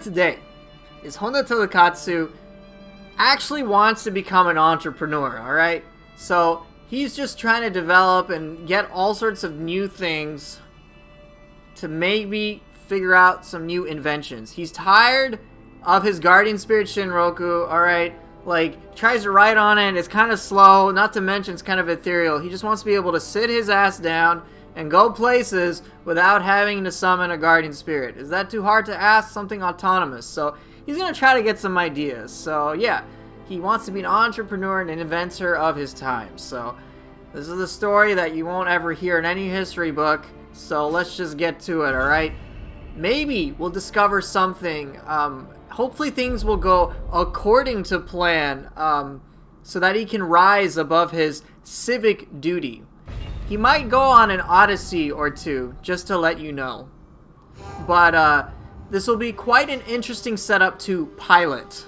Today is Honda Todokatsu actually wants to become an entrepreneur, alright? So he's just trying to develop and get all sorts of new things to maybe figure out some new inventions. He's tired of his guardian spirit Shinroku, alright? Like, tries to ride on it, it's kind of slow, not to mention it's kind of ethereal. He just wants to be able to sit his ass down and go places without having to summon a guardian spirit. Is that too hard to ask? Something autonomous. So he's going to try to get some ideas. So yeah, he wants to be an entrepreneur and an inventor of his time. So this is the story that you won't ever hear in any history book. So let's just get to it, alright? Maybe we'll discover something. Hopefully things will go according to plan, so that he can rise above his civic duty. He might go on an odyssey or two, just to let you know. But this will be quite an interesting setup to pilot.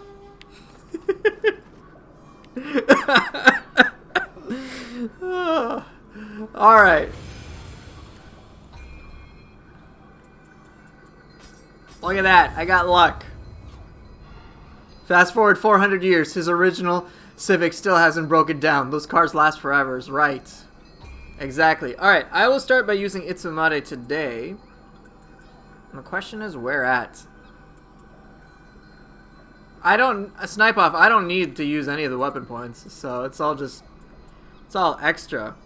Alright. Look at that, I got luck. Fast forward 400 years, his original Civic still hasn't broken down. Those cars last forever, is right. Exactly. Alright, I will start by using Itsumade today. And the question is, where at? Snipe off, I don't need to use any of the weapon points, so it's all extra.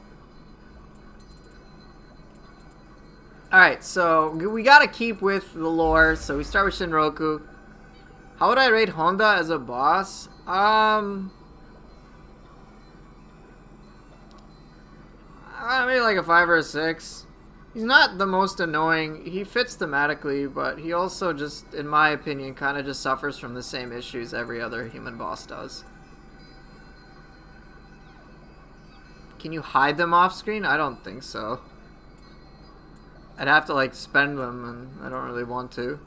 Alright, so we gotta keep with the lore, so we start with Shinroku. How would I rate Honda as a boss? Maybe like a 5 or a 6. He's not the most annoying. He fits thematically, but he also just, in my opinion, kind of just suffers from the same issues every other human boss does. Can you hide them off screen? I don't think so. I'd have to like spend them, and I don't really want to.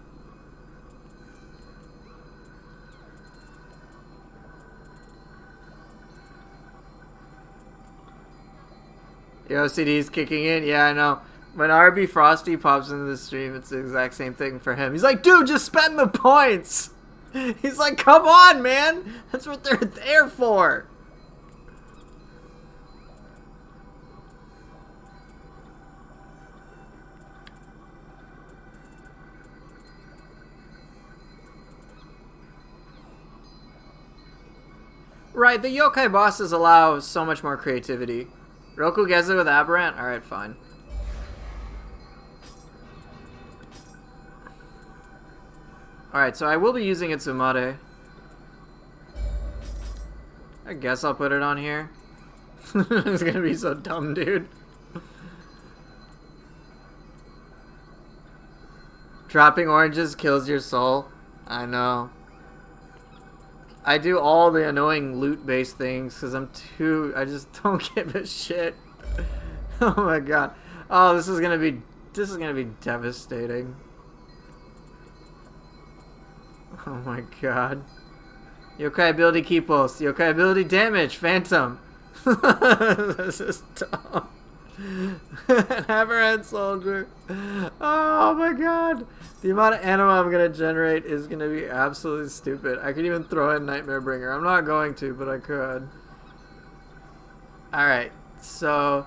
Your OCD's kicking in? Yeah, I know. When RB Frosty pops into the stream, it's the exact same thing for him. He's like, dude, just spend the points! He's like, come on, man! That's what they're there for! Right, the yokai bosses allow so much more creativity. Rokugezu with Aberrant? Alright, fine. Alright, so I will be using Itsumade. I guess I'll put it on here. It's gonna be so dumb, dude. Dropping oranges kills your soul. I know. I do all the annoying loot-based things because I just don't give a shit. Oh my god. Oh, this is gonna be devastating. Oh my god. Yokai ability Kipos. Yokai ability damage. Phantom. This is dumb. An Aberrant Soldier. Oh my god. The amount of anima I'm gonna generate is gonna be absolutely stupid. I could even throw in Nightmare Bringer. I'm not going to, but I could. Alright, so...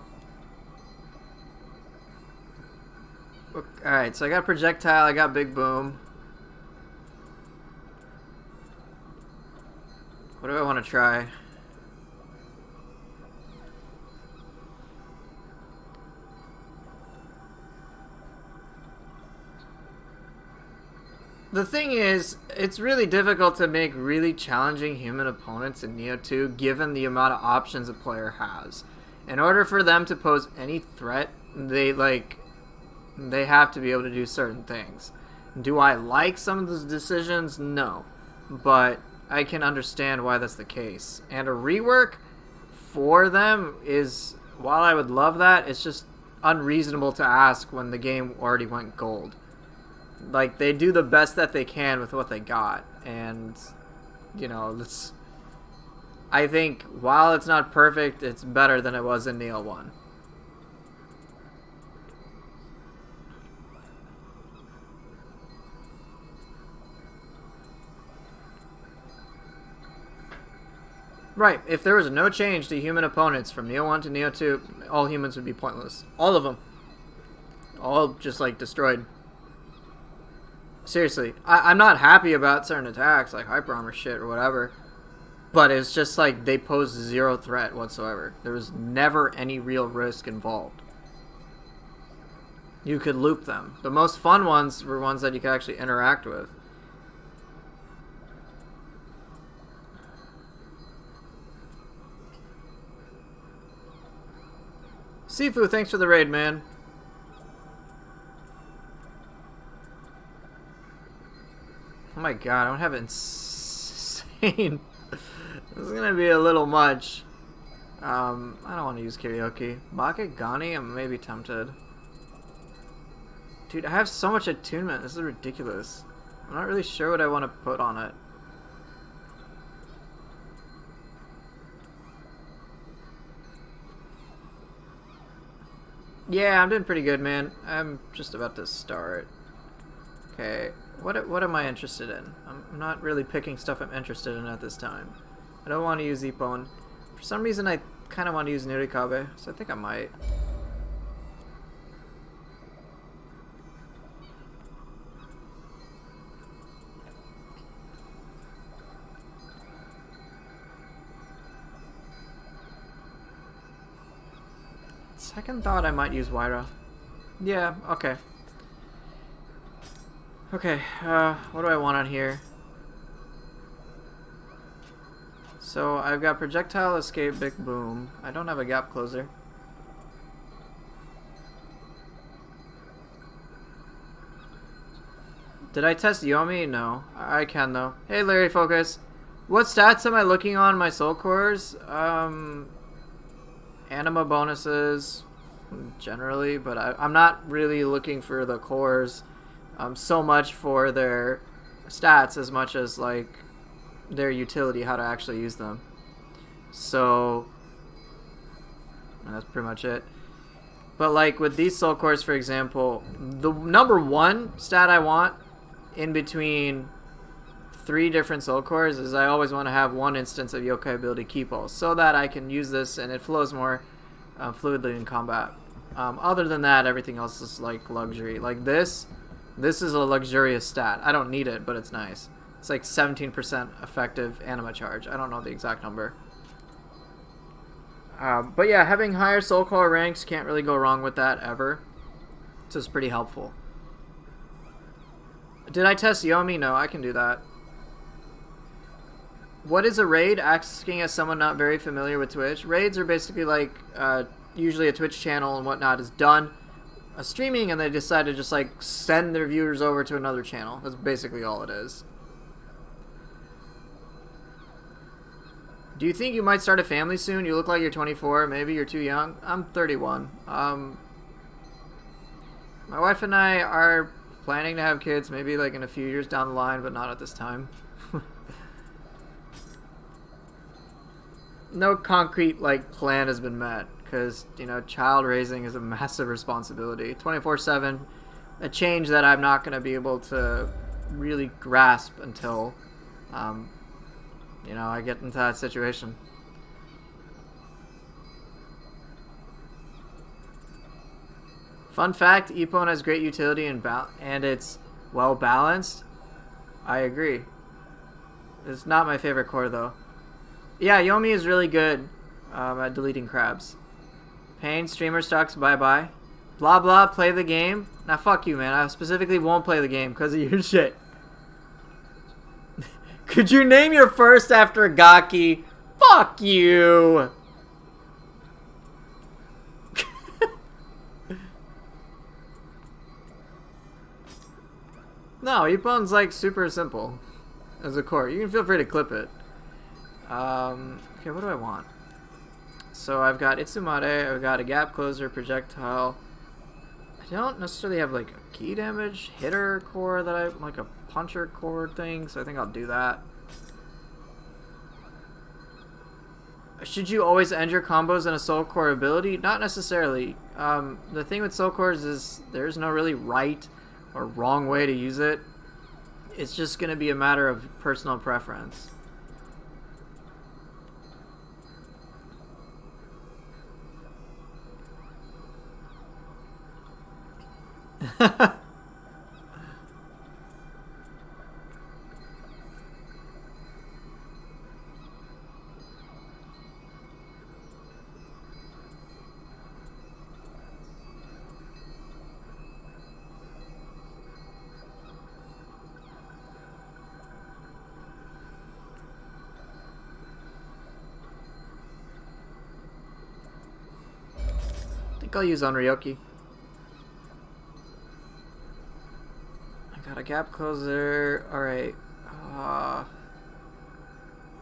Alright, so I got Projectile, I got Big Boom. What do I want to try? The thing is, it's really difficult to make really challenging human opponents in Nioh 2 given the amount of options a player has. In order for them to pose any threat, they have to be able to do certain things. Do I like some of those decisions? No. But I can understand why that's the case. And a rework for them is, while I would love that, it's just unreasonable to ask when the game already went gold. Like, they do the best that they can with what they got, and, you know, I think, while it's not perfect, it's better than it was in Nioh 1. Right. If there was no change to human opponents from Nioh 1 to Nioh 2, all humans would be pointless. All of them. All just, like, destroyed. Seriously. I'm not happy about certain attacks, like Hyper Armor shit or whatever. But it's just like they pose zero threat whatsoever. There was never any real risk involved. You could loop them. The most fun ones were ones that you could actually interact with. Sifu, thanks for the raid, man. Oh my god, I don't have insane. This is gonna be a little much. I don't want to use karaoke. Bakigani, I'm maybe tempted. Dude, I have so much attunement. This is ridiculous. I'm not really sure what I want to put on it. Yeah, I'm doing pretty good, man. I'm just about to start. Okay, what am I interested in? I'm not really picking stuff I'm interested in at this time. I don't want to use Ippon. For some reason, I kind of want to use Nurikabe, so I think I might. Second thought, I might use Waira. Yeah, okay. Okay, what do I want on here? So, I've got Projectile, Escape, Big Boom. I don't have a Gap Closer. Did I test Yomi? No. I can, though. Hey, Larry Focus. What stats am I looking on my Soul Cores? Anima bonuses, generally, but I'm not really looking for the cores so much for their stats as much as, like, their utility, how to actually use them. So, that's pretty much it. But, like, with these Soul Cores, for example, the number one stat I want in between 3 different Soul Cores is I always want to have one instance of Yokai ability Kipo, so that I can use this and it flows more fluidly in combat. Other than that, everything else is like luxury. Like this is a luxurious stat. I don't need it, but it's nice. It's like 17% effective anima charge. I don't know the exact number. But yeah, having higher Soul Core ranks, can't really go wrong with that ever. So it's pretty helpful. Did I test Yomi? No, I can do that. What is a raid? Asking as someone not very familiar with Twitch. Raids are basically like, usually a Twitch channel and whatnot is done streaming, and they decide to just like send their viewers over to another channel. That's basically all it is. Do you think you might start a family soon? You look like you're 24. Maybe you're too young. I'm 31. My wife and I are planning to have kids maybe like in a few years down the line, but not at this time. No concrete like plan has been met because, you know, child raising is a massive responsibility. 24/7, a change that I'm not going to be able to really grasp until you know, I get into that situation. Fun fact, Ippon has great utility and it's well balanced. I agree. It's not my favorite core though. Yeah, Yomi is really good at deleting crabs. Pain, streamer stocks, bye-bye. Blah blah, play the game. Nah, fuck you, man. I specifically won't play the game because of your shit. Could you name your first after Gaki? Fuck you! No, Ippon's like super simple as a core. You can feel free to clip it. Okay, what do I want? So I've got Itsumare, I've got a Gap Closer, Projectile. I don't necessarily have like a key damage hitter core that I like a puncher core thing, so I think I'll do that. Should you always end your combos in a Soul Core ability? Not necessarily. The thing with Soul Cores is there's no really right or wrong way to use it. It's just going to be a matter of personal preference. think I'll use Onryoki. I got a gap closer. Alright.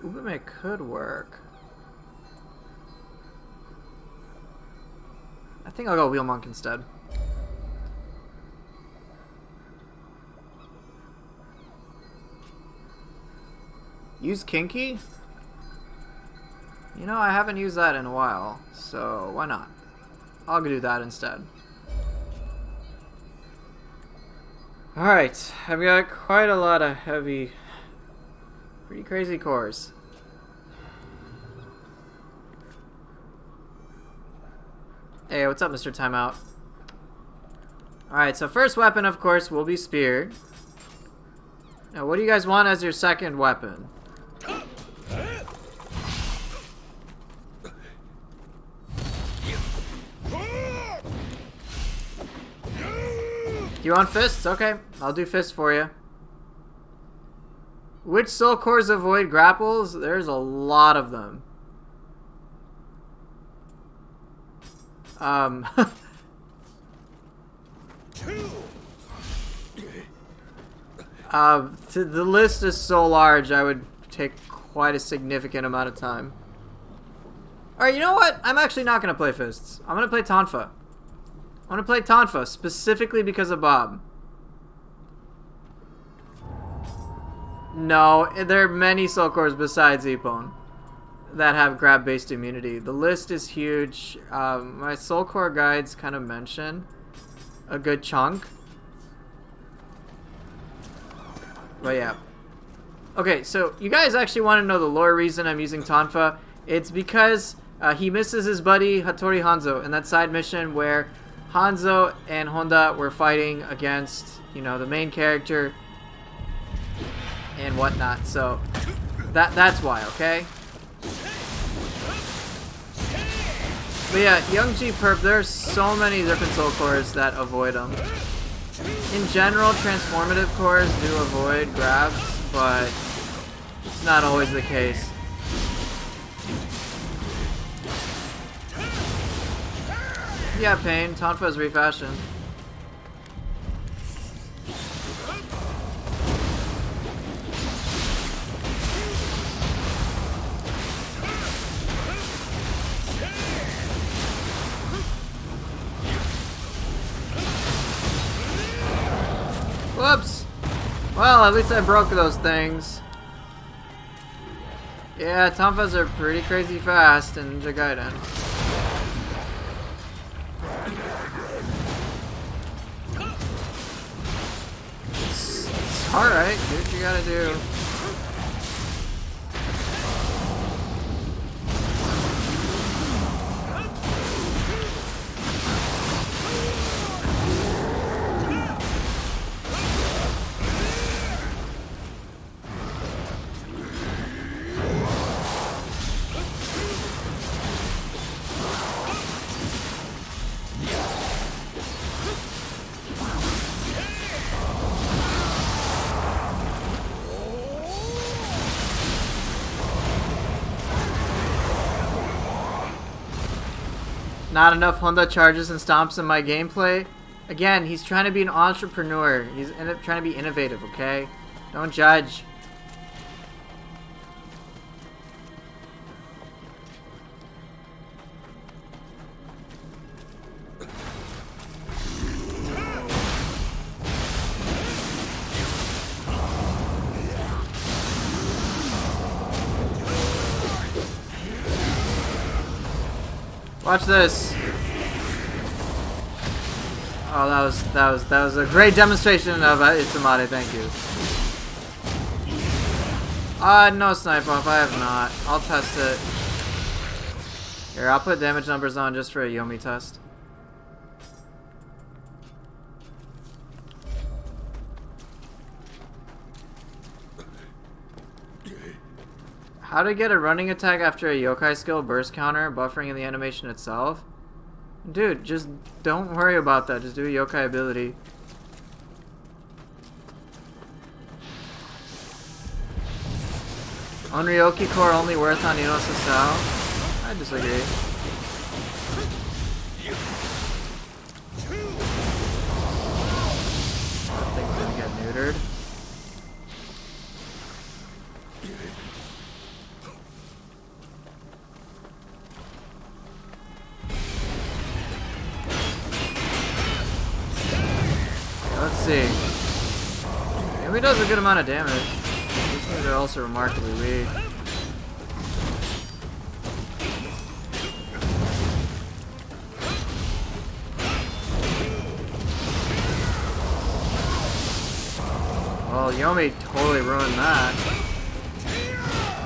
Ubume could work. I think I'll go Wheel Monk instead. Use Kinky? You know, I haven't used that in a while, so why not? I'll do that instead. Alright, I've got quite a lot of heavy, pretty crazy cores. Hey, what's up, Mr. Timeout? Alright, so first weapon, of course, will be Spear. Now, what do you guys want as your second weapon? Do you want fists? Okay, I'll do fists for you. Which soul cores avoid grapples? There's a lot of them. The list is so large, I would take quite a significant amount of time. Alright, you know what? I'm actually not going to play fists. I'm going to play Tonfa. I'm going to play Tonfa, specifically because of Bob. No, there are many soul cores besides Ippon that have grab-based immunity. The list is huge. My soul core guides kind of mention a good chunk. But yeah. Okay, so you guys actually want to know the lore reason I'm using Tonfa. It's because he misses his buddy Hattori Hanzo in that side mission where Hanzo and Honda were fighting against, you know, the main character and whatnot. So that's why, okay? But yeah, Young G Perp, there's so many different soul cores that avoid them. In general, transformative cores do avoid grabs, but it's not always the case. Yeah, Pain. Tonfa is refashioned. Whoops! Well, at least I broke those things. Yeah, Tonfas are pretty crazy fast in Ninja Gaiden. It's alright, do what you gotta do. Not enough Honda charges and stomps in my gameplay. Again, he's trying to be an entrepreneur. He's trying to be innovative, okay? Don't judge. Watch this. Oh, that was a great demonstration of Itsumade. Thank you. No snipe off. I have not. I'll test it. Here, I'll put damage numbers on just for a Yomi test. How to get a running attack after a yokai skill burst counter, buffering in the animation itself? Dude, just don't worry about that. Just do a yokai ability. Onryoki core only worth on Nioh Sasao? I disagree. neutered. Let's see. Maybe does a good amount of damage. These things are also remarkably weak. Well, Yomi totally ruined that.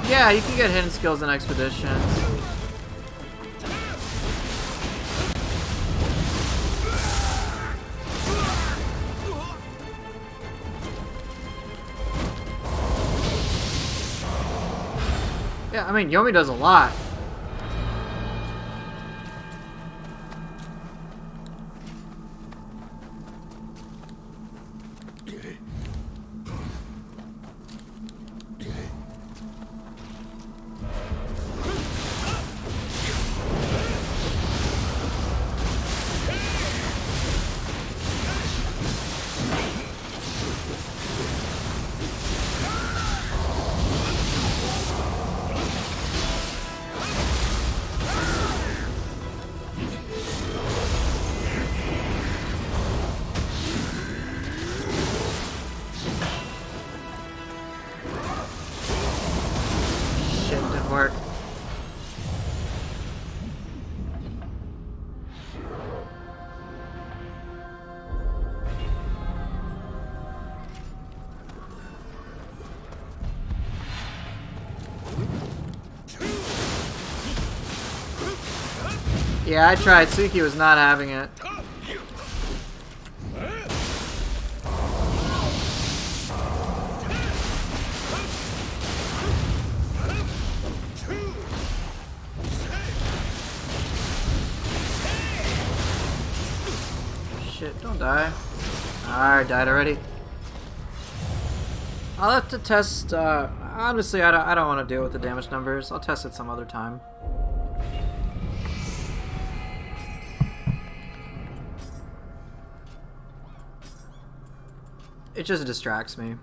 Yeah, you can get hidden skills in expeditions. Yeah, I mean, Yomi does a lot. Work. Yeah, I tried. Suki was not having it. Shit, don't die. Alright, died already. I'll have to test, honestly, I don't want to deal with the damage numbers. I'll test it some other time. It just distracts me.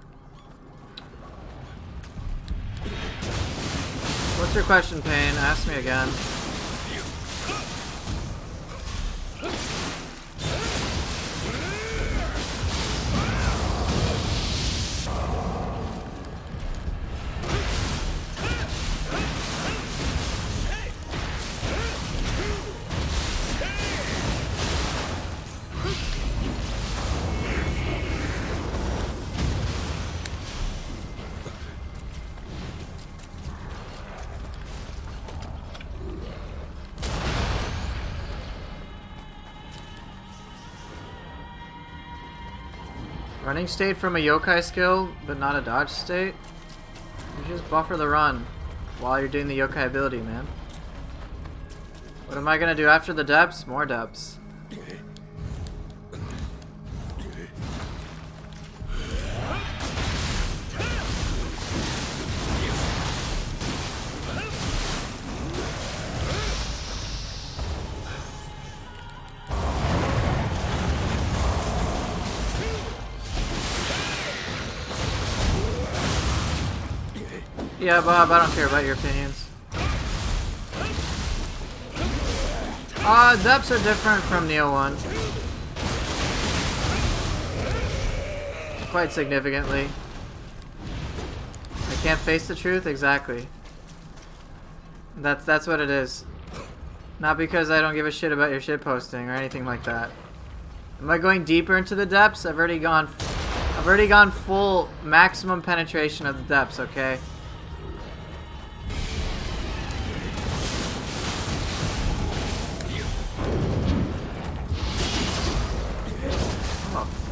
What's your question, Pain? Ask me again. Running state from a yokai skill, but not a dodge state? You just buffer the run while you're doing the yokai ability, man. What am I gonna do after the depths? More depths. Yeah, Bob, I don't care about your opinions. Depths are different from Nioh 1. Quite significantly. I can't face the truth? Exactly. That's what it is. Not because I don't give a shit about your shitposting or anything like that. Am I going deeper into the depths? I've already gone full maximum penetration of the depths, okay?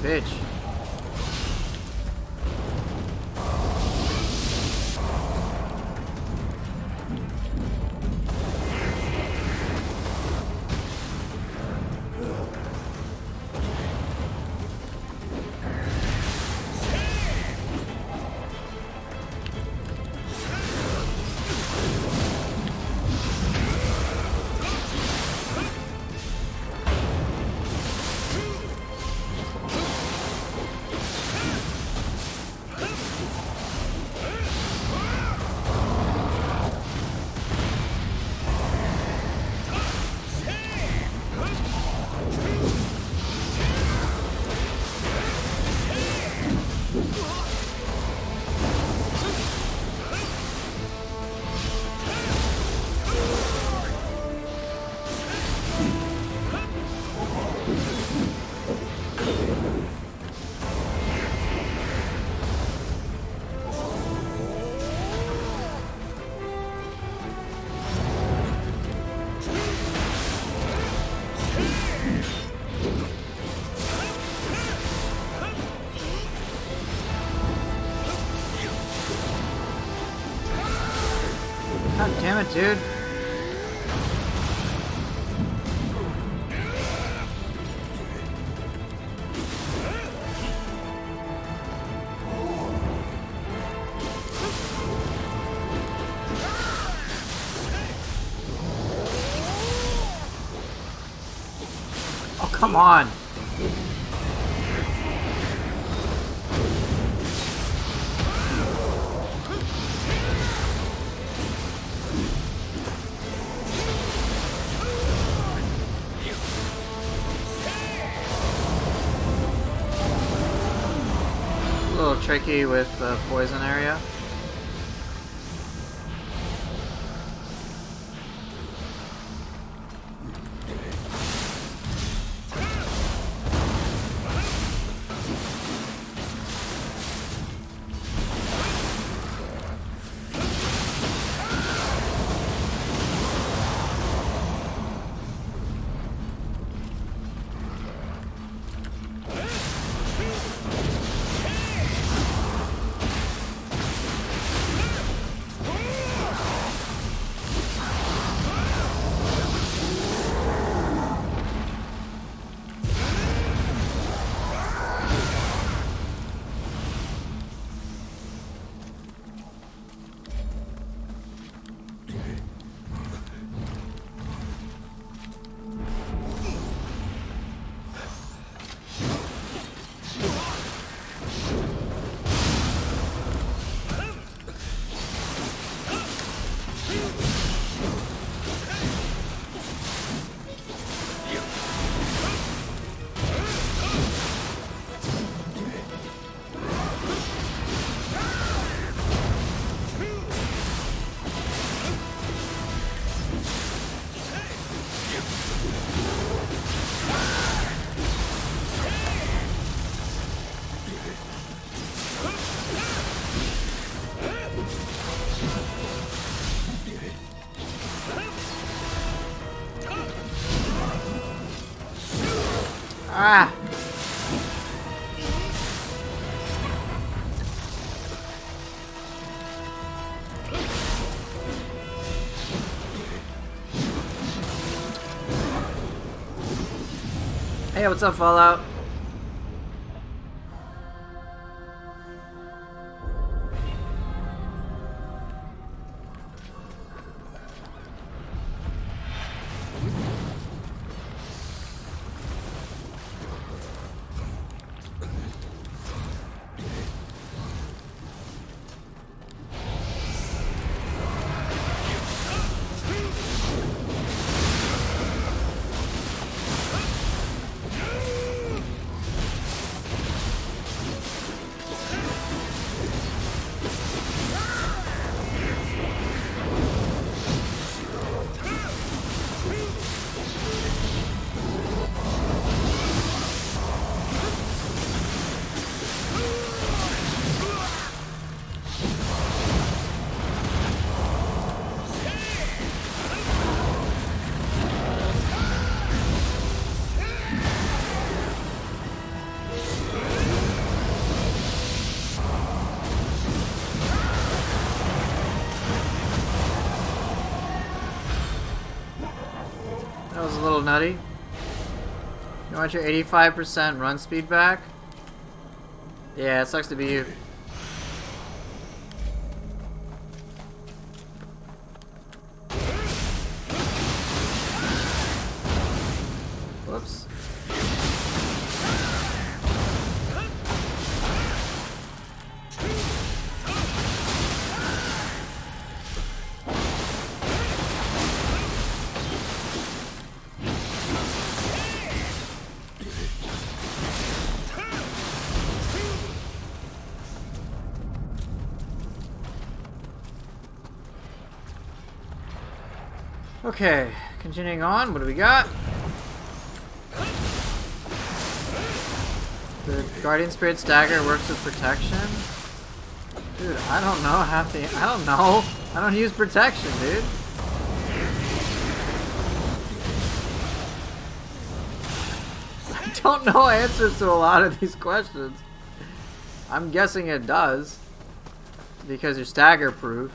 Bitch. God damn it, dude. Oh, come on. A little tricky with the poison area. Ah! Hey, what's up, Fallout? That was a little nutty. You want your 85% run speed back? Yeah, it sucks to be you. Whoops. Okay, continuing on, what do we got? The Guardian Spirit's dagger works with protection? Dude, I don't know I don't know. I don't use protection, dude. I don't know answers to a lot of these questions. I'm guessing it does. Because you're stagger proof.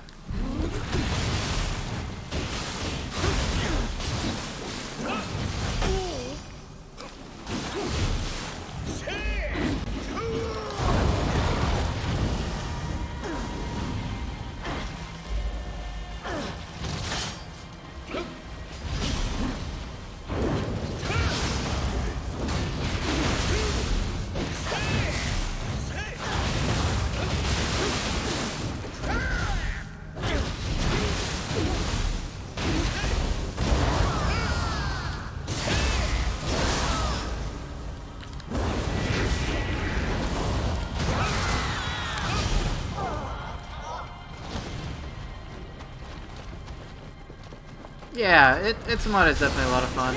Yeah, it's a mod is definitely a lot of fun.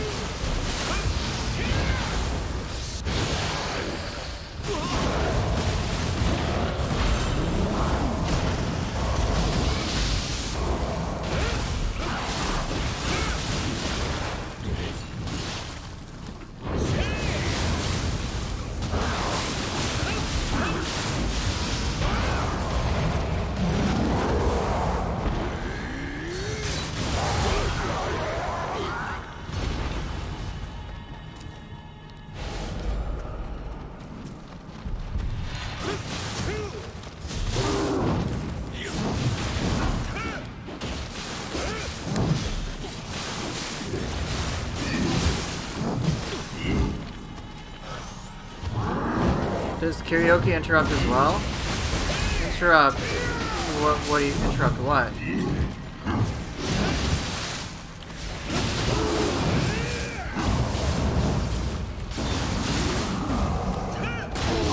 Does karaoke interrupt as well? Interrupt? What do you interrupt? What?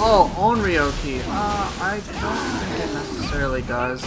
Oh, Onryoki. I don't think it necessarily does.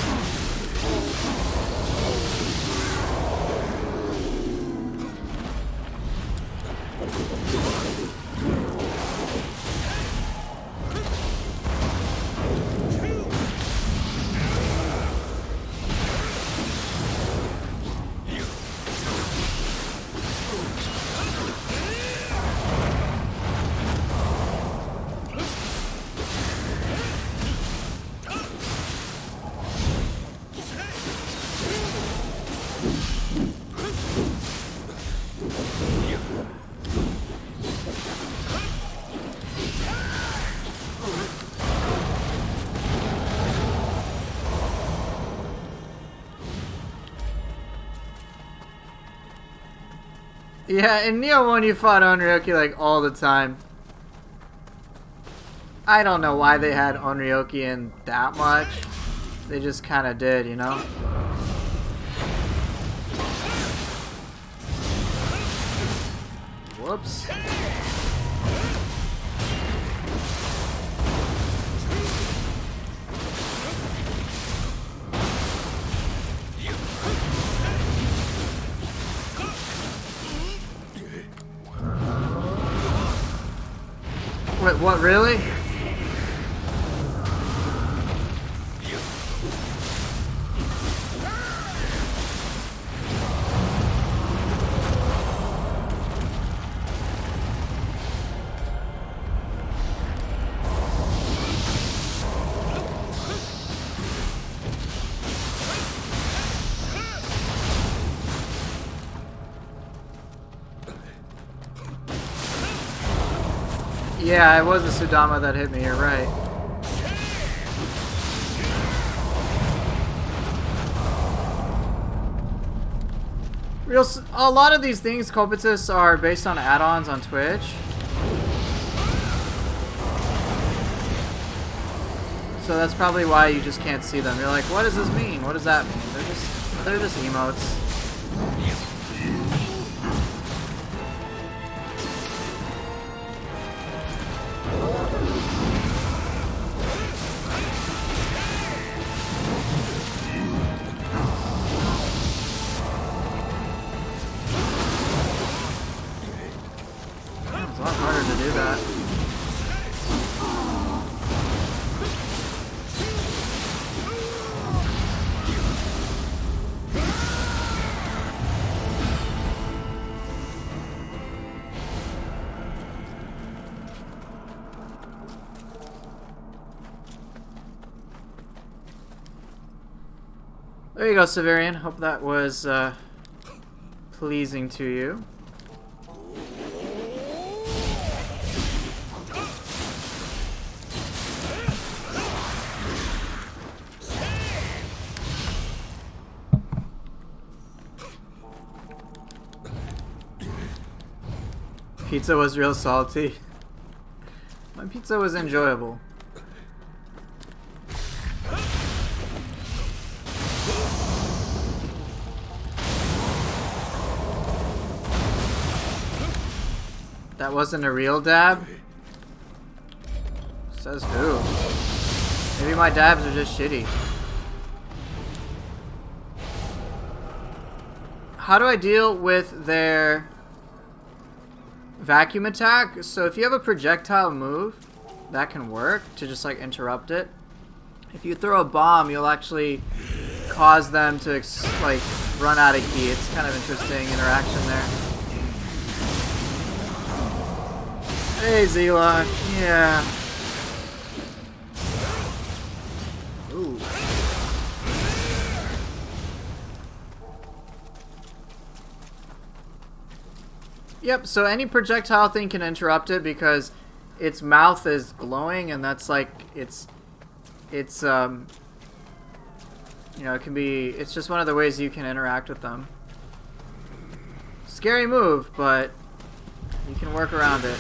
Yeah, in Nioh 1 you fought Onryoki like all the time. I don't know why they had Onryoki in that much. They just kind of did, you know? Whoops. Wait, what, really? Yeah, it was a Sudama that hit me, you're right. A lot of these things, Copetus, are based on add-ons on Twitch. So that's probably why you just can't see them. You're like, what does this mean? What does that mean? They're just emotes. It's a lot harder to do that. There you go, Severian. Hope that was pleasing to you. Pizza was real salty. My pizza was enjoyable. That wasn't a real dab? Says who? Maybe my dabs are just shitty. how do I deal with their vacuum attack? So if you have a projectile move, that can work to just like interrupt it. If you throw a bomb, you'll actually cause them to like run out of key. It's kind of interesting interaction there. Hey, Zelok. Yeah. Ooh. Yep, so any projectile thing can interrupt it because its mouth is glowing, and that's like it's you know, it can be, it's just one of the ways you can interact with them. Scary move, but you can work around it.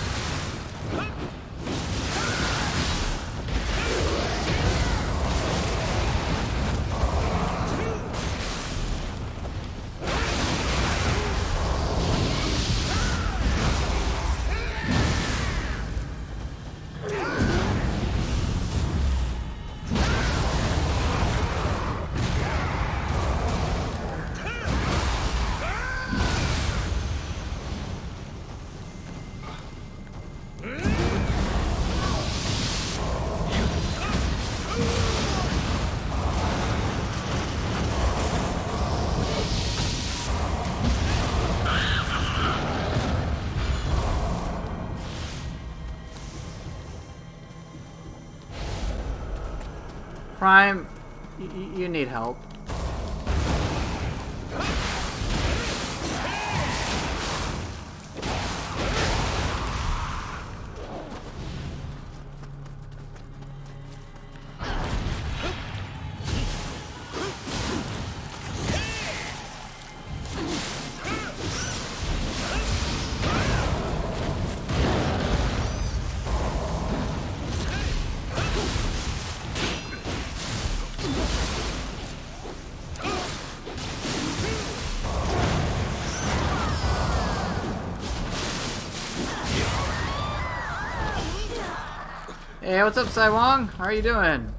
Prime, you need help. Hey, what's up, Sai Wong? How are you doing?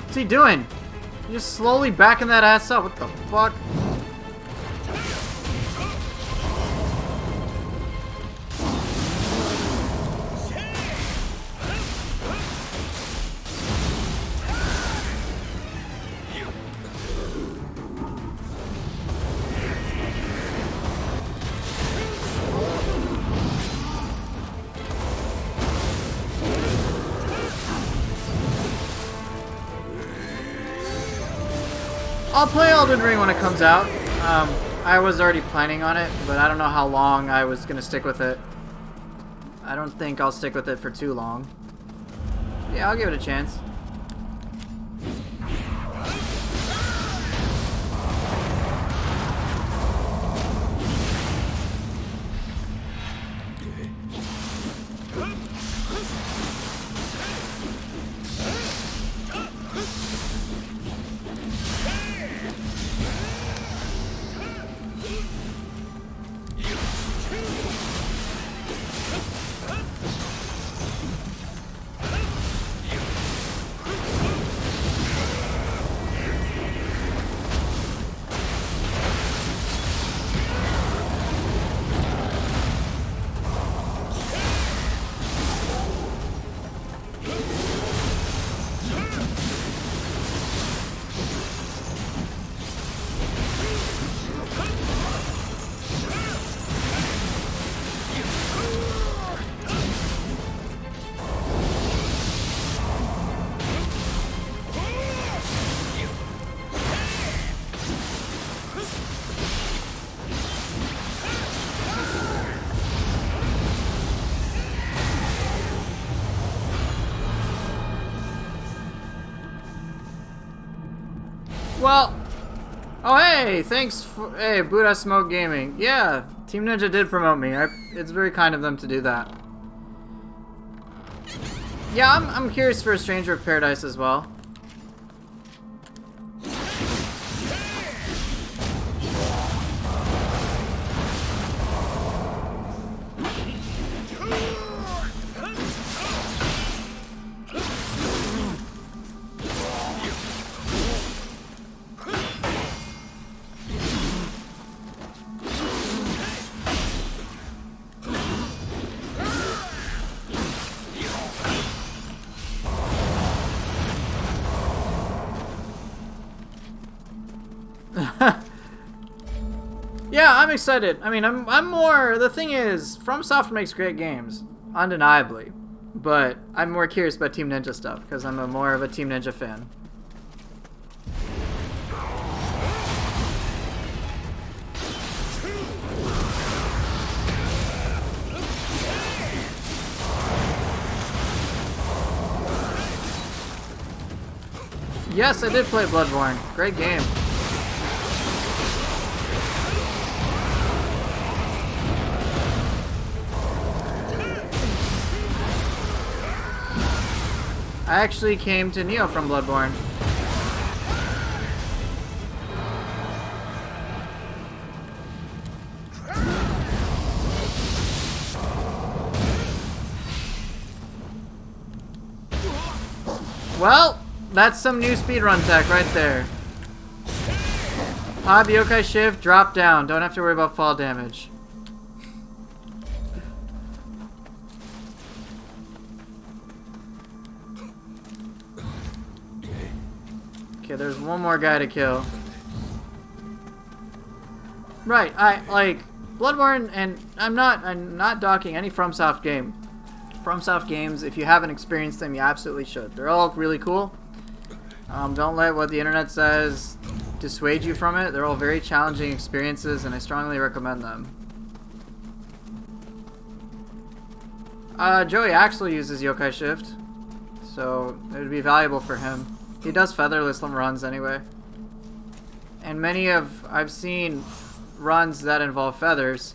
What's he doing? He's just slowly backing that ass up. What the fuck? I'll play Elden Ring when it comes out. I was already planning on it, but I don't know how long I was gonna stick with it. I don't think I'll stick with it for too long. Yeah, I'll give it a chance. Well, Oh, hey, thanks for... Hey, Buddha Smoke Gaming. Yeah, Team Ninja did promote me. It's very kind of them to do that. Yeah, I'm curious for a Stranger of Paradise as well. Yeah, I'm excited. I mean, I'm more... The thing is, FromSoft makes great games, undeniably. But I'm more curious about Team Ninja stuff, because I'm more of a Team Ninja fan. Yes, I did play Bloodborne. Great game. I actually came to Nioh from Bloodborne. Well, that's some new speedrun tech right there. Pop, yokai shift, drop down. Don't have to worry about fall damage. Okay, there's one more guy to kill. Right, I like Bloodborne, and I'm not docking any FromSoft game. FromSoft games, if you haven't experienced them, you absolutely should. They're all really cool. Don't let what the internet says dissuade you from it. They're all very challenging experiences, and I strongly recommend them. Joey actually uses yokai shift, so it would be valuable for him. He does featherless runs anyway. And I've seen runs that involve feathers,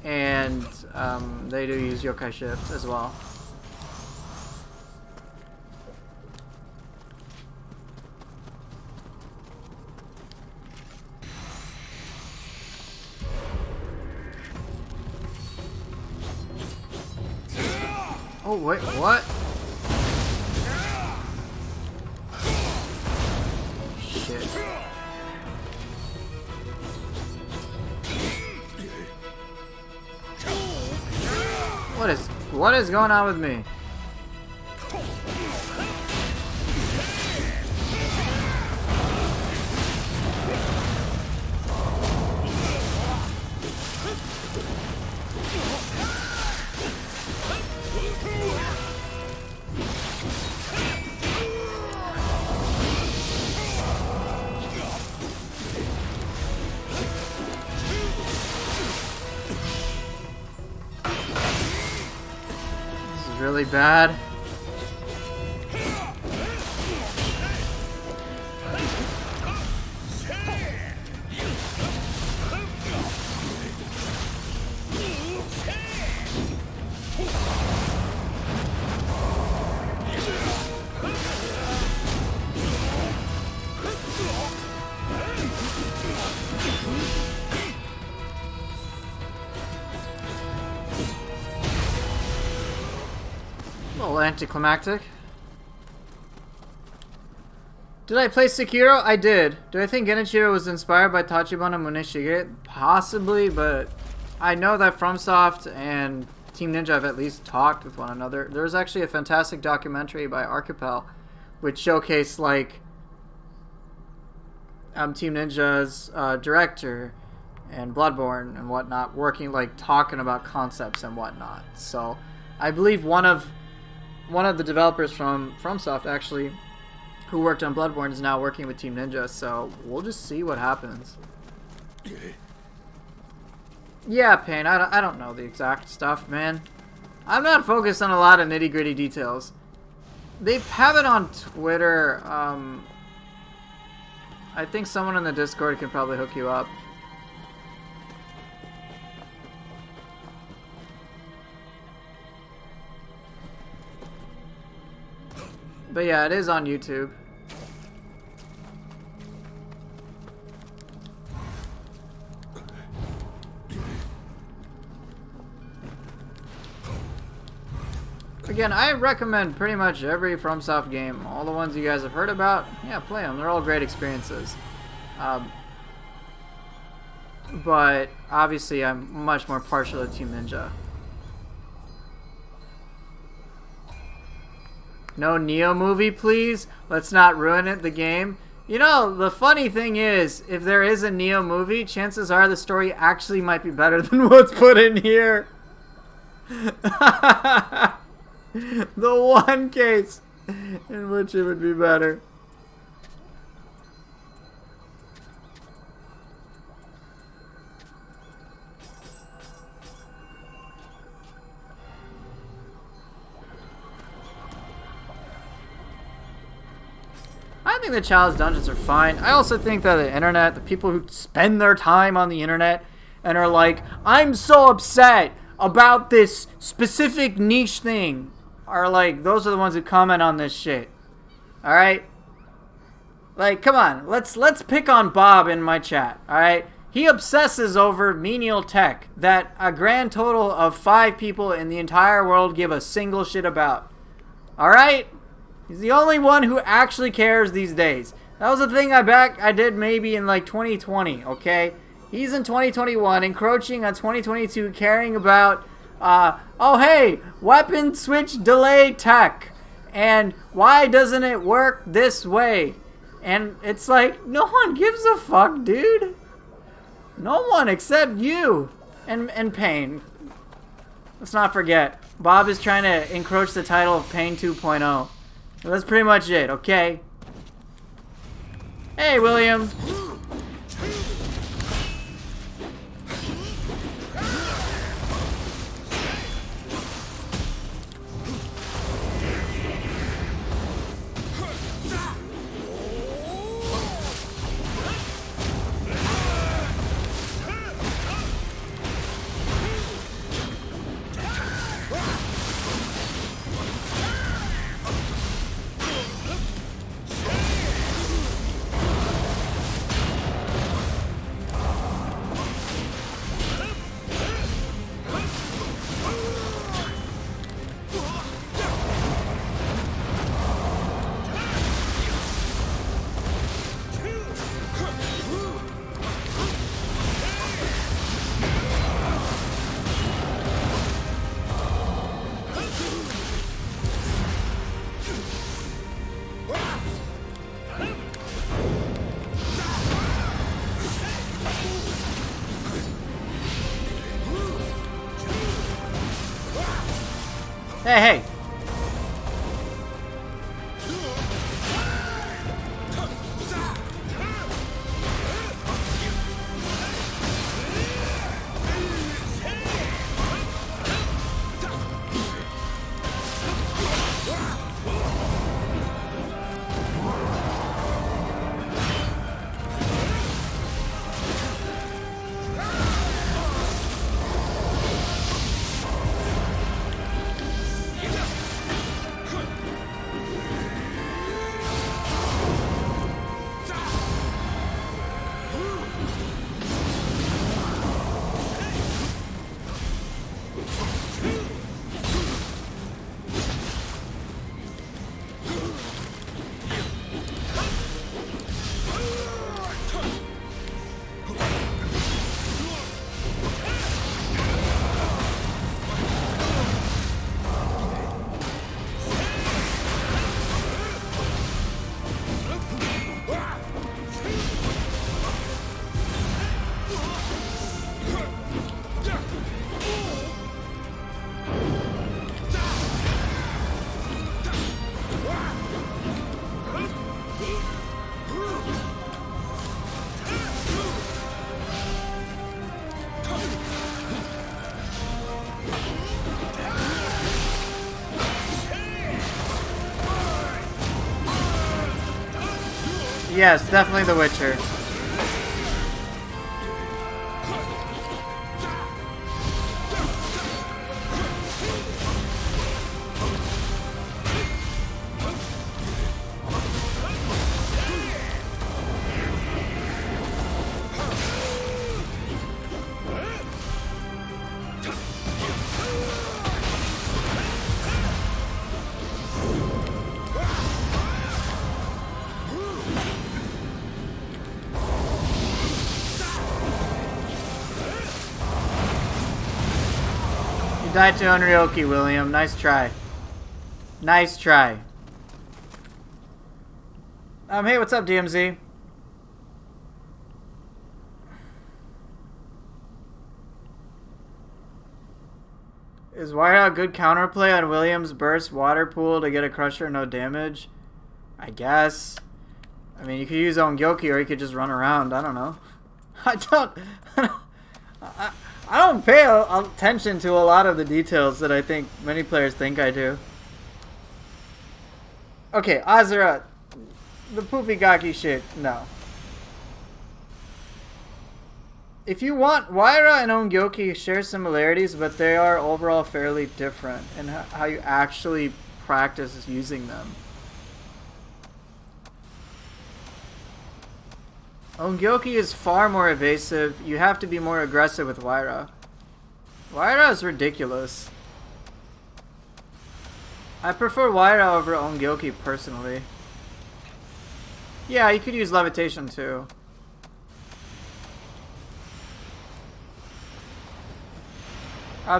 and they do use yokai shift as well. Oh wait, what? Shit. What is going on with me? Really bad. A little anticlimactic. Did I play Sekiro? I did. Do I think Genichiro was inspired by Tachibana Muneshige? Possibly, but I know that FromSoft and Team Ninja have at least talked with one another. There was actually a fantastic documentary by Archipel, which showcased like Team Ninja's director and Bloodborne and whatnot, working talking about concepts and whatnot. So I believe one of the developers from FromSoft actually, who worked on Bloodborne, is now working with Team Ninja, so we'll just see what happens. Yeah, Payne, I don't know the exact stuff, man. I'm not focused on a lot of nitty-gritty details. They have it on Twitter. I think someone in the Discord can probably hook you up. But yeah, it is on YouTube. Again, I recommend pretty much every FromSoft game. All the ones you guys have heard about, yeah, play them. They're all great experiences. But obviously, I'm much more partial to Team Ninja. No Nioh movie, please. Let's not ruin it, the game. You know, the funny thing is, if there is a Nioh movie, chances are the story actually might be better than what's put in here. The one case in which it would be better. I think the challenge dungeons are fine. I also think that the internet, the people who spend their time on the internet and are like, I'm so upset about this specific niche thing, are like, those are the ones who comment on this shit. Alright? Like, come on, let's pick on Bob in my chat, alright? He obsesses over menial tech that a grand total of 5 people in the entire world give a single shit about. Alright? He's the only one who actually cares these days. That was a thing I did maybe in like 2020, okay? He's in 2021, encroaching on 2022, caring about, oh hey, weapon switch delay tech. And why doesn't it work this way? And it's like, no one gives a fuck, dude. No one except you and Pain. Let's not forget, Bob is trying to encroach the title of Pain 2.0. That's pretty much it, okay? Hey, William. Hey. Yes, definitely The Witcher. Died to Unryoki, William. Nice try. Nice try. Hey, what's up, DMZ? Is Wire a good counterplay on William's burst water pool to get a crusher no damage? I guess. I mean, you could use Ongyoki or you could just run around. I don't know. I don't pay attention to a lot of the details that I think many players think I do. Okay, Azura, the Poofy shit, no. If you want, Waira and Ongyoki share similarities, but they are overall fairly different in how you actually practice using them. Ongyoki is far more evasive. You have to be more aggressive with Waira. Waira is ridiculous. I prefer Waira over Ongyoki personally. Yeah, you could use levitation too.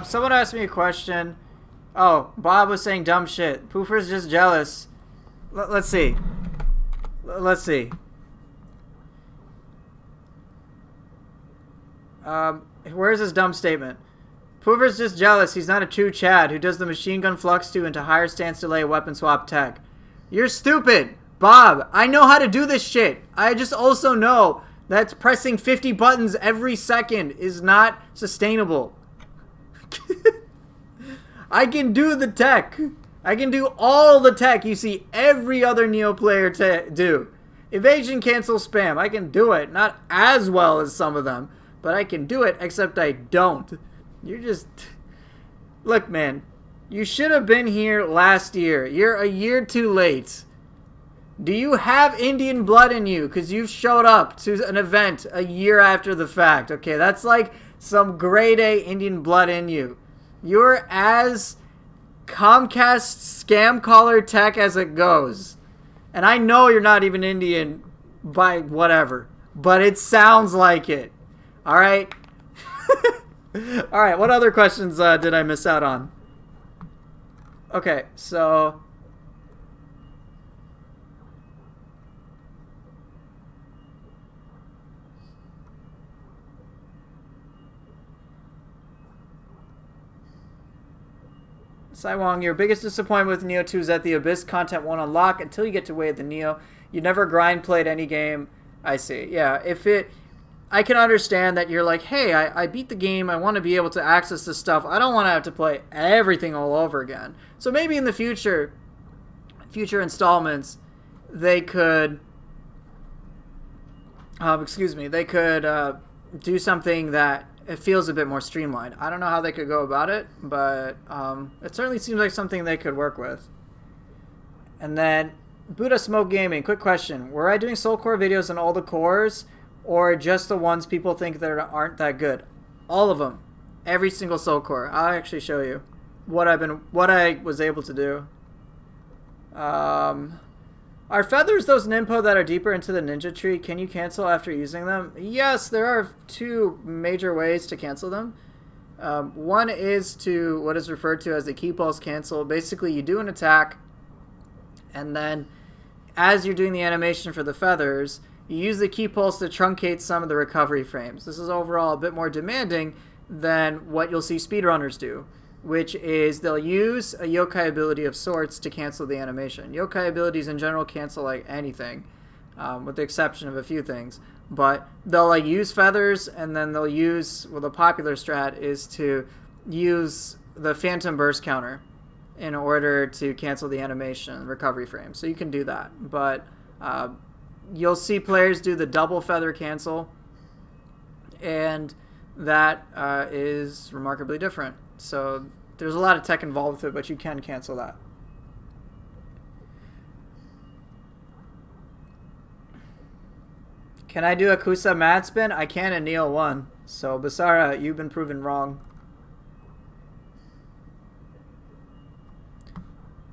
Someone asked me a question. Oh, Bob was saying dumb shit. Poofer's just jealous. Let's see. Let's see. Where's his dumb statement? Poover's just jealous. He's not a true Chad who does the machine gun flux to into higher stance delay weapon swap tech. You're stupid, Bob. I know how to do this shit. I just also know that pressing 50 buttons every second is not sustainable. I can do the tech. I can do all the tech you see every other Nioh player do. Evasion, cancel, spam. I can do it. Not as well as some of them, but I can do it, except I don't. You're just... Look, man. You should have been here last year. You're a year too late. Do you have Indian blood in you? Because you've showed up to an event a year after the fact. Okay, that's like some grade A Indian blood in you. You're as Comcast scam caller tech as it goes. And I know you're not even Indian by whatever. But it sounds like it. Alright? Alright, what other questions did I miss out on? Okay, so... Saiwong, your biggest disappointment with Nioh 2 is that the Abyss content won't unlock until you get to Way of the Nioh. You never grind played any game. I see. Yeah, if it... I can understand that you're like, hey, I beat the game. I want to be able to access this stuff. I don't want to have to play everything all over again. So maybe in the future installments, they could... they could do something that it feels a bit more streamlined. I don't know how they could go about it, but it certainly seems like something they could work with. And then, Buddha Smoke Gaming, quick question. Were I doing soul core videos on all the cores, or just the ones people think that aren't that good? All of them. Every single soul core. I'll actually show you what I was able to do. Are feathers those ninpo that are deeper into the ninja tree? Can you cancel after using them? Yes, there are two major ways to cancel them. One is to what is referred to as the key pulse cancel. Basically, you do an attack, and then as you're doing the animation for the feathers, you use the key pulse to truncate some of the recovery frames. This is overall a bit more demanding than what you'll see speedrunners do, which is they'll use a yokai ability of sorts to cancel the animation. Yokai abilities in general cancel like anything, with the exception of a few things. But they'll like use feathers, and then they'll use, well, the popular strat is to use the phantom burst counter in order to cancel the animation recovery frame. So you can do that. But you'll see players do the double feather cancel, and that is remarkably different. So there's a lot of tech involved with it, but you can cancel that. Can I do a Kusa mad spin? I can in Nioh 1. So Basara, you've been proven wrong.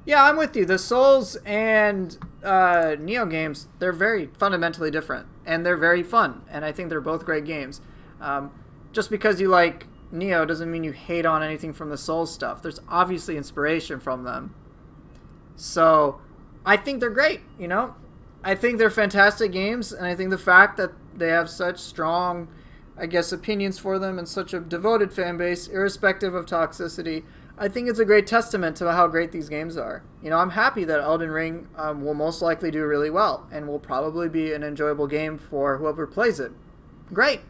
Yeah, I'm with you. The Souls and Nioh games, they're very fundamentally different. And they're very fun. And I think they're both great games. Just because you like Nioh doesn't mean you hate on anything from the Souls stuff. There's obviously inspiration from them. So I think they're great, you know? I think they're fantastic games. And I think the fact that they have such strong, I guess, opinions for them and such a devoted fan base, irrespective of toxicity, I think it's a great testament to how great these games are. You know, I'm happy that Elden Ring will most likely do really well and will probably be an enjoyable game for whoever plays it. Great.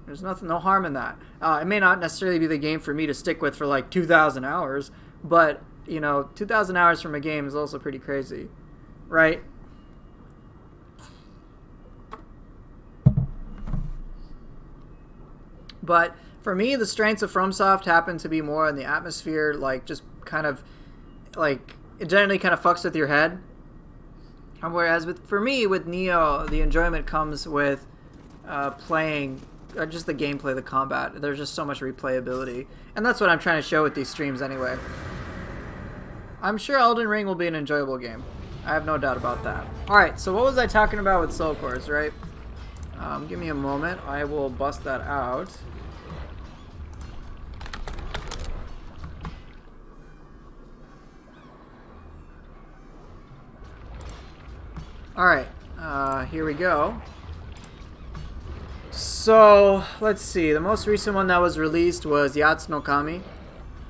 There's no harm in that. It may not necessarily be the game for me to stick with for like 2,000 hours, but, you know, 2,000 hours from a game is also pretty crazy, right? But for me, the strengths of FromSoft happen to be more in the atmosphere, like just kind of, like, it generally kind of fucks with your head. Whereas for me, with Nioh, the enjoyment comes with playing, just the gameplay, the combat. There's just so much replayability. And that's what I'm trying to show with these streams anyway. I'm sure Elden Ring will be an enjoyable game. I have no doubt about that. Alright, so what was I talking about with Soul Cores, right? Give me a moment. I will bust that out. Alright, here we go. So, let's see. The most recent one that was released was Yatsu no Kami.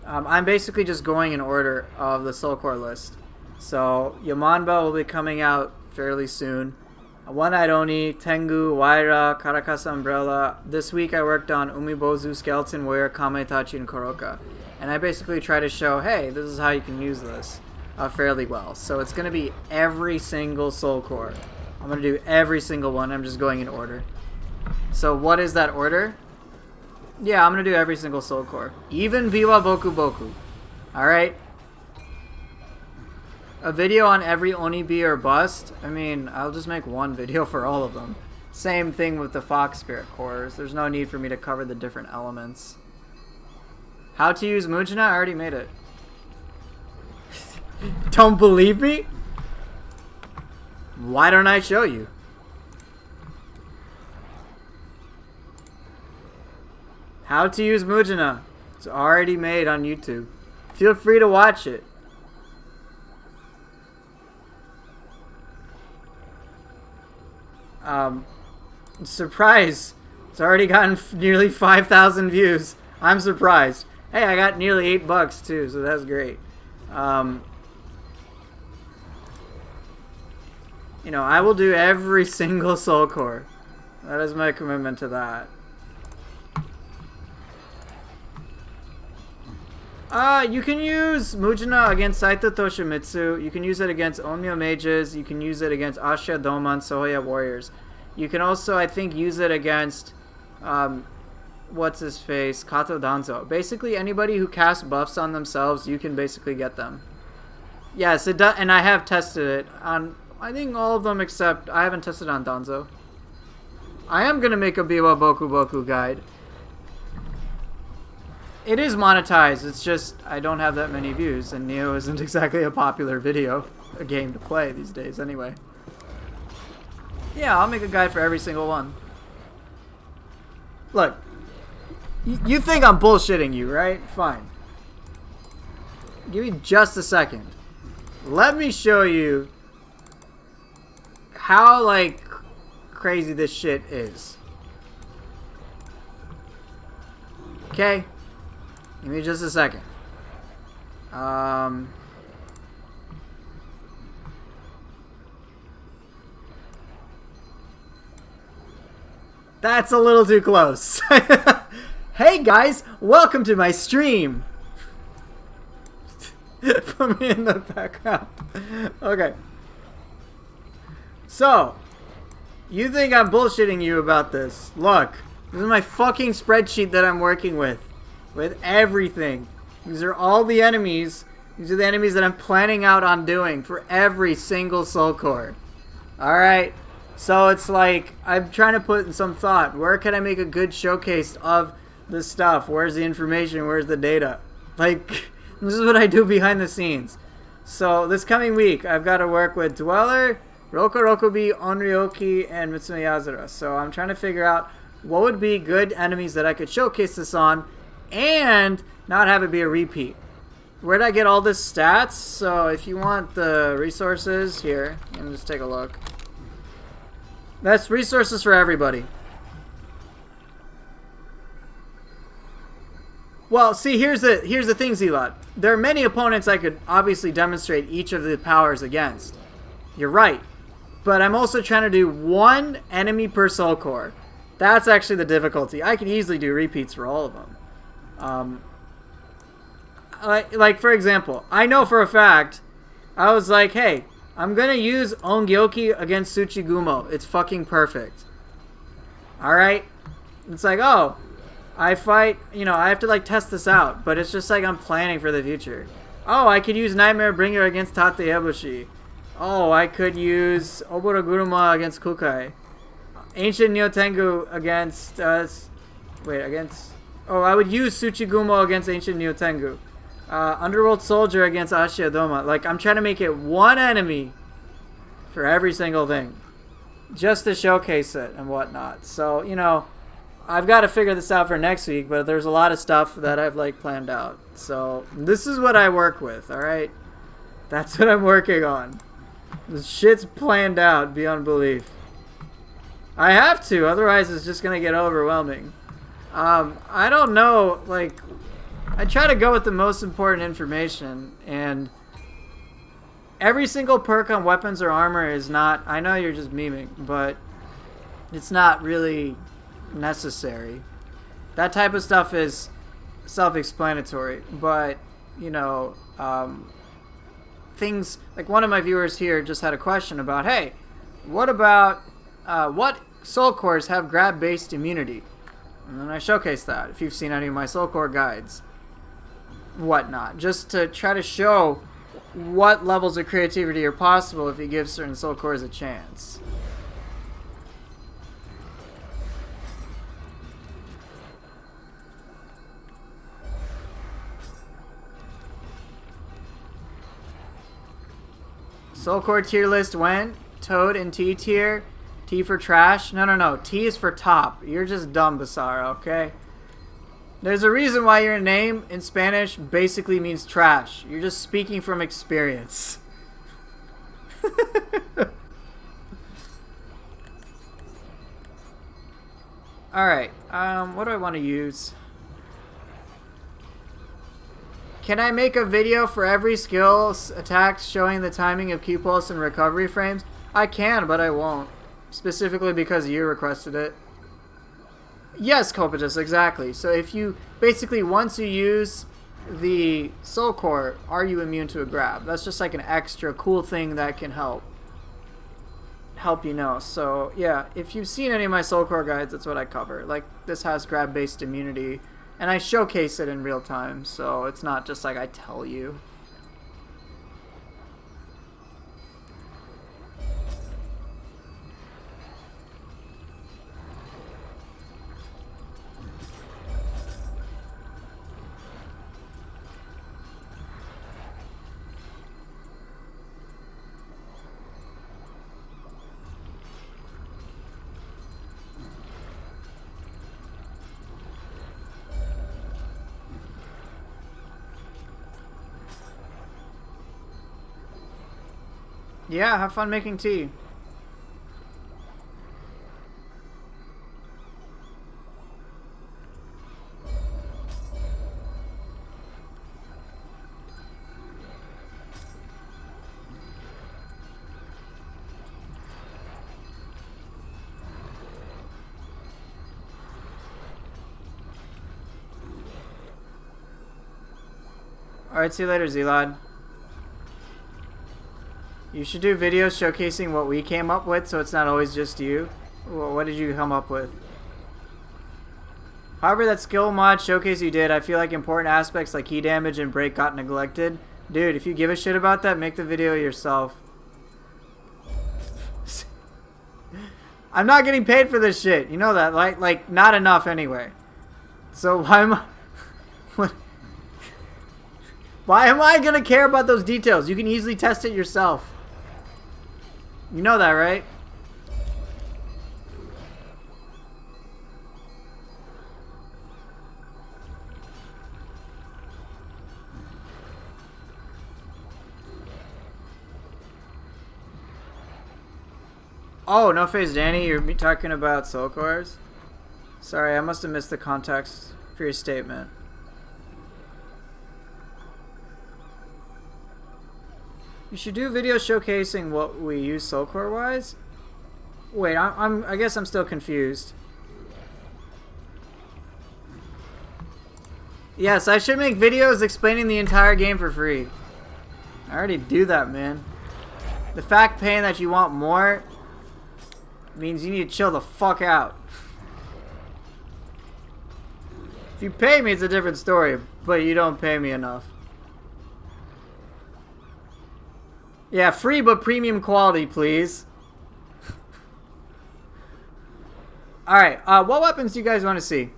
I'm basically just going in order of the Soul Core list. So, Yamanba will be coming out fairly soon. One-Eyed Oni, Tengu, Waira, Karakasa Umbrella. This week I worked on Umibozu, Skeleton Warrior, Kametachi, and Koroka. And I basically try to show, hey, this is how you can use this fairly well. So it's going to be every single Soul Core. I'm going to do every single one. I'm just going in order. So what is that order? Yeah, I'm going to do every single Soul Core. Even Biwa Boku Boku. Alright? A video on every Onibi or Bust? I mean, I'll just make one video for all of them. Same thing with the Fox Spirit cores. There's no need for me to cover the different elements. How to use Mujina? I already made it. Don't believe me? Why don't I show you? How to use Mujina. It's already made on YouTube. Feel free to watch it. Surprise! It's already gotten nearly 5,000 views. I'm surprised. Hey, I got nearly $8 too, so that's great. You know, I will do every single Soul Core. That is my commitment to that. You can use Mujina against Saito Toshimitsu. You can use it against Onmyo Mages. You can use it against Asha Doman Sohoya Warriors. You can also, I think, use it against, what's his face, Kato Danzo. Basically, anybody who casts buffs on themselves, you can basically get them. Yes, it does, and I have tested it on, I think, all of them except, I haven't tested on Danzo. I am gonna make a Biwa Boku Boku guide. It is monetized, it's just, I don't have that many views, and Nioh isn't exactly a popular a game to play these days anyway. Yeah, I'll make a guide for every single one. Look, you think I'm bullshitting you, right? Fine. Give me just a second. Let me show you how, like, crazy this shit is. Okay? Give me just a second. That's a little too close. Hey guys, welcome to my stream. Put me in the background. Okay. So, You think I'm bullshitting you about this. Look, this is my fucking spreadsheet that I'm working with everything. These are all the enemies. These are the enemies that I'm planning out on doing for every single soul core. Alright, so it's like, I'm trying to put in some thought. Where can I make a good showcase of this stuff? Where's the information? Where's the data? Like, this is what I do behind the scenes. So this coming week, I've got to work with Dweller, Roku Rokubi, Onryoki, and Mitsume Yazura. So I'm trying to figure out what would be good enemies that I could showcase this on and not have it be a repeat. Where'd I get all this stats? So if you want the resources, here, and just take a look. That's resources for everybody. Well, see, here's the thing, Zelot. There are many opponents I could obviously demonstrate each of the powers against. You're right. But I'm also trying to do one enemy per soul core. That's actually the difficulty. I could easily do repeats for all of them. Like for example, I know for a fact, I was like, hey, I'm going to use Ongyoki against Tsuchigumo. It's fucking perfect. Alright? It's like, oh, I fight, you know, I have to like test this out, but it's just like I'm planning for the future. Oh, I could use Nightmare Bringer against Tate Ebushi. Oh, I could use Oboroguruma against Kukai. Ancient Nioh Tengu against, I would use Tsuchigumo against Ancient Nioh Tengu. Underworld Soldier against Ashiadoma. Like, I'm trying to make it one enemy for every single thing. Just to showcase it and whatnot. So, you know, I've got to figure this out for next week, but there's a lot of stuff that I've, like, planned out. So, this is what I work with, alright? That's what I'm working on. This shit's planned out beyond belief. I have to, otherwise it's just gonna get overwhelming. I don't know, like, I try to go with the most important information, and every single perk on weapons or armor is not, I know you're just memeing, but it's not really necessary. That type of stuff is self-explanatory, but, you know, things, like one of my viewers here just had a question about, hey, what about, what soul cores have grab-based immunity? And then I showcase that, if you've seen any of my soul core guides. Whatnot, just to try to show what levels of creativity are possible if you give certain soul cores a chance. Soul core tier list went. Toad in T tier. T for trash. No. T is for top. You're just dumb, Basara, okay? There's a reason why your name in Spanish basically means trash. You're just speaking from experience. Alright, what do I want to use? Can I make a video for every skill attack showing the timing of Q pulse and recovery frames? I can, but I won't. Specifically because you requested it. Yes, Copetus, exactly. So if you, basically once you use the soul core, are you immune to a grab? That's just like an extra cool thing that can help you know. So yeah, if you've seen any of my soul core guides, that's what I cover. Like, this has grab based immunity, and I showcase it in real time, so it's not just like I tell you. Yeah, have fun making tea. Alright, see you later, Zelod. You should do videos showcasing what we came up with, so it's not always just you. What did you come up with? However, that skill mod showcase you did, I feel like important aspects like key damage and break got neglected. Dude, if you give a shit about that, make the video yourself. I'm not getting paid for this shit. You know that, like not enough anyway. So why am I... What? Why am I gonna care about those details? You can easily test it yourself. You know that, right? Oh, no face Danny, you're talking about soul cores? Sorry, I must have missed the context for your statement. You should do videos showcasing what we use soul core wise? Wait, I guess I'm still confused. Yes, I should make videos explaining the entire game for free. I already do that, man. The fact paying that you want more means you need to chill the fuck out. If you pay me, it's a different story, but you don't pay me enough. Yeah, free but premium quality, please. Alright, what weapons do you guys want to see?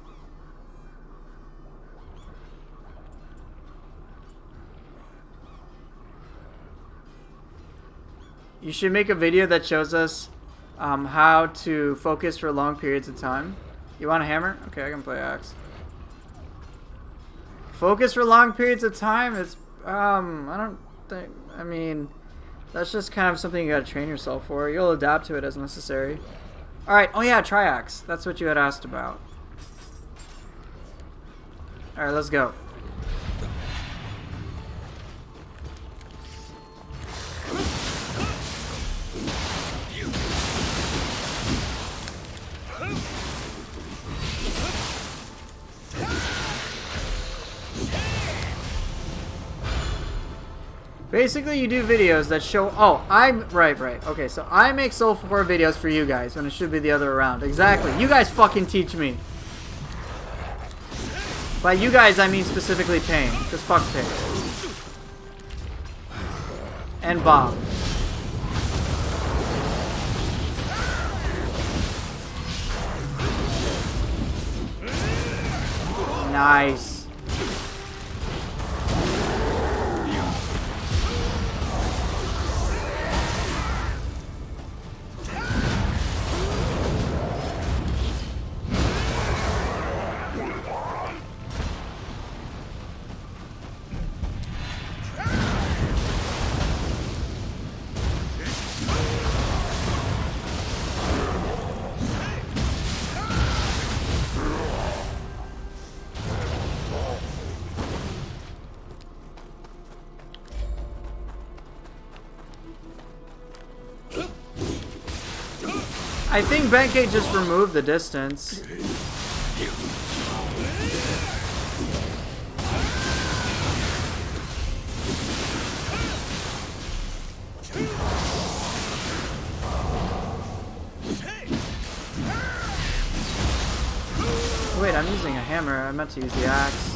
You should make a video that shows us how to focus for long periods of time. You want a hammer? Okay, I can play axe. Focus for long periods of time? It's, I don't think, I mean... That's just kind of something you gotta train yourself for. You'll adapt to it as necessary. Alright, oh yeah, triax. That's what you had asked about. Alright, let's go. Basically, you do videos that show... Oh, Right. Okay, so I make Soul 4 videos for you guys when it should be the other way around. Exactly. You guys fucking teach me. By you guys, I mean specifically Pain. Because fuck Pain. And Bob. Nice. I think Benkei just removed the distance. Wait, I'm using a hammer. I meant to use the axe.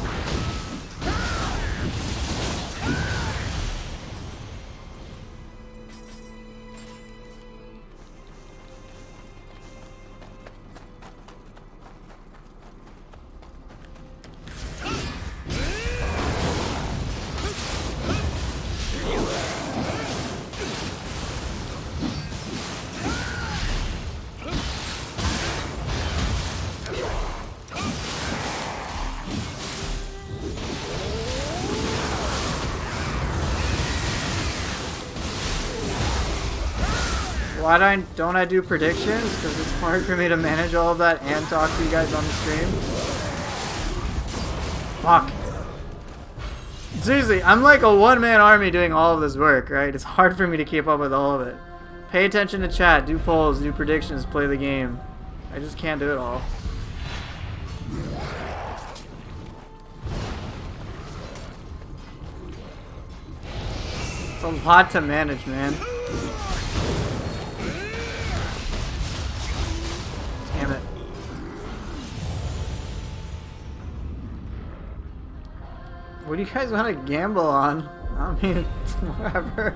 Why don't I do predictions? Because it's hard for me to manage all of that and talk to you guys on the stream. Fuck. Seriously, I'm like a one-man army doing all of this work, right? It's hard for me to keep up with all of it. Pay attention to chat, do polls, do predictions, play the game. I just can't do it all. It's a lot to manage, man. What do you guys want to gamble on? I mean, whatever.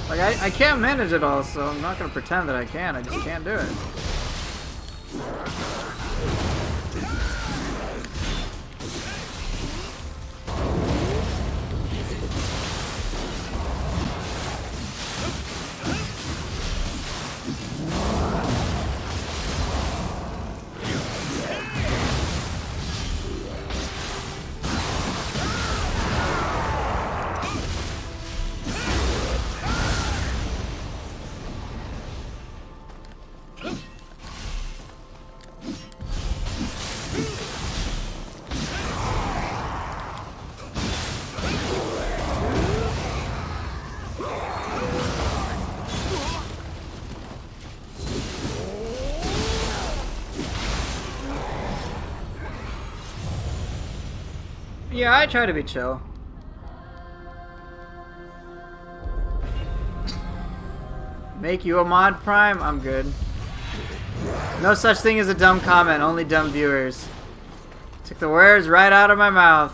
Like, I can't manage it all, so I'm not going to pretend that I can. I just can't do it. Yeah, I try to be chill. Make you a mod prime? I'm good. No such thing as a dumb comment, only dumb viewers. Took the words right out of my mouth.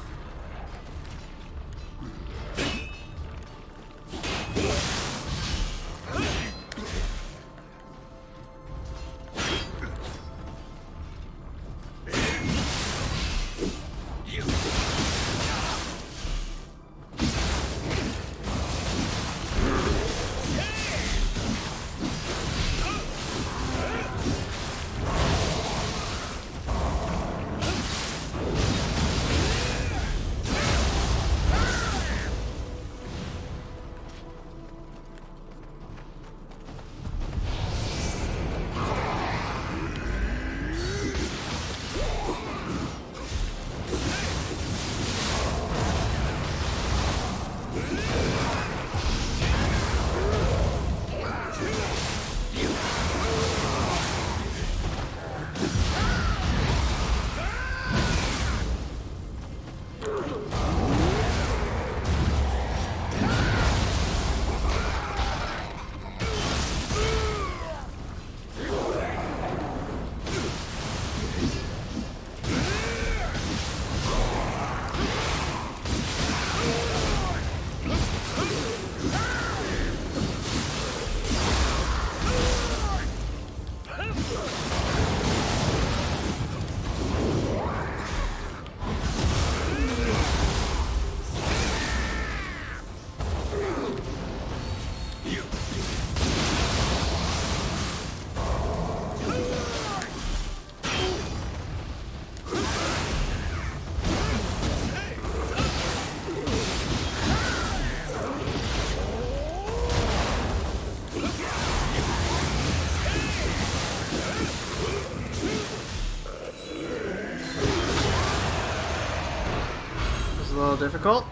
A little difficult.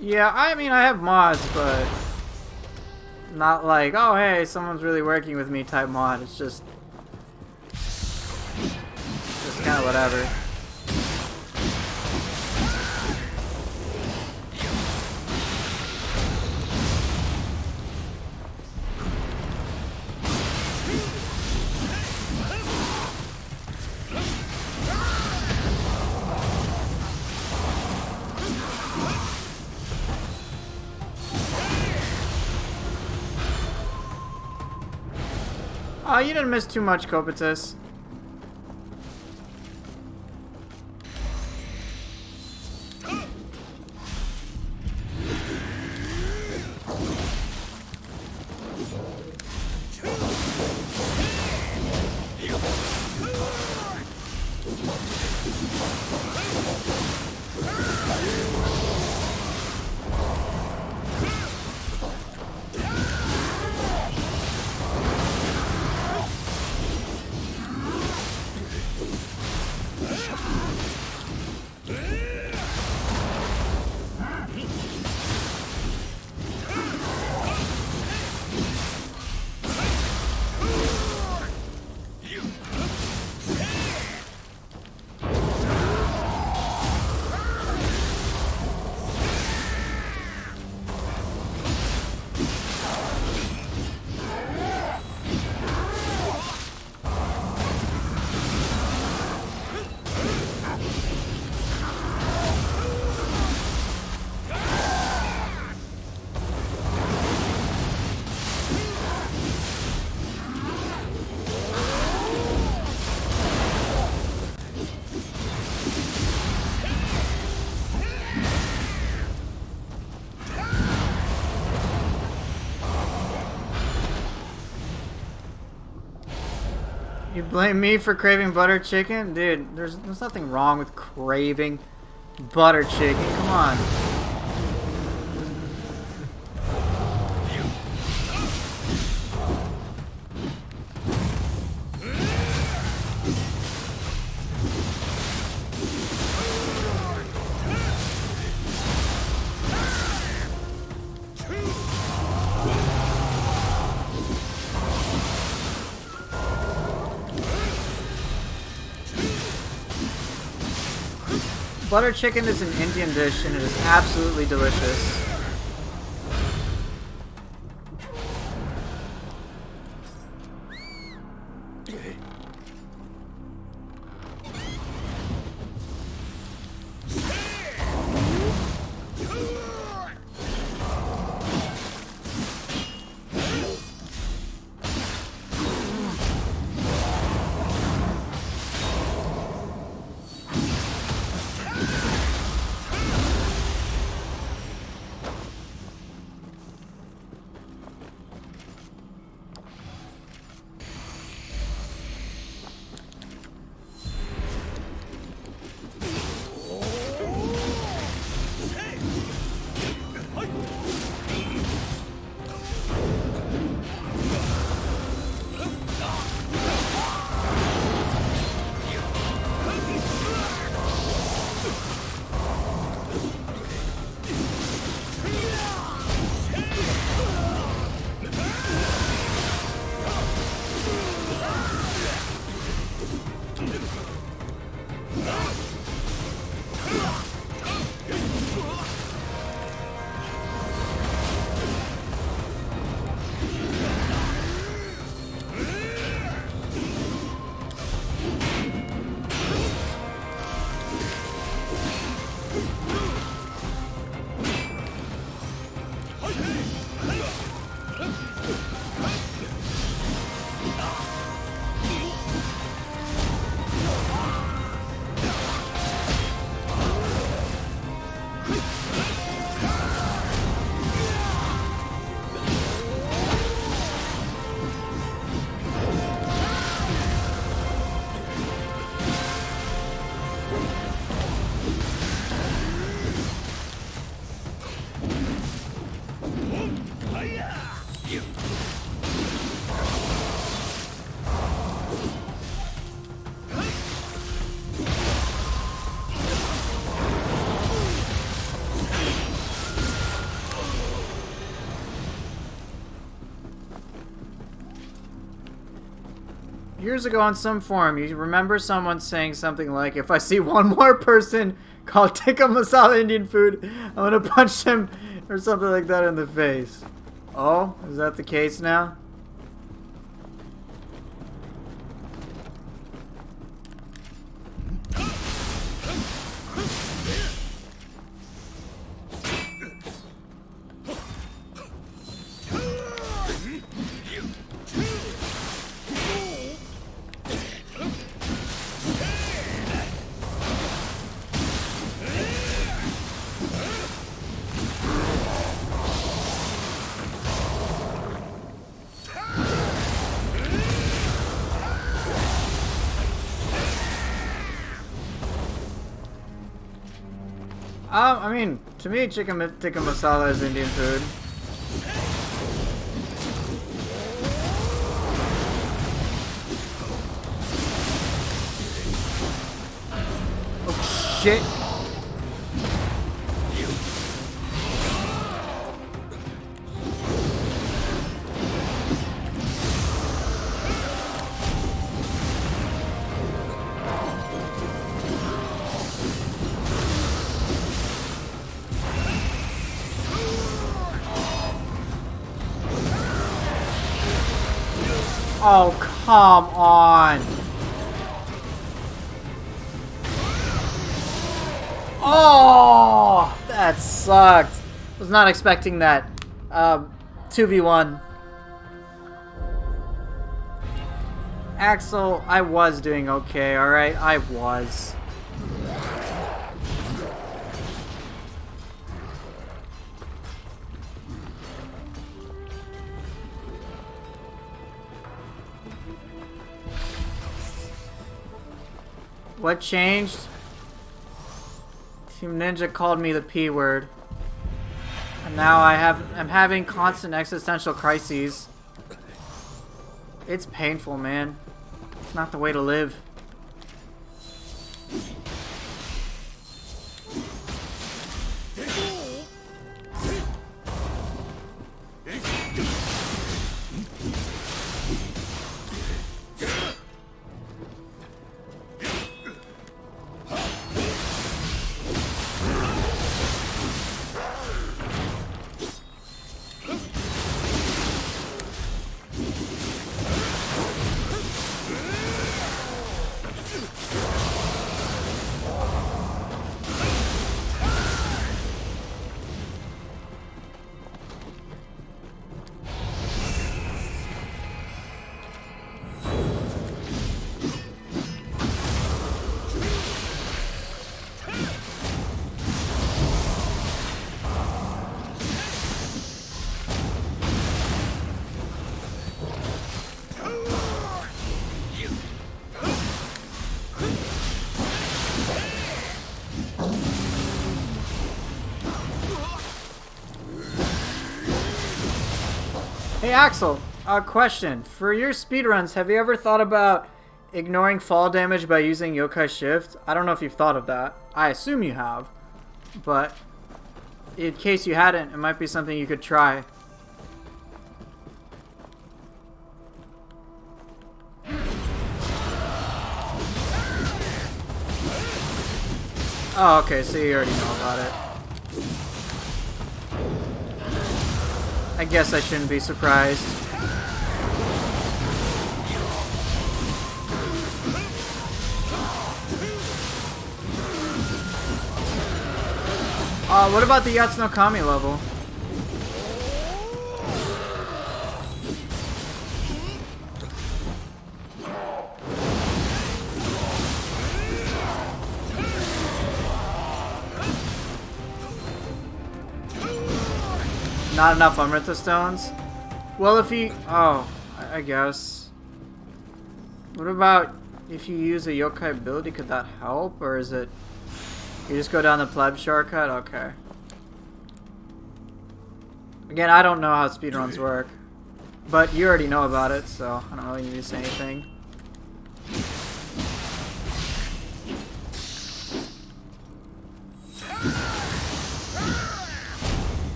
Yeah, I mean, I have mods, but not like, oh, hey, someone's really working with me type mod. It's just kind of whatever. Oh, you didn't miss too much, Copetus. You blame me for craving butter chicken? Dude, there's nothing wrong with craving butter chicken. Come on. Butter chicken is an Indian dish and it is absolutely delicious. Years ago on some forum, you remember someone saying something like, if I see one more person called tikka masala Indian food, I'm gonna punch him or something like that in the face. Oh, is that the case now? I mean, to me, chicken tikka masala is Indian food. Oh, shit. Oh, come on. Oh, that sucked. Was not expecting that. 2v1. Axel, I was doing okay, alright? I was. What changed? Team Ninja called me the P word. And now I'm having constant existential crises. It's painful, man. It's not the way to live. Hey Axel, a question. For your speedruns, have you ever thought about ignoring fall damage by using Yokai Shift? I don't know if you've thought of that. I assume you have. But in case you hadn't, it might be something you could try. Oh, okay, so you already know about it. I guess I shouldn't be surprised. What about the Yatsuno Kami level? Not enough Amrita Stones? Well, if you... Oh, I guess. What about if you use a yokai ability? Could that help? Or is it... You just go down the pleb shortcut? Okay. Again, I don't know how speedruns work. But you already know about it, so I don't really need to say anything.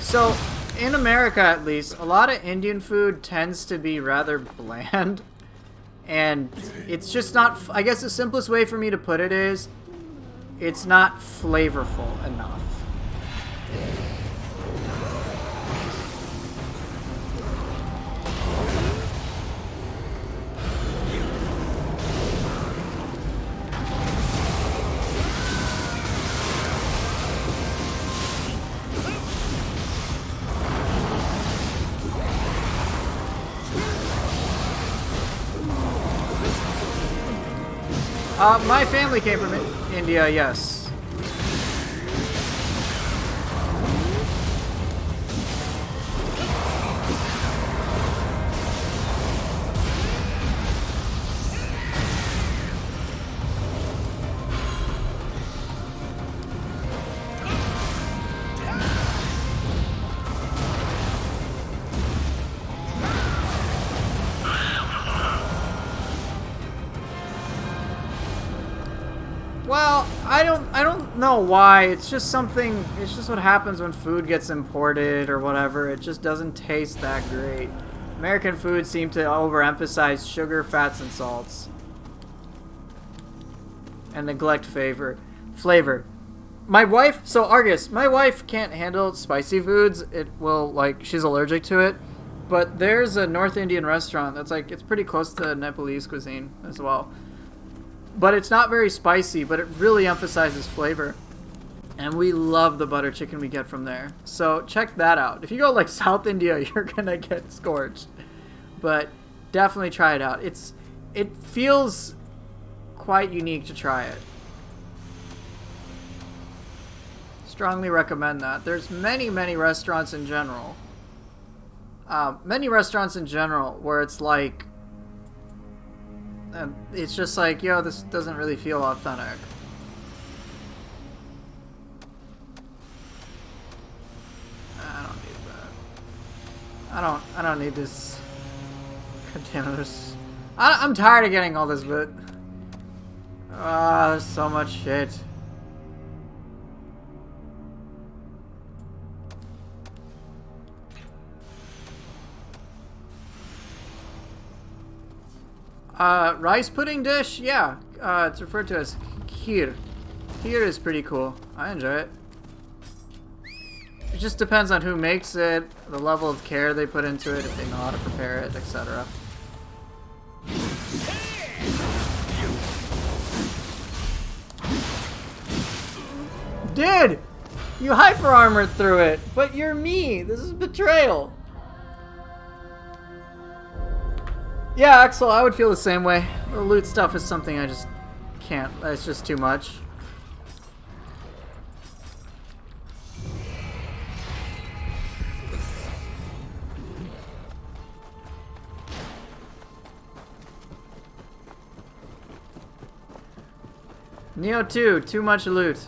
So, in America at least, a lot of Indian food tends to be rather bland. And it's just not, I guess the simplest way for me to put it is, it's not flavorful enough. My family came from India, yes. I don't know why. It's just something. It's just what happens when food gets imported or whatever. It just doesn't taste that great. American foods seem to overemphasize sugar, fats, and salts, and neglect flavor. My wife, so Argus, my wife can't handle spicy foods. It will, like, she's allergic to it. But there's a North Indian restaurant that's like, it's pretty close to Nepalese cuisine as well. But it's not very spicy, but it really emphasizes flavor. And we love the butter chicken we get from there. So check that out. If you go like South India, you're gonna get scorched. But definitely try it out. It feels quite unique to try it. Strongly recommend that. There's many restaurants in general. Where it's like, it's just like, yo, this doesn't really feel authentic. I don't need that. I don't need this. God damn it. I'm tired of getting all this, but there's so much shit. Rice pudding dish? Yeah. It's referred to as kheer. Kheer is pretty cool. I enjoy it. It just depends on who makes it, the level of care they put into it, if they know how to prepare it, etc. Dude! You hyper-armored through it, but you're me! This is betrayal! Yeah, Axel, I would feel the same way. The loot stuff is something I just can't. It's just too much. Nioh 2, too much loot.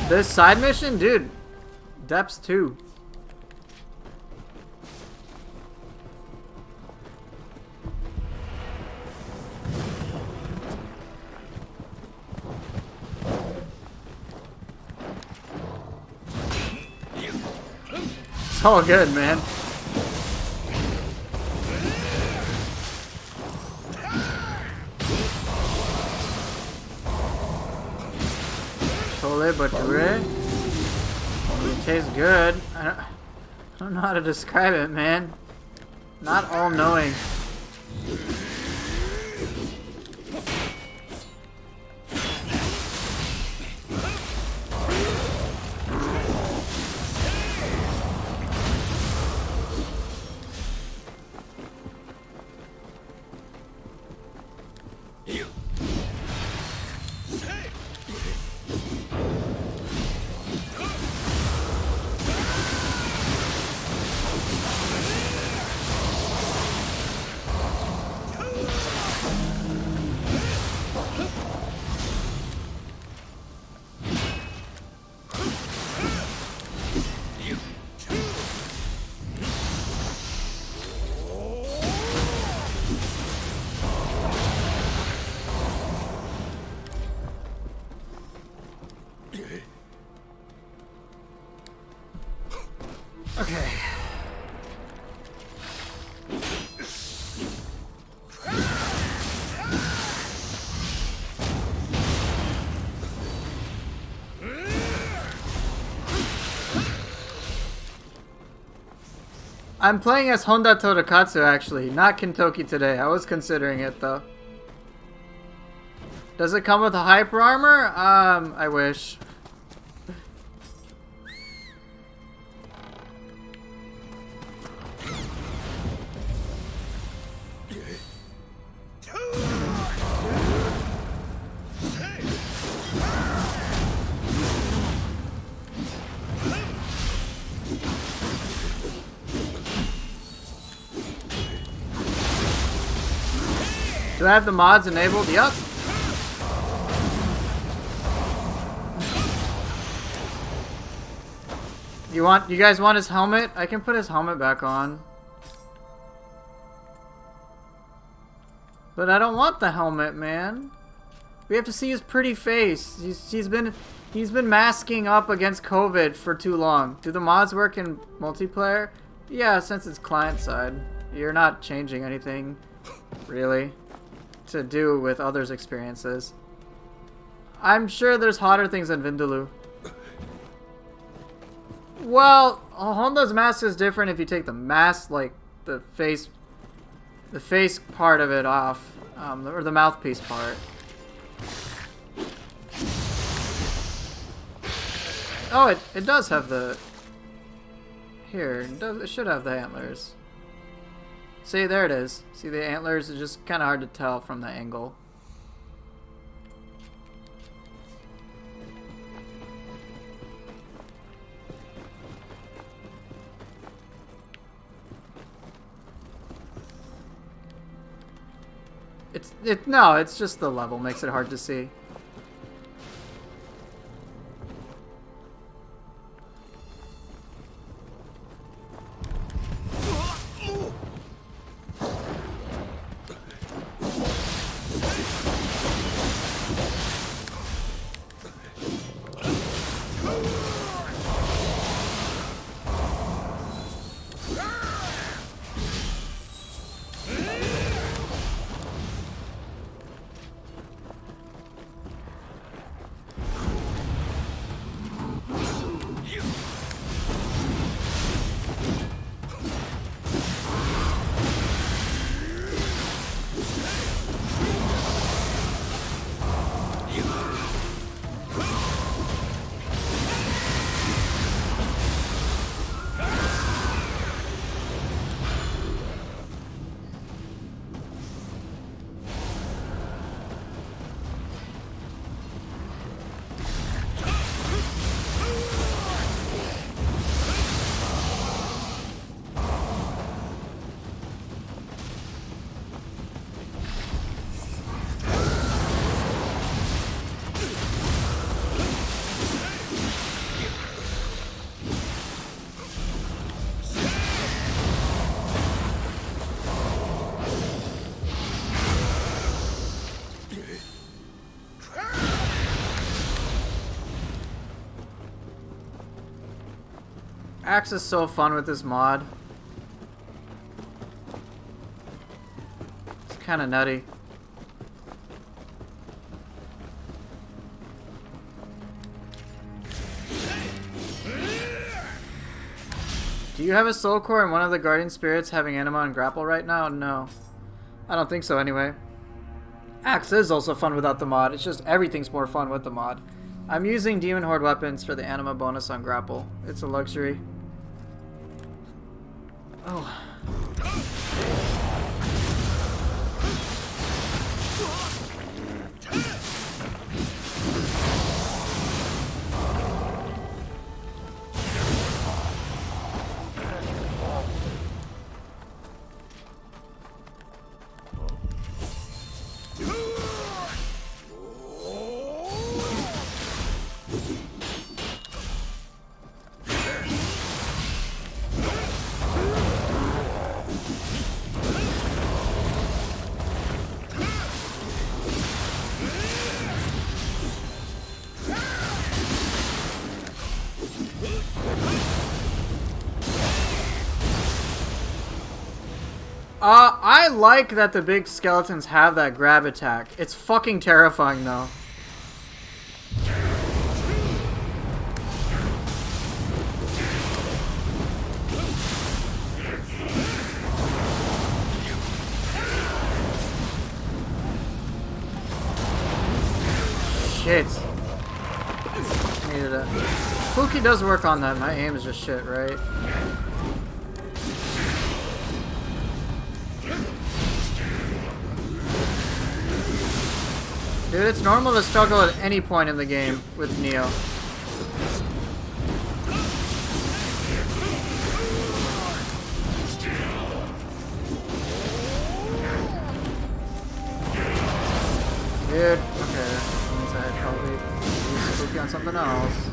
This side mission? Dude, Depths 2. It's all good, man. Chole bhature. It tastes good. I don't know how to describe it, man. Not all-knowing. Okay. I'm playing as Honda Torakatsu actually, not Kintoki today. I was considering it though. Does it come with a hyper armor? I wish. Do I have the mods enabled? Yup. You guys want his helmet? I can put his helmet back on. But I don't want the helmet, man. We have to see his pretty face. He's been masking up against COVID for too long. Do the mods work in multiplayer? Yeah, since it's client side. You're not changing anything, really, to do with others' experiences. I'm sure there's hotter things than Vindaloo. Well, Honda's mask is different if you take the mask, like the face part of it off, or the mouthpiece part. Oh, it does have the... Here, it should have the antlers. See, there it is. See, the antlers is just kind of hard to tell from the angle. No, it's just the level makes it hard to see. Axe is so fun with this mod. It's kind of nutty. Do you have a soul core and one of the guardian spirits having anima and grapple right now? No. I don't think so anyway. Axe is also fun without the mod. It's just everything's more fun with the mod. I'm using Demon Horde weapons for the anima bonus on grapple. It's a luxury. Oh. I like that the big skeletons have that grab attack. It's fucking terrifying though. Shit. Needed it. Pookie does work on that. My aim is just shit, right? Dude, it's normal to struggle at any point in the game with Nioh. something else.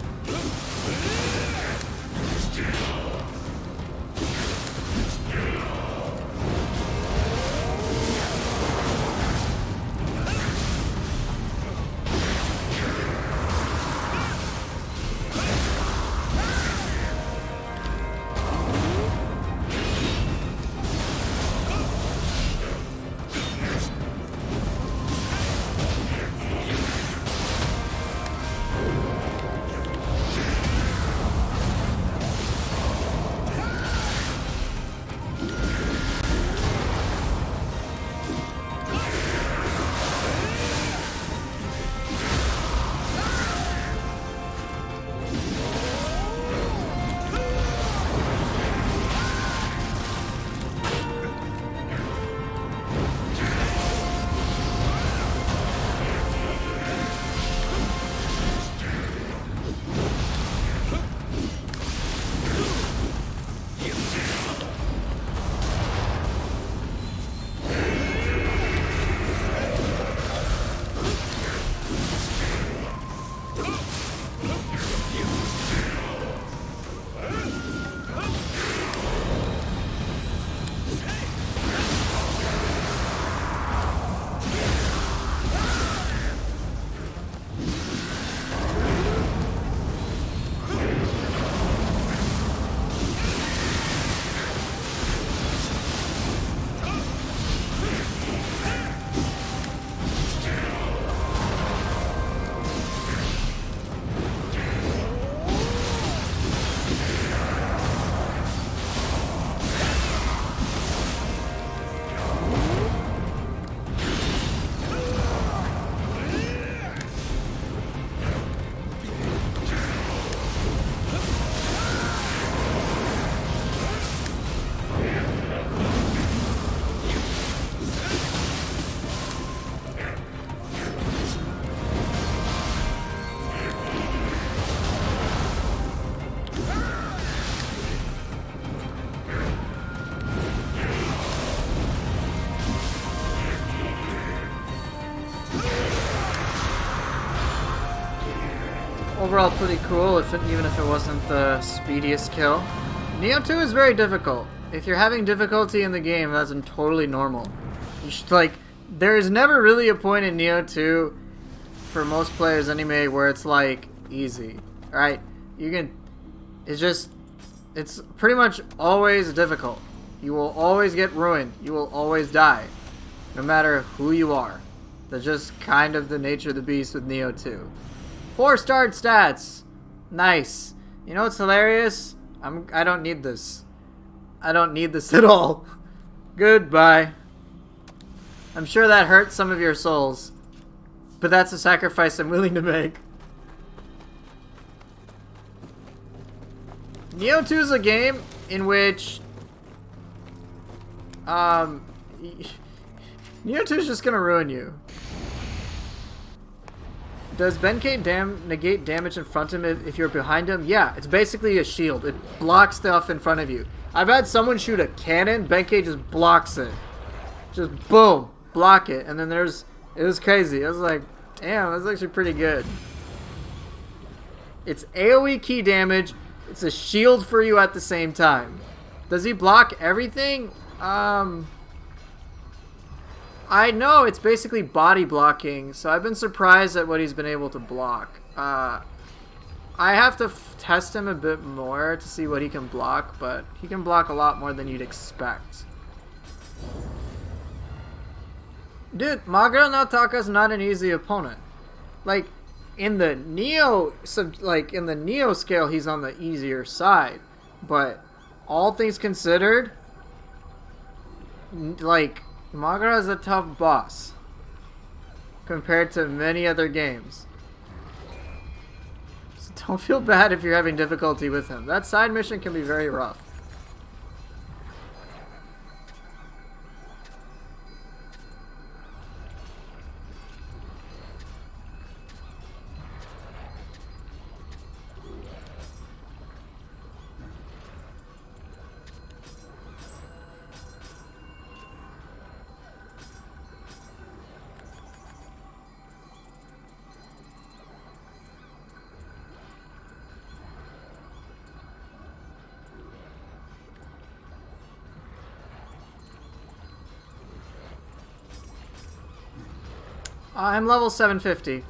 Overall pretty cool, even if it wasn't the speediest kill. Nioh 2 is very difficult. If you're having difficulty in the game, that's totally normal. You should, like, there is never really a point in Nioh 2, for most players anyway, where it's like easy. Right? It's pretty much always difficult. You will always get ruined. You will always die. No matter who you are. That's just kind of the nature of the beast with Nioh 2. 4-star stats. Nice. You know what's hilarious? I don't need this. I don't need this at all. Goodbye. I'm sure that hurt some of your souls. But that's a sacrifice I'm willing to make. Nioh 2 is a game in which Nioh 2 is just gonna ruin you. Does Benkei negate damage in front of him if you're behind him? Yeah, it's basically a shield. It blocks stuff in front of you. I've had someone shoot a cannon, Benkei just blocks it. Just boom, block it. And then it was crazy. I was like, damn, that's actually pretty good. It's AoE key damage. It's a shield for you at the same time. Does he block everything? I know it's basically body blocking, so I've been surprised at what he's been able to block. I have to test him a bit more to see what he can block, but he can block a lot more than you'd expect. Dude, Magura no Taka's not an easy opponent. Like, in the Nioh scale, he's on the easier side. But all things considered, like, Magura is a tough boss compared to many other games. So don't feel bad if you're having difficulty with him. That side mission can be very rough. I'm level 750.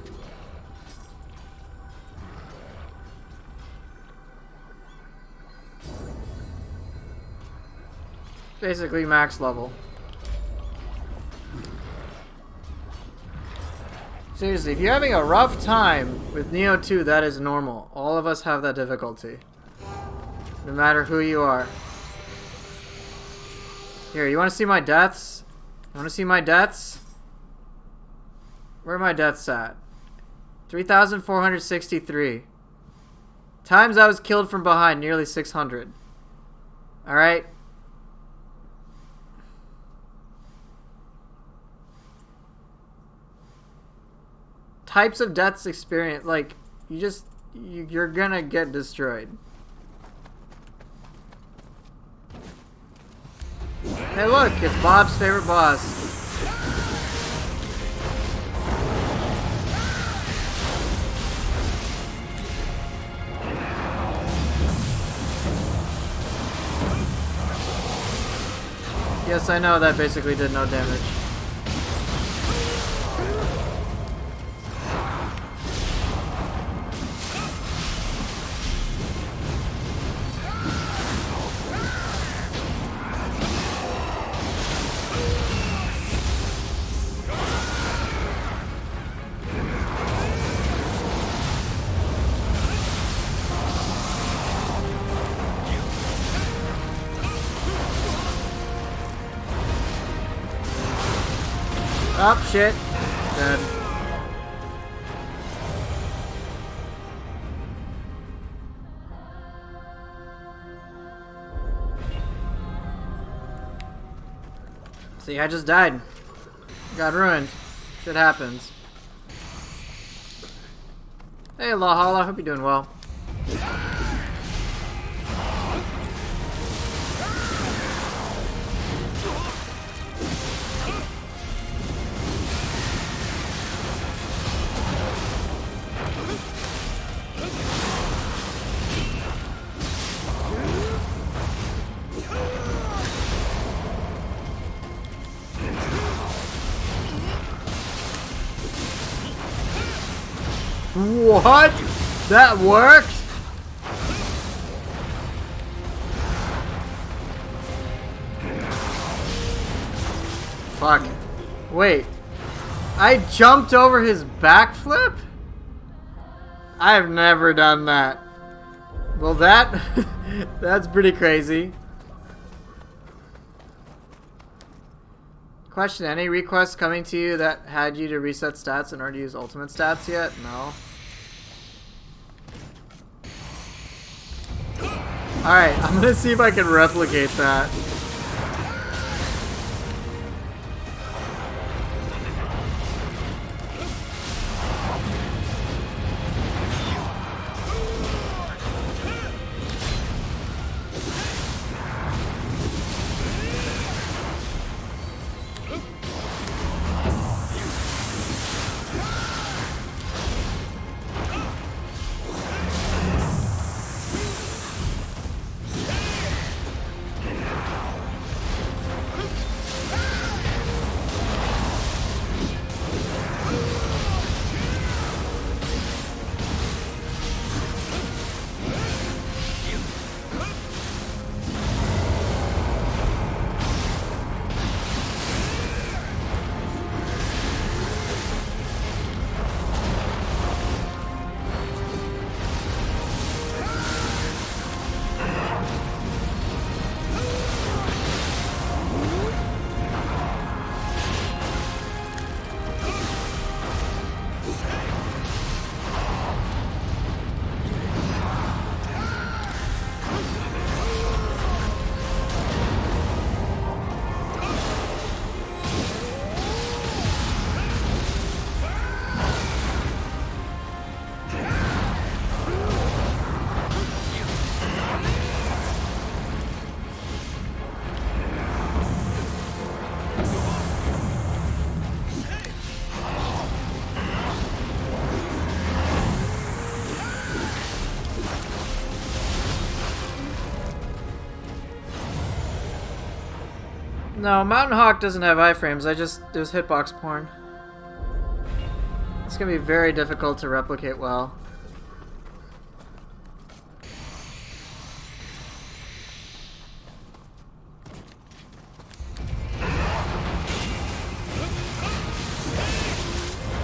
Basically max level. Seriously, if you're having a rough time with Nioh 2, that is normal. All of us have that difficulty. No matter who you are. Here, you want to see my deaths? You want to see my deaths? Where are my deaths at? 3,463. Times I was killed from behind, nearly 600. Alright? Types of deaths experience, like, you're gonna get destroyed. Hey look, it's Bob's favorite boss. Yes, I know that basically did no damage. Oh, shit. Dead. See, I just died. Got ruined. Shit happens. Hey, Lahala. Hope you're doing well. What? That worked? Fuck. Wait. I jumped over his backflip? I've never done that. Well, that's pretty crazy. Question, any requests coming to you that had you to reset stats in order to use ultimate stats yet? No. Alright, I'm gonna see if I can replicate that. No, Mountain Hawk doesn't have iframes. It was hitbox porn. gonna be very difficult to replicate well.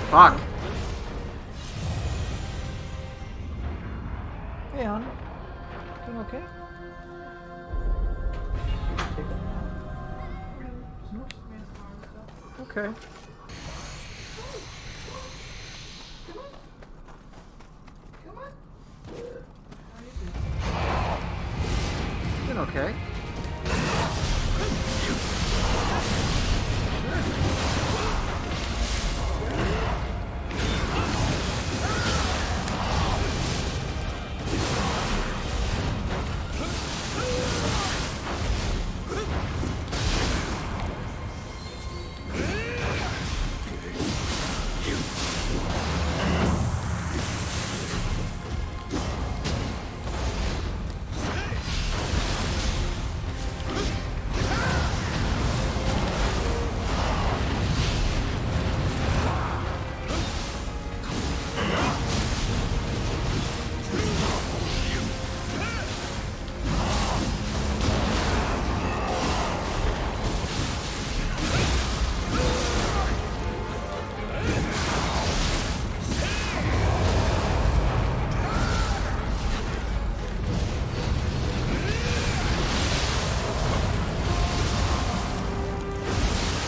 Fuck. Hey, Anna. Doing okay? Okay. Doing okay.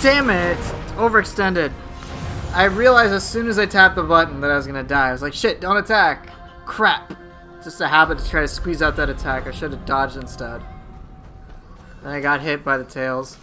Damn it! It's overextended. I realized as soon as I tapped the button that I was gonna die. I was like, shit, don't attack! Crap! Just a habit to try to squeeze out that attack. I should have dodged instead. Then I got hit by the tails.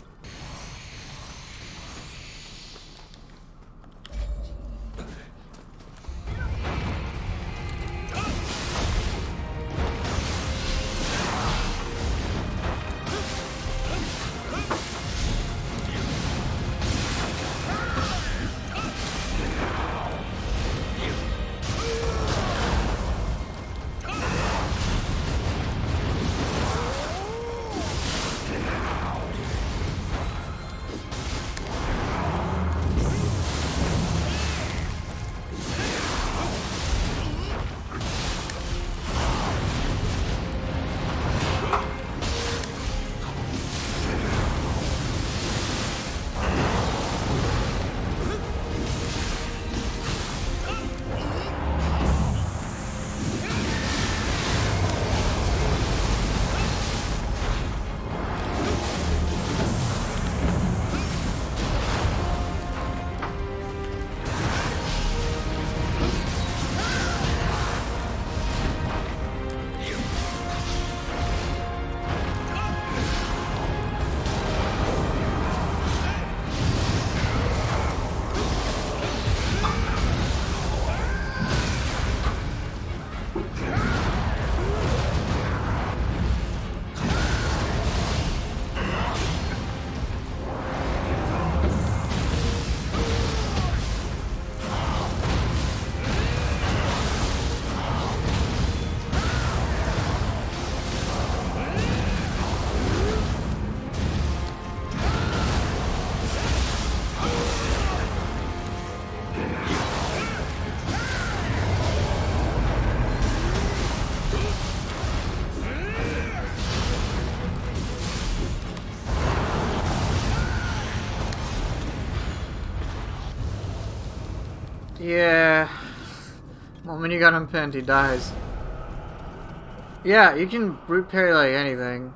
Yeah. Well, when you got him pinned, he dies. Yeah, you can brute parry like anything.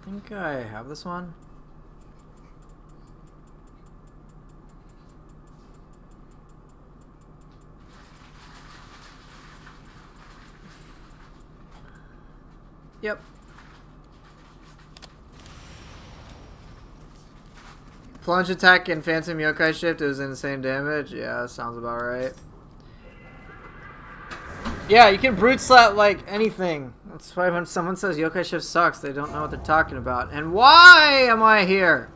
I think I have this one. Yep. Plunge attack and Phantom Yokai Shift is insane damage. Yeah, that sounds about right. Yeah, you can brute slap like anything. That's why when someone says Yokai Shift sucks, they don't know what they're talking about. And why am I here?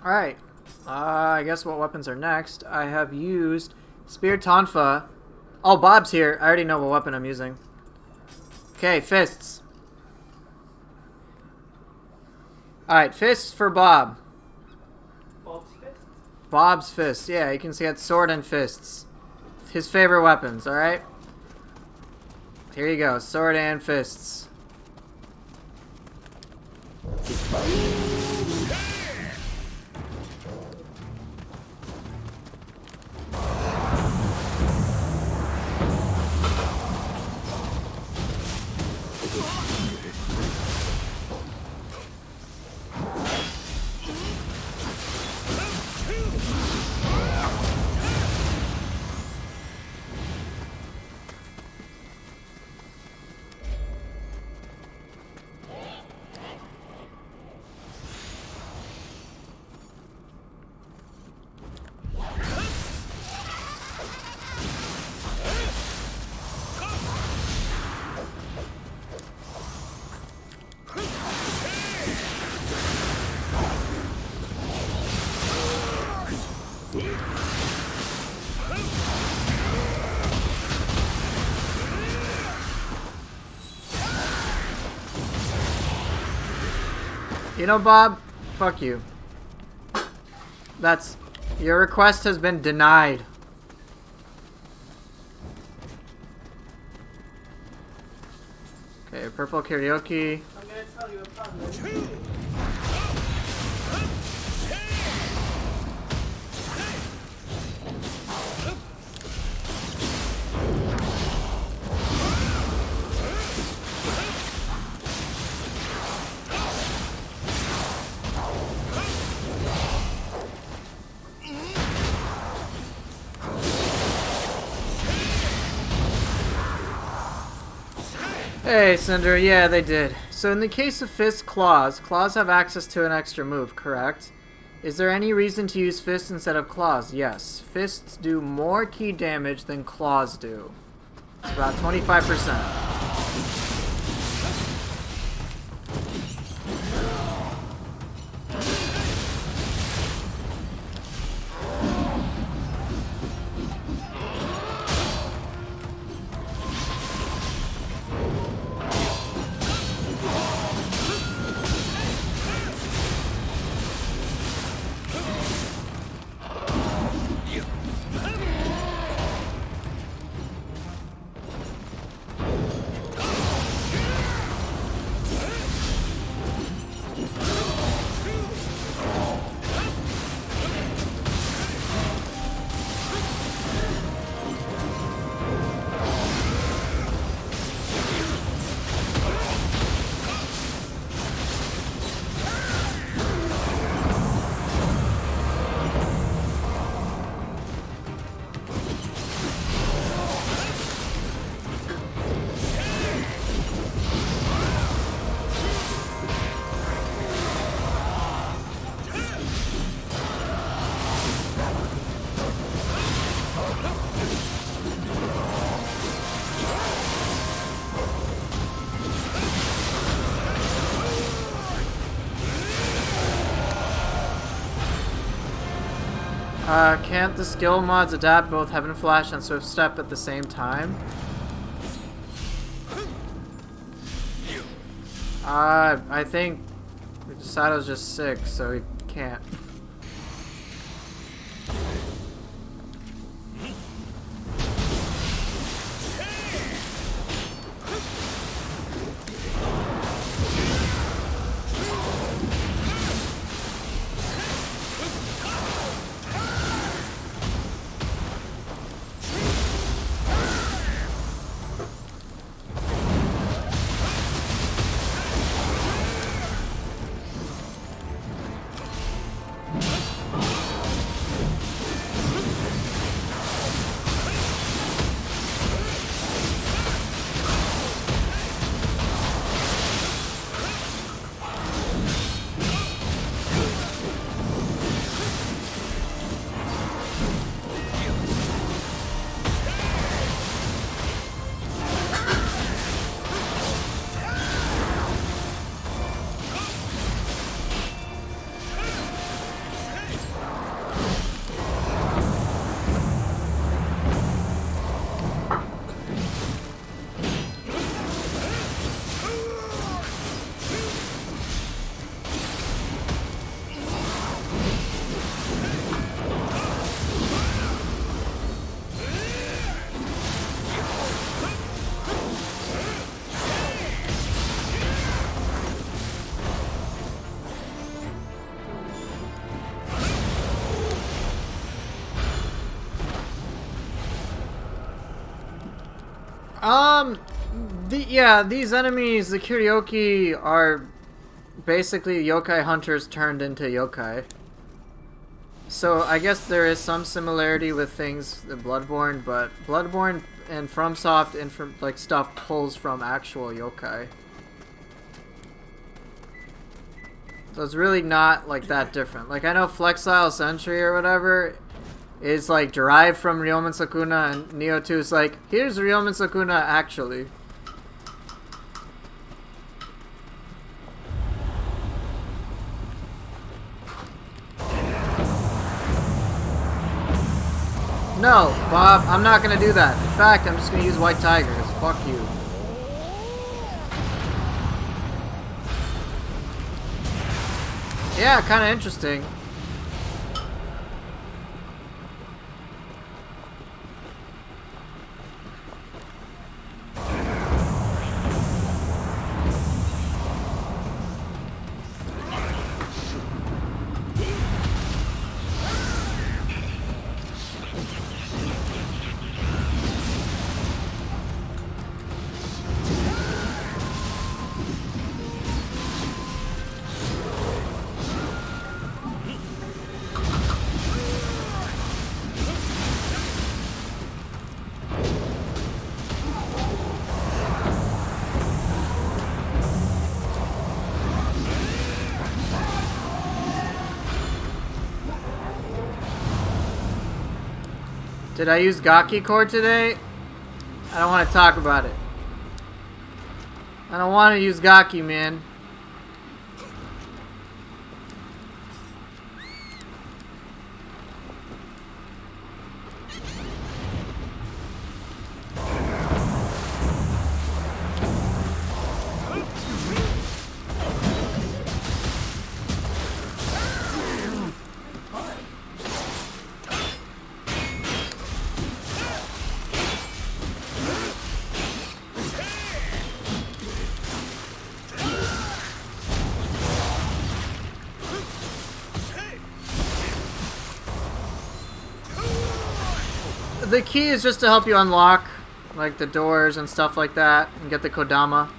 Alright. I guess what weapons are next? I have used Spear Tonfa. Oh, Bob's here. I already know what weapon I'm using. Okay, fists. Alright, fists for Bob. Bob's fists? Bob's fists. Yeah, you can see that sword and fists. His favorite weapons, alright? Here you go, sword and fists. You know, Bob, fuck you. Your request has been denied. Okay, purple karaoke. I'm gonna tell you a pun. Hey, Cinder, yeah, they did. So in the case of Fist Claws have access to an extra move, correct? Is there any reason to use Fists instead of Claws? Yes. Fists do more key damage than Claws do. It's about 25%. Can't the skill mods adapt both Heaven Flash and Swift Step at the same time? I think Sato's just sick, so he can't. These enemies, the Kuryoki, are basically yokai hunters turned into yokai. So I guess there is some similarity with things in Bloodborne, but Bloodborne and FromSoft and like stuff pulls from actual yokai. So it's really not like that different. Like I know Flexile Sentry or whatever is like derived from Ryomen Sukuna, and Nioh 2 is like, here's Ryomen Sukuna actually. No, Bob, I'm not gonna do that. In fact, I'm just gonna use White Tigers. Fuck you. Yeah, kinda interesting. Did I use Gaki Core today? I don't want to talk about it. I don't want to use Gaki, man. The key is just to help you unlock like the doors and stuff like that and get the Kodama.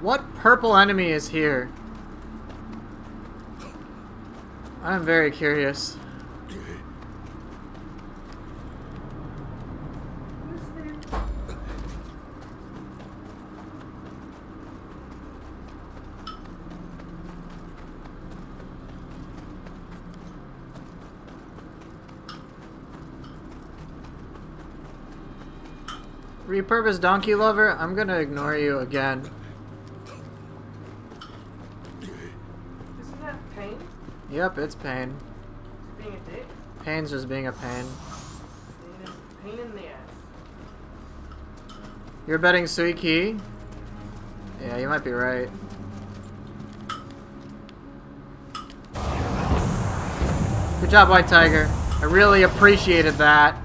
What purple enemy is here? I'm very curious. Repurposed donkey lover, I'm gonna ignore you again. Isn't that pain? Yep, it's pain. Being a dick? Pain's just being a pain. Pain in the ass. You're betting Suiki? Yeah, you might be right. Good job, White Tiger. I really appreciated that.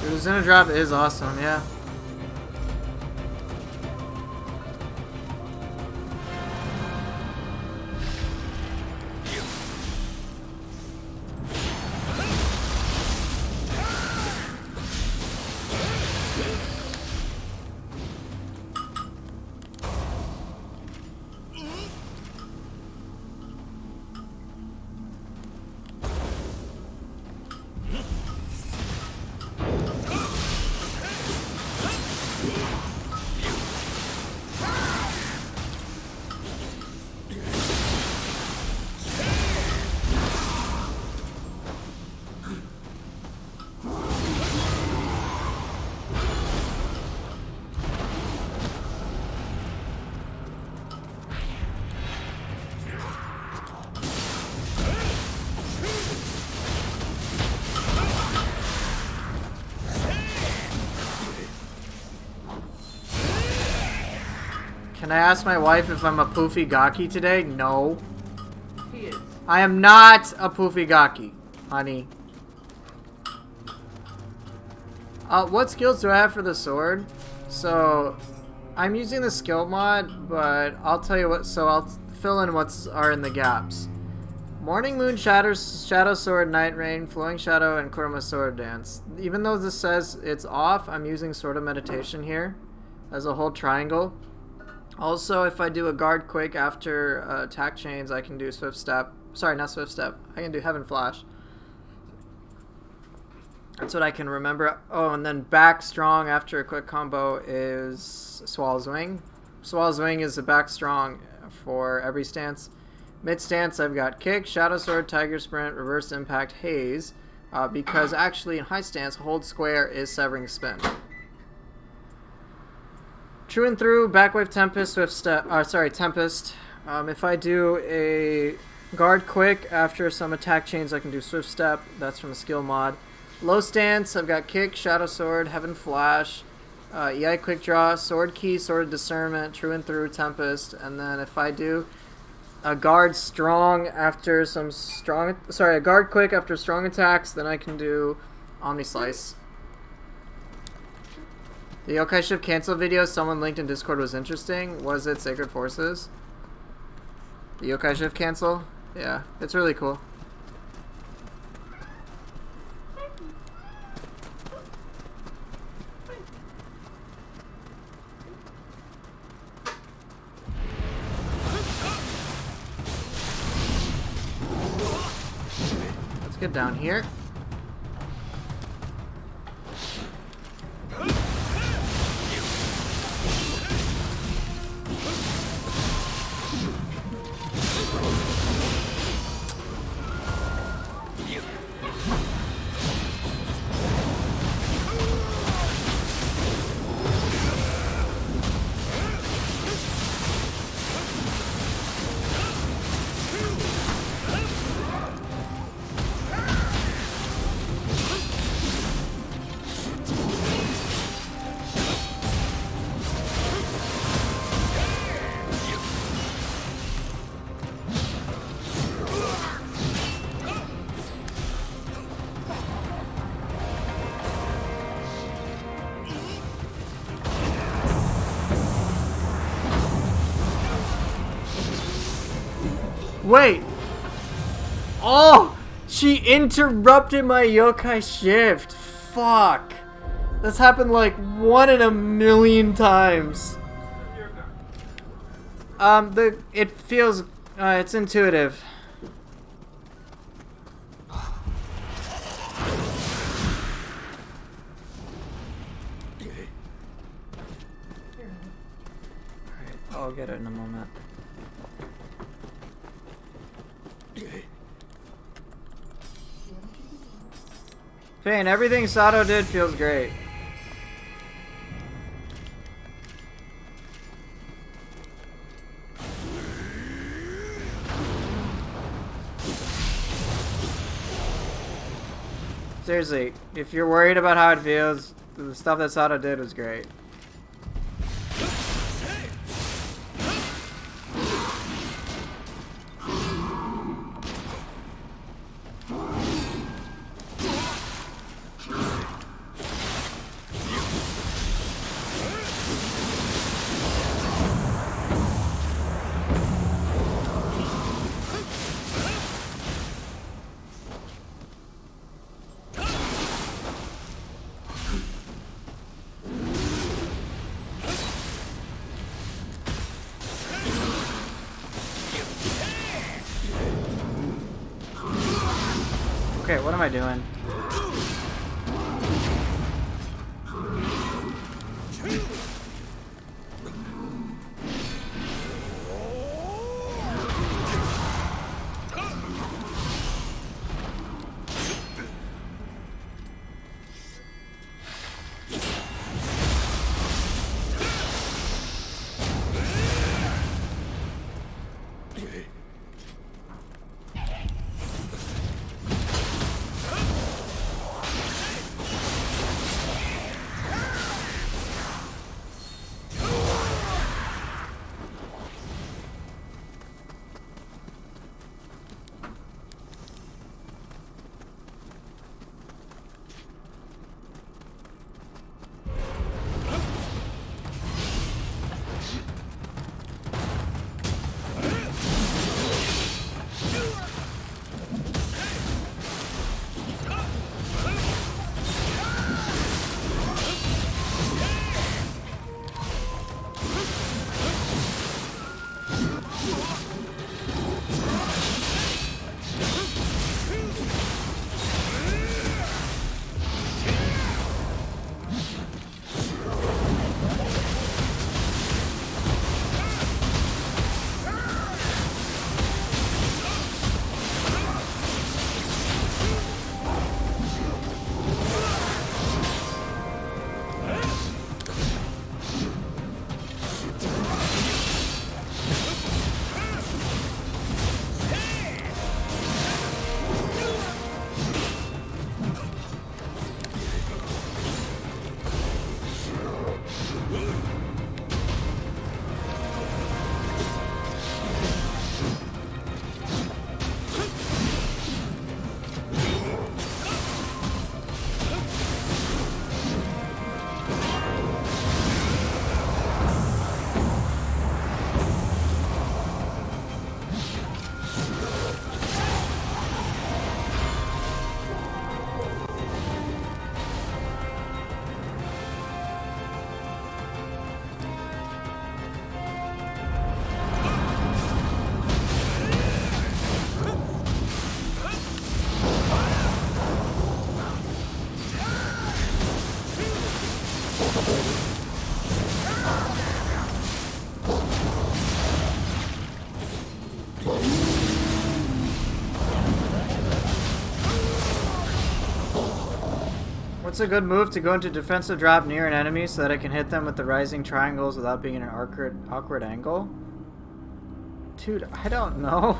The Zinna drop is awesome, yeah. Can I ask my wife if I'm a poofy gaki today? No. He is. I am not a poofy gaki, honey. What skills do I have for the sword? So, I'm using the skill mod, but I'll tell you what, so I'll fill in what's are in the gaps. Morning Moon, Shadow Sword, Night Rain, Flowing Shadow, and Kurama Sword Dance. Even though this says it's off, I'm using Sword of Meditation here as a whole triangle. Also, if I do a guard quick after attack chains, I can do Swift Step. Sorry, not Swift Step. I can do Heaven Flash. That's what I can remember. Oh, and then back strong after a quick combo is Swallow's Wing. Swallow's Wing is a back strong for every stance. Mid stance, I've got Kick, Shadow Sword, Tiger Sprint, Reverse Impact, Haze. Because actually in high stance, hold square is Severing Spin. True and Through, Backwave Tempest, Swift Step, Tempest. If I do a guard quick after some attack chains, I can do Swift Step. That's from the skill mod. Low stance, I've got Kick, Shadow Sword, Heaven Flash, EI Quick Draw, Sword Key, Sword of Discernment, True and Through, Tempest. And then if I do a guard strong after some a guard quick after strong attacks, then I can do Omni Slice. The Yokai Shift cancel video someone linked in Discord was interesting. Was it Sacred Forces? The Yokai Shift cancel? Yeah, it's really cool. Let's get down here. Wait. Oh! She interrupted my yokai shift. Fuck. That's happened like 1 in a million times. It feels, it's intuitive. Alright, I'll get it in a moment. Pain, everything Sato did feels great. Seriously, if you're worried about how it feels, the stuff that Sato did was great. Okay, what am I doing? What's a good move to go into defensive drop near an enemy so that I can hit them with the rising triangles without being in an awkward angle? Dude, I don't know.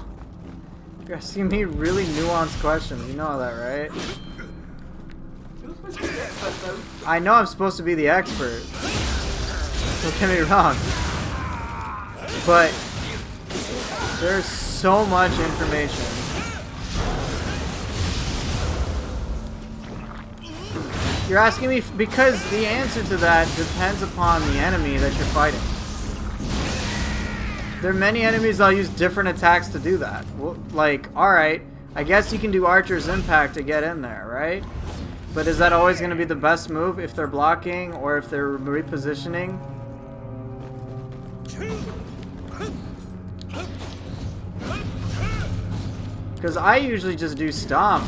You're asking me really nuanced questions. You know that, right? I know I'm supposed to be the expert. Don't get me wrong. But there's so much information. You're asking me because the answer to that depends upon the enemy that you're fighting. There are many enemies that'll use different attacks to do that. Well, like, alright, I guess you can do Archer's Impact to get in there, right? But is that always going to be the best move if they're blocking or if they're repositioning? Because I usually just do Stomp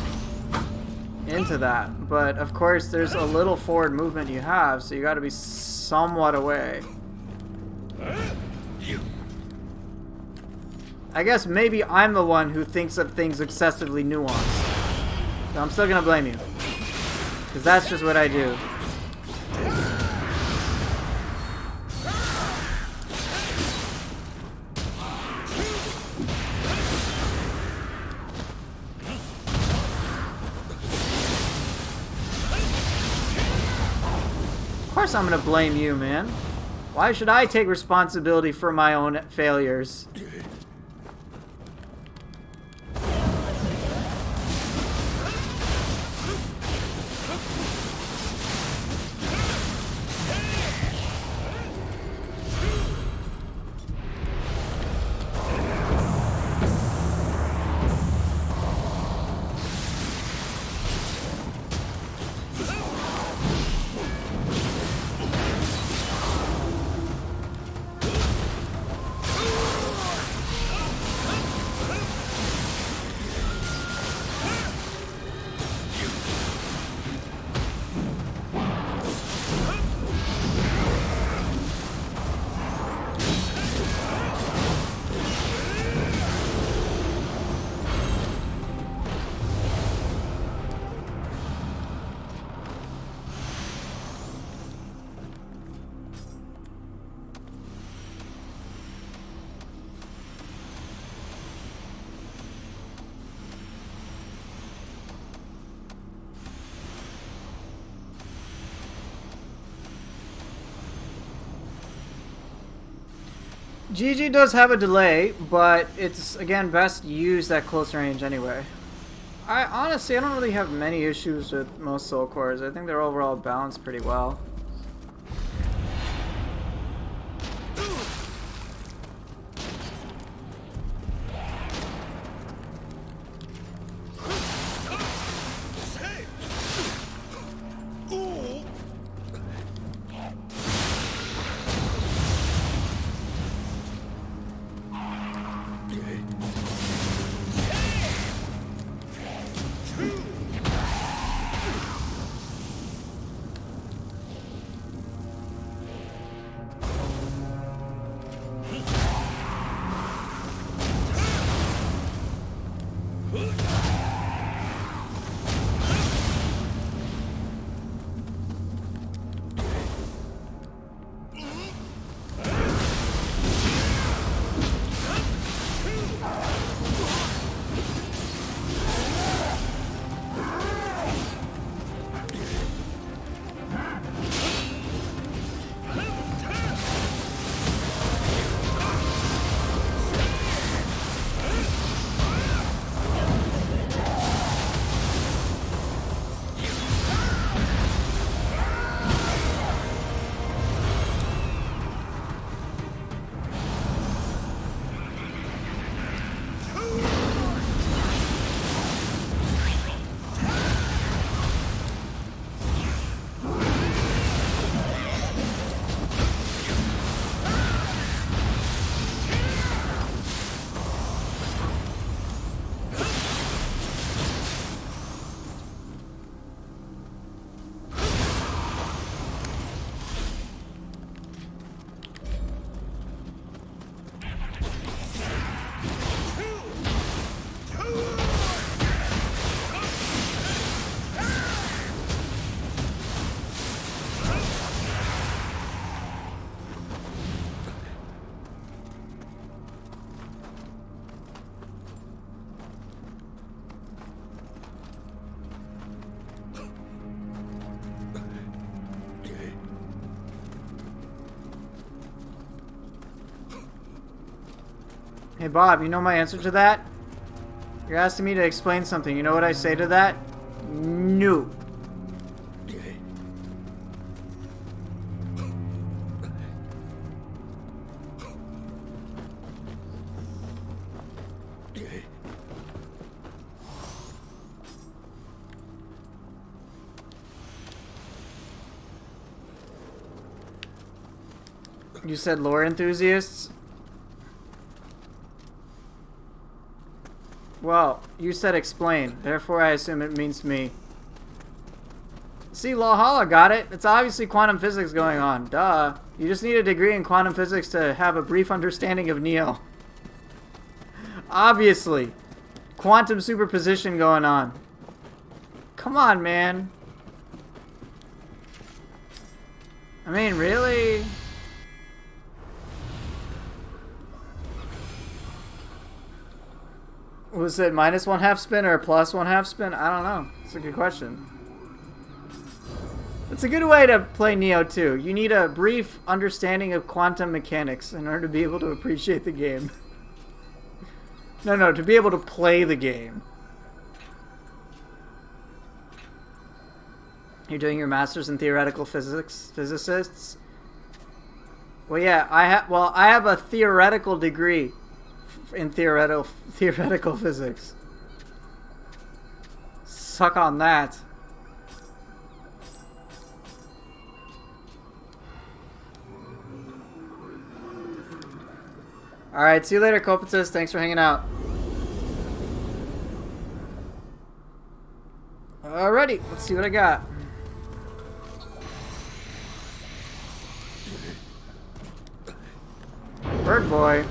into that. But, of course, there's a little forward movement you have, so you got to be somewhat away. I guess maybe I'm the one who thinks of things excessively nuanced. So I'm still gonna blame you. Because that's just what I do. Of course I'm gonna blame you, man. Why should I take responsibility for my own failures? GG does have a delay, but it's, again, best used at close range anyway. Honestly, I don't really have many issues with most soul cores. I think they're overall balanced pretty well. Hey Bob, you know my answer to that? You're asking me to explain something. You know what I say to that? No. You said lore enthusiasts? Well, you said explain. Therefore, I assume it means me. See, Lawhala got it. It's obviously quantum physics going on. Duh. You just need a degree in quantum physics to have a brief understanding of Nioh. Obviously. Quantum superposition going on. Come on, man. I mean, really? Was it minus 1/2 spin or plus 1/2 spin? I don't know. It's a good question. It's a good way to play Nioh 2. You need a brief understanding of quantum mechanics in order to be able to appreciate the game. No, to be able to play the game. You're doing your master's in theoretical physics, physicists? Well, yeah, I have a theoretical degree in theoretical physics. Suck on that. Alright, see you later, Copetus. Thanks for hanging out. Alrighty, let's see what I got. Bird boy.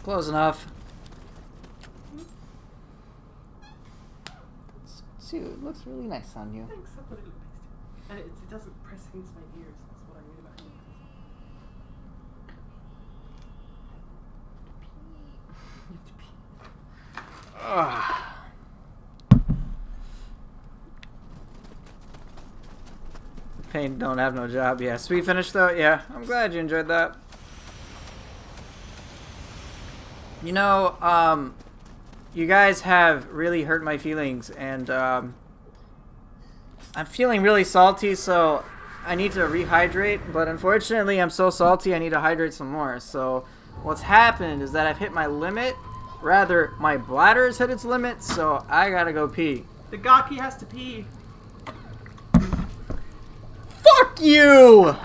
Close enough. See, it looks really nice on you. Thanks, I put it nice. And it doesn't press against my ears. That's what I read about you. Ugh. Pain don't have no job. Yeah, sweet finish though. Yeah, I'm glad you enjoyed that. You know, you guys have really hurt my feelings, and I'm feeling really salty, so I need to rehydrate. But unfortunately, I'm so salty, I need to hydrate some more. So what's happened is that I've hit my limit. Rather, my bladder's hit its limit, so I gotta go pee. The Gaki has to pee. Fuck you!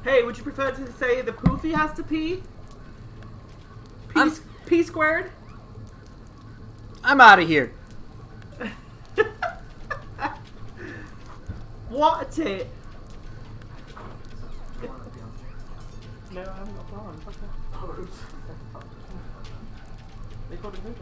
Hey, would you prefer to say the Poofy has to pee? P squared? I'm out of here. What a tit. No, I haven't got a plan. Fuck that. They got to do that.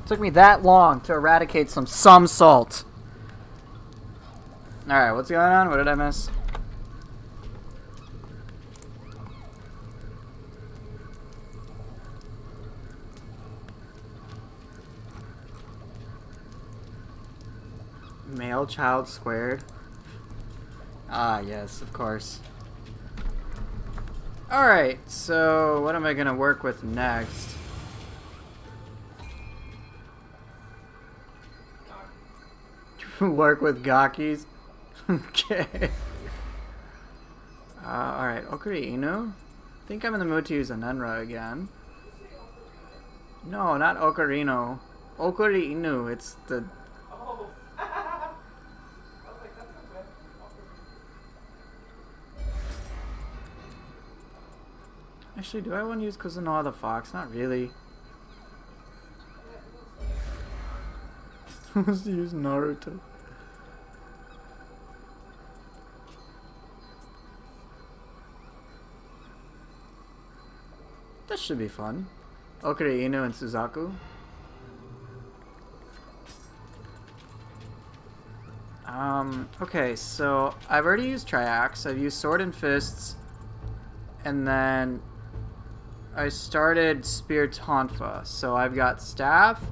Took me that long to eradicate some salt. Alright, what's going on? What did I miss? Male child squared. Ah, yes, of course. Alright, so what am I gonna work with next? Work with Gakis? Okay. Alright, Okuri Inu? I think I'm in the mood to use a Nenra again. No, not Ocarino. Okuri Inu, it's the... Actually, do I want to use Kuzunoha the Fox? Not really. Let's use Naruto. That should be fun. Okuri Inu and Suzaku. Okay, so I've already used Triax. I've used Sword and Fists. And then I started Spear Tonfa. So I've got Staff,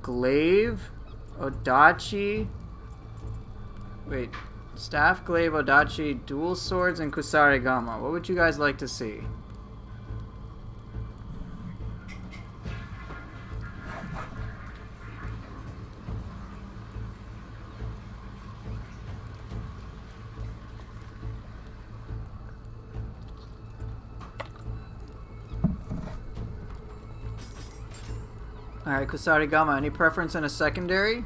Glaive, Odachi. Wait. Staff, Glaive, Odachi, Dual Swords, and Kusarigama. What would you guys like to see? Alright, Kusarigama, any preference in a secondary?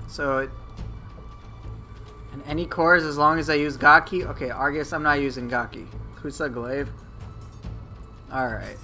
So, and any cores as long as I use Gaki? Okay, Argus, I'm not using Gaki. Kusa Glaive. Alright.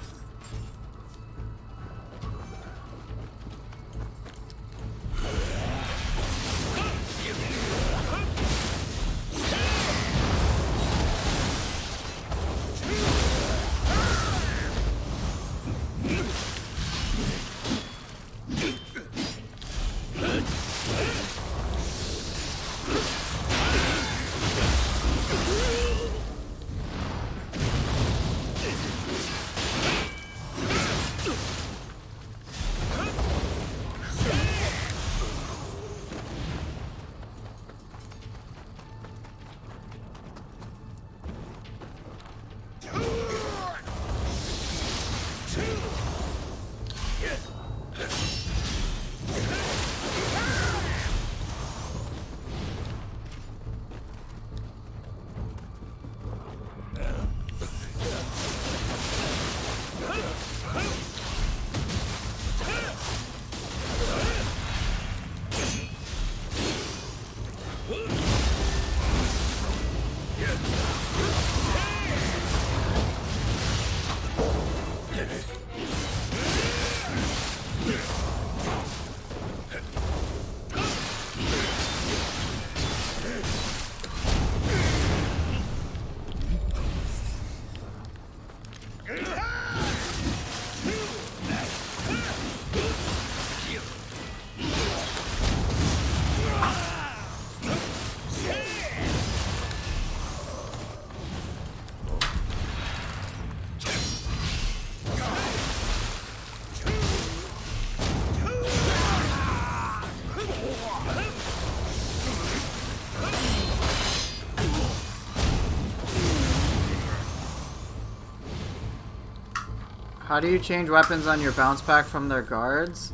How do you change weapons on your bounce back from their guards?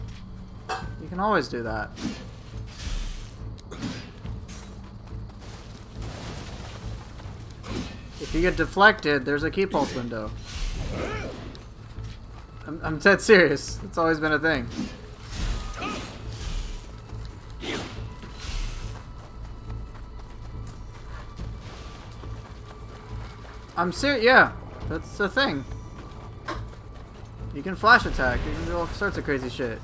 You can always do that. If you get deflected, there's a key pulse window. I'm dead serious. It's always been a thing. I'm serious. Yeah, that's the thing. You can flash attack. You can do all sorts of crazy shit.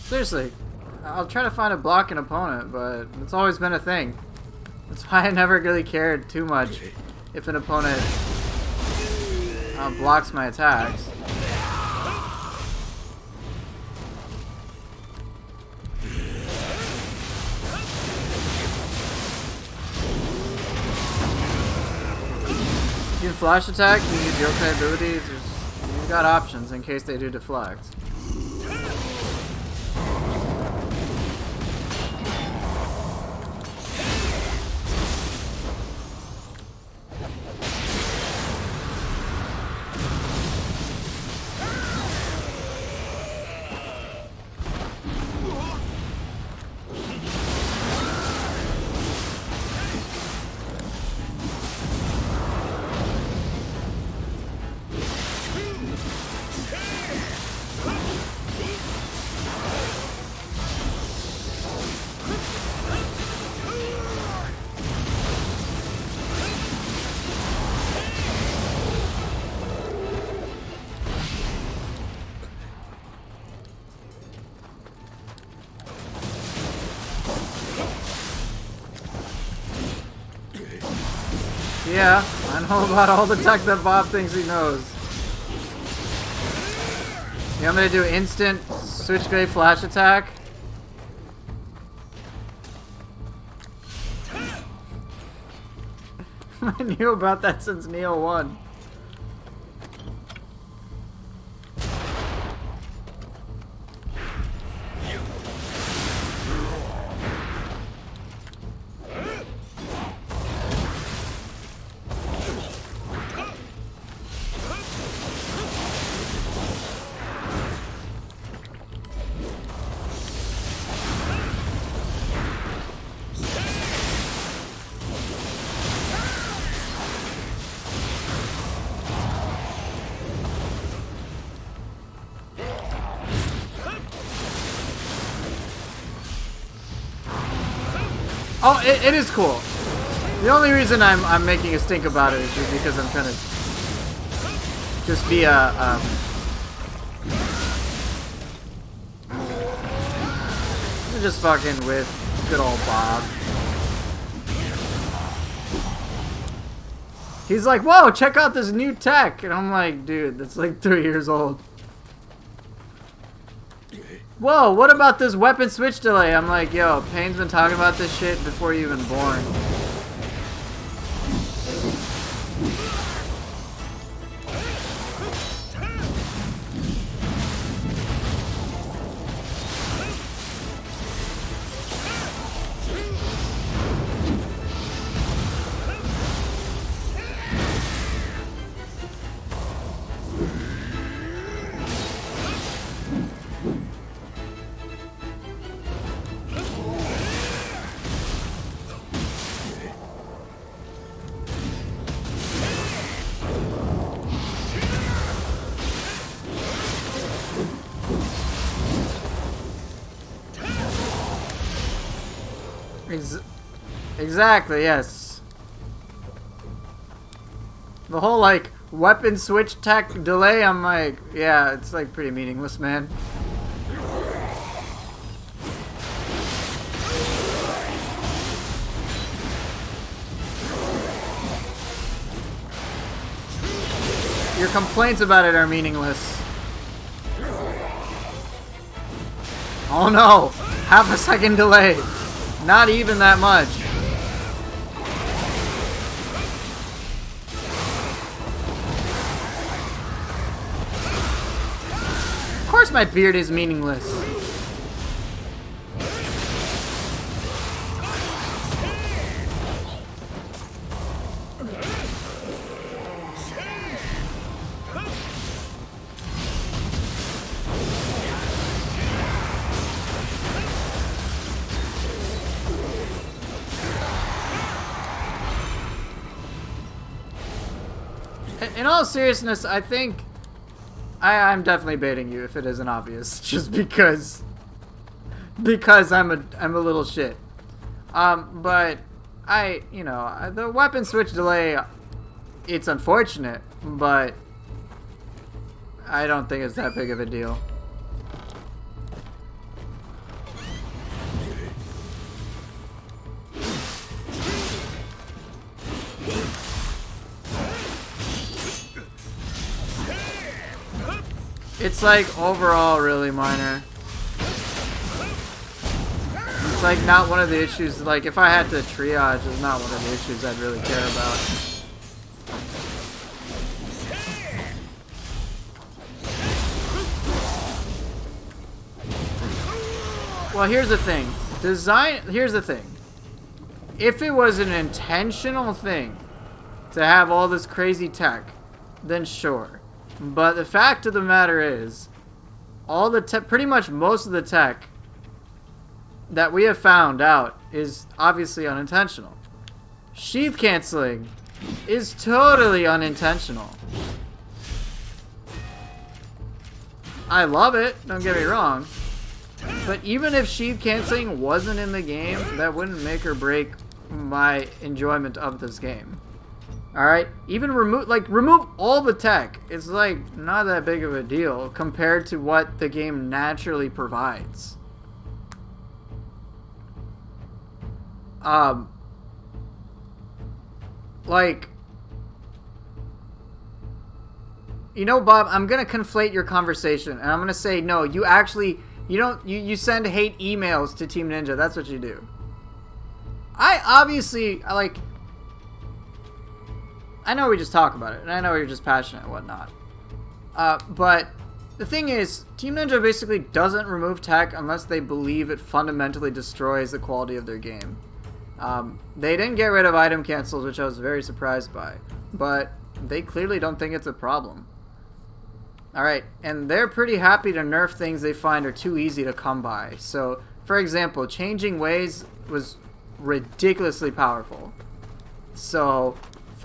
Seriously, I'll try to find a blocking opponent, but it's always been a thing. That's why I never really cared too much if an opponent blocks my attacks. You can flash attack, you can use yokai abilities, you've got options in case they do deflect. Yeah, I know about all the tech that Bob thinks he knows. You want me to do instant switchblade flash attack? I knew about that since Nioh 1. Oh, it is cool. The only reason I'm making a stink about it is just because I'm trying to just be just fucking with good old Bob. He's like, whoa, check out this new tech, and I'm like, dude, that's like 3 years old. Whoa, what about this weapon switch delay? I'm like, yo, Payne's been talking about this shit before you even born. Exactly, yes. The whole, like, weapon switch tech delay, I'm like, yeah, it's, like, pretty meaningless, man. Your complaints about it are meaningless. Oh no! Half a second delay. Not even that much. Of course my beard is meaningless. In all seriousness, I think I'm definitely baiting you if it isn't obvious, just because I'm a little shit. But the weapon switch delay, it's unfortunate, but I don't think it's that big of a deal. It's like overall really minor. It's like not one of the issues, like if I had to triage, it's not one of the issues I'd really care about. Well, here's the thing. Here's the thing. If it was an intentional thing to have all this crazy tech, then sure. But the fact of the matter is, all the pretty much most of the tech that we have found out is obviously unintentional. Sheath canceling is totally unintentional. I love it, don't get me wrong. But even if sheath canceling wasn't in the game, that wouldn't make or break my enjoyment of this game. Alright? Even remove all the tech. It's like not that big of a deal compared to what the game naturally provides. Like You know, Bob, I'm gonna conflate your conversation, and I'm gonna say no. You actually, you send hate emails to Team Ninja. That's what you do. I know we just talk about it, and I know you're just passionate and whatnot. But the thing is, Team Ninja basically doesn't remove tech unless they believe it fundamentally destroys the quality of their game. They didn't get rid of item cancels, which I was very surprised by, but they clearly don't think it's a problem. Alright, and they're pretty happy to nerf things they find are too easy to come by. So, for example, changing ways was ridiculously powerful. So,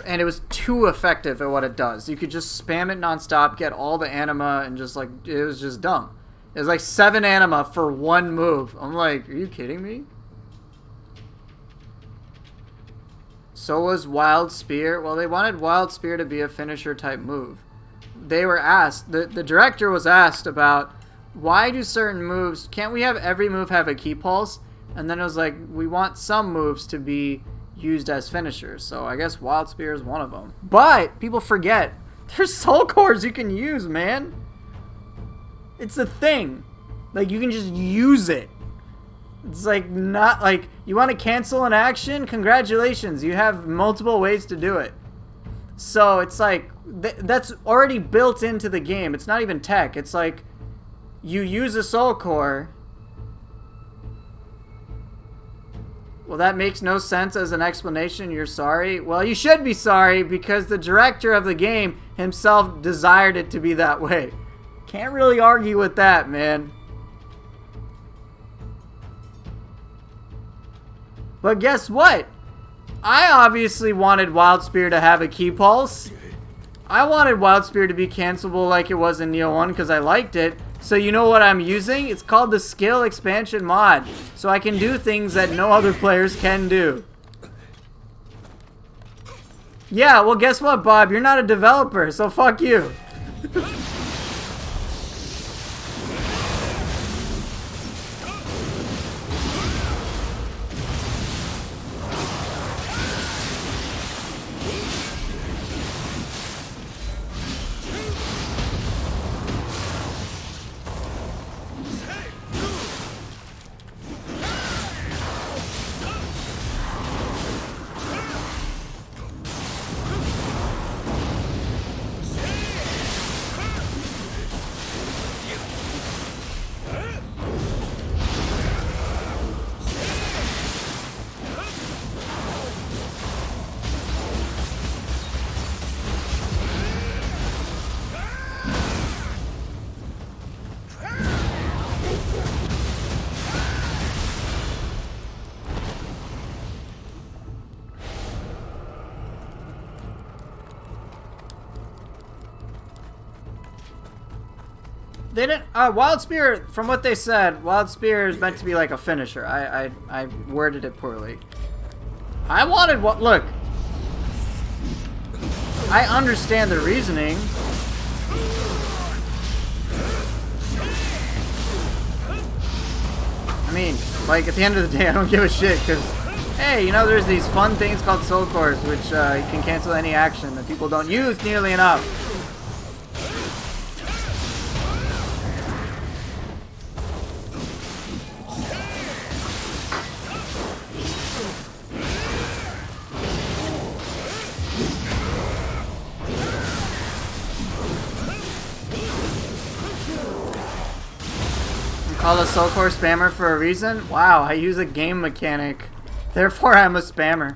and it was too effective at what it does. You could just spam it nonstop, get all the anima, and just like, it was just dumb. It was like 7 anima for 1 move. I'm like, are you kidding me? So was Wild Spear. Well, they wanted Wild Spear to be a finisher type move. They were asked, the director was asked about, why do certain moves, can't we have every move have a key pulse? And then it was like, we want some moves to be used as finishers. So I guess Wild Spear is one of them. But people forget, there's soul cores you can use, man. It's a thing. Like, you can just use it. It's like, not like, you want to cancel an action? Congratulations, you have multiple ways to do it. So it's like, that's already built into the game. It's not even tech. It's like, you use a soul core. Well, that makes no sense as an explanation. You're sorry. Well, you should be sorry because the director of the game himself desired it to be that way. Can't really argue with that, man. But guess what? I obviously wanted Wild Spear to have a key pulse. I wanted Wild Spear to be cancelable like it was in Nioh 1 because I liked it. So you know what I'm using? It's called the skill expansion mod. So I can do things that no other players can do. Yeah, well guess what, Bob? You're not a developer, so fuck you. They didn't. Wild Spear, from what they said, Wild Spear is meant to be like a finisher. I worded it poorly. I wanted what? Look, I understand the reasoning. I mean, like at the end of the day, I don't give a shit because, hey, you know, there's these fun things called soul cores, which can cancel any action that people don't use nearly enough. Call a soul core spammer for a reason? Wow, I use a game mechanic. Therefore, I'm a spammer.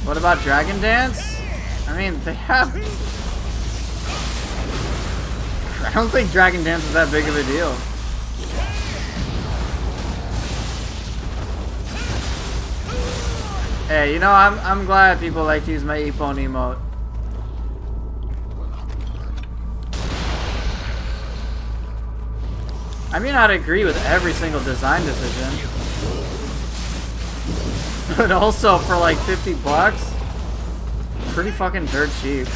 What about Dragon Dance? I mean, they have... I don't think Dragon Dance is that big of a deal. Hey, you know, I'm glad people like to use my Ippon emote. I may not agree with every single design decision. But also for like 50 bucks, pretty fucking dirt cheap.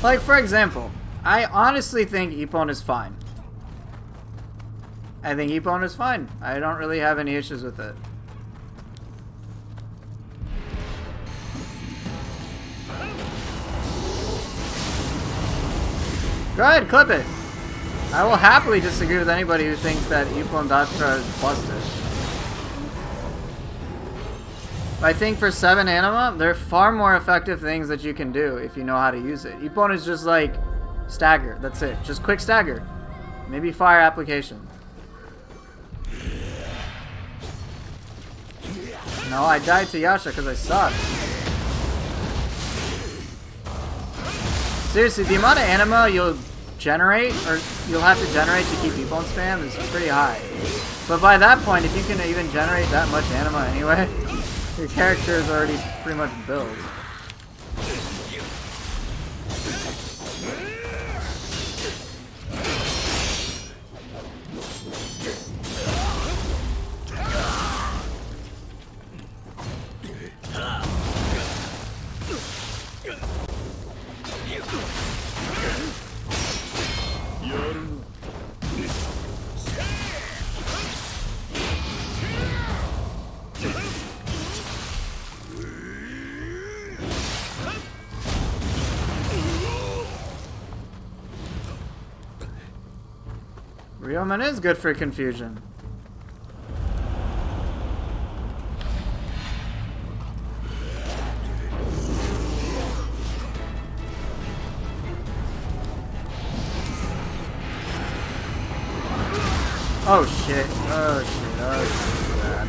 Like, for example, I honestly think Ippon is fine. I think Ippon is fine. I don't really have any issues with it. Go ahead, clip it. I will happily disagree with anybody who thinks that Ippon Datra is busted. I think for 7 anima, there are far more effective things that you can do if you know how to use it. Ippon is just like stagger. That's it. Just quick stagger. Maybe fire application. No, I died to Yasha because I suck. Seriously, the amount of anima you'll generate, or you'll have to generate to keep Ippon spam is pretty high. But by that point, if you can even generate that much anima anyway, your character is already pretty much built. Ryoman is good for confusion. Oh shit. Oh shit. Oh shit. Bad.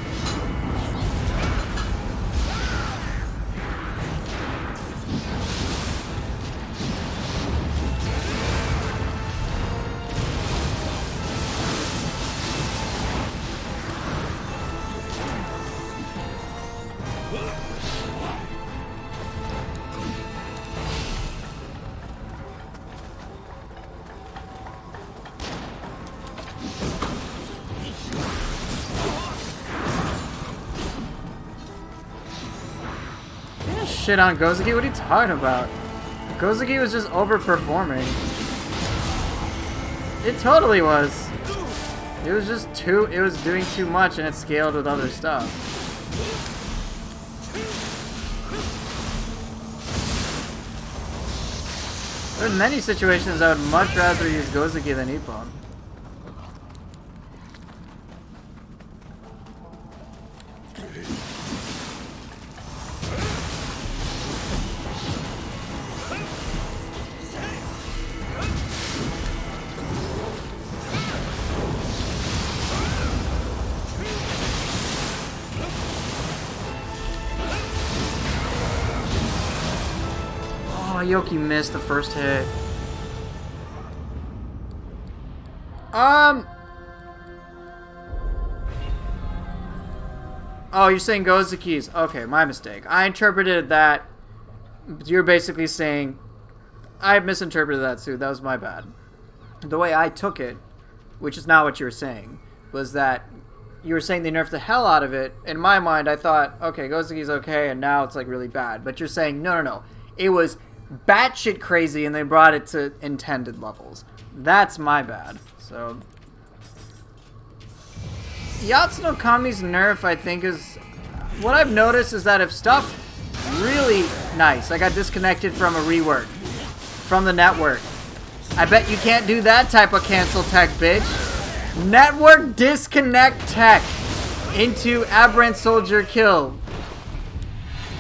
Shit on Gozuki? What are you talking about? Gozuki was just overperforming. It totally was. It was just it was doing too much and it scaled with other stuff. There are many situations I would much rather use Gozuki than Ippon. Yoki missed the first hit. Oh, you're saying Gozuki's. Okay, my mistake. I interpreted that. You're basically saying I misinterpreted that too. That was my bad. The way I took it, which is not what you were saying, was that you were saying they nerfed the hell out of it. In my mind, I thought, okay, Gozuki's okay, and now it's like really bad. But you're saying no. It was batshit crazy and they brought it to intended levels. That's my bad. So Yatsuno Kami's nerf, I think, is what I've noticed is that if stuff really nice, I got disconnected from a rework from the network. I bet you can't do that type of cancel tech, bitch. Network disconnect tech into Aberrant Soldier kill.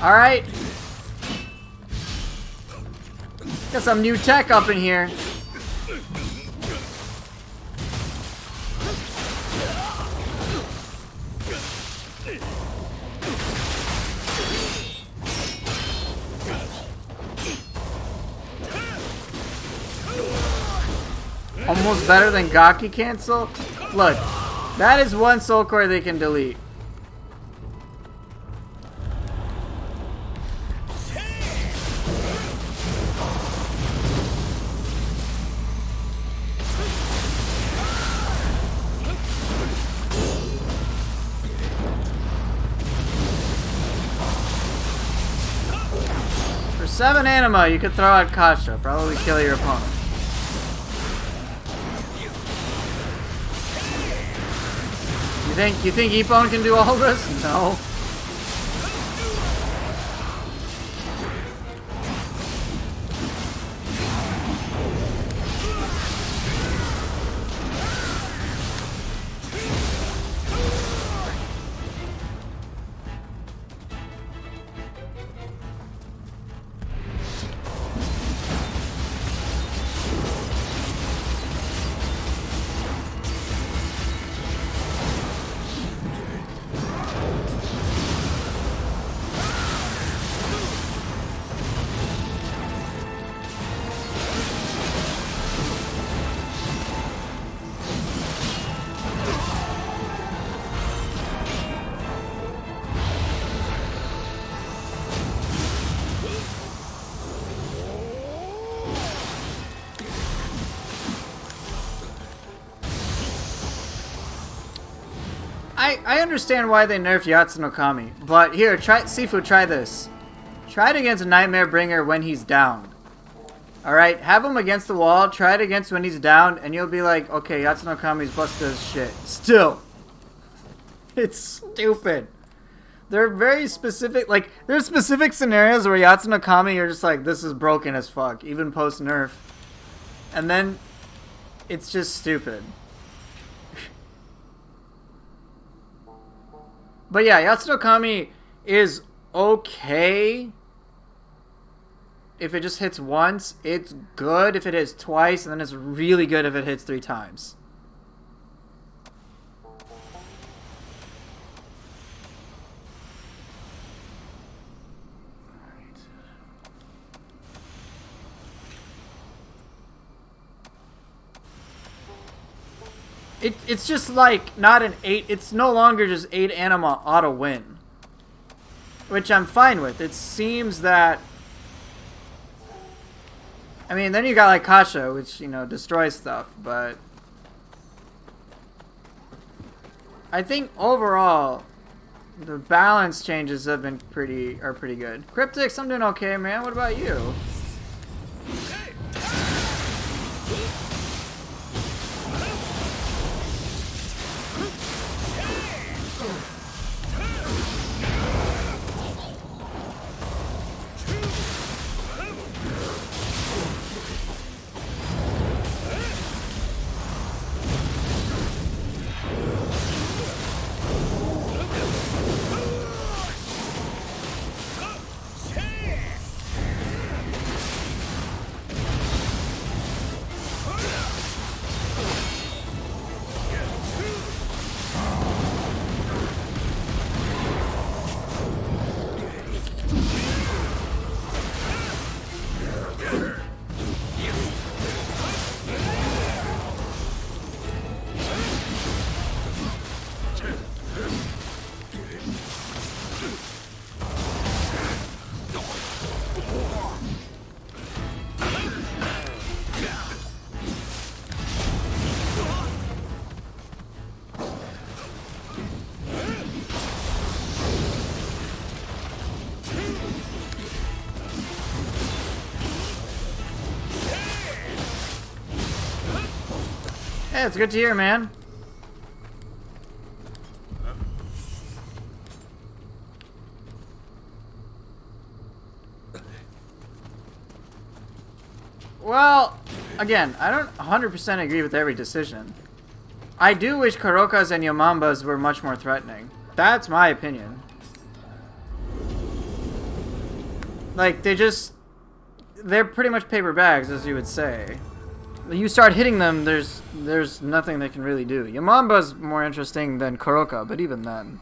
Alright? Got some new tech up in here. Almost better than Gaki cancel? Look, That is one soul core they can delete. For 7 anima, you could throw out Kasha, probably kill your opponent. You think Ippon can do all this? No. I understand why they nerfed Yatsunokami, but here, Sifu, try this. Try it against a Nightmare Bringer when he's down. Alright, have him against the wall, try it against when he's down, and you'll be like, okay, Yatsunokami's busted as shit. Still. It's stupid. They're very specific, like, there's specific scenarios where Yatsunokami, you're just like, this is broken as fuck, even post-nerf. And then, it's just stupid. But yeah, Yatsunokami is okay if it just hits once. It's good if it hits twice, and then it's really good if it hits 3 times. It's just like not an 8. It's no longer just 8 anima auto win, which I'm fine with. It seems that, I mean, then you got like Kasha, which, you know, destroys stuff, but I think overall the balance changes have been pretty good. Cryptics, I'm doing okay, man. What about you? Hey, it's good to hear, man. Well, again, I don't 100% agree with every decision. I do wish Karokas and Yamambas were much more threatening. That's my opinion. Like, they're pretty much paper bags, as you would say. You start hitting them, there's nothing they can really do. Yamamba's more interesting than Karoka, but even then.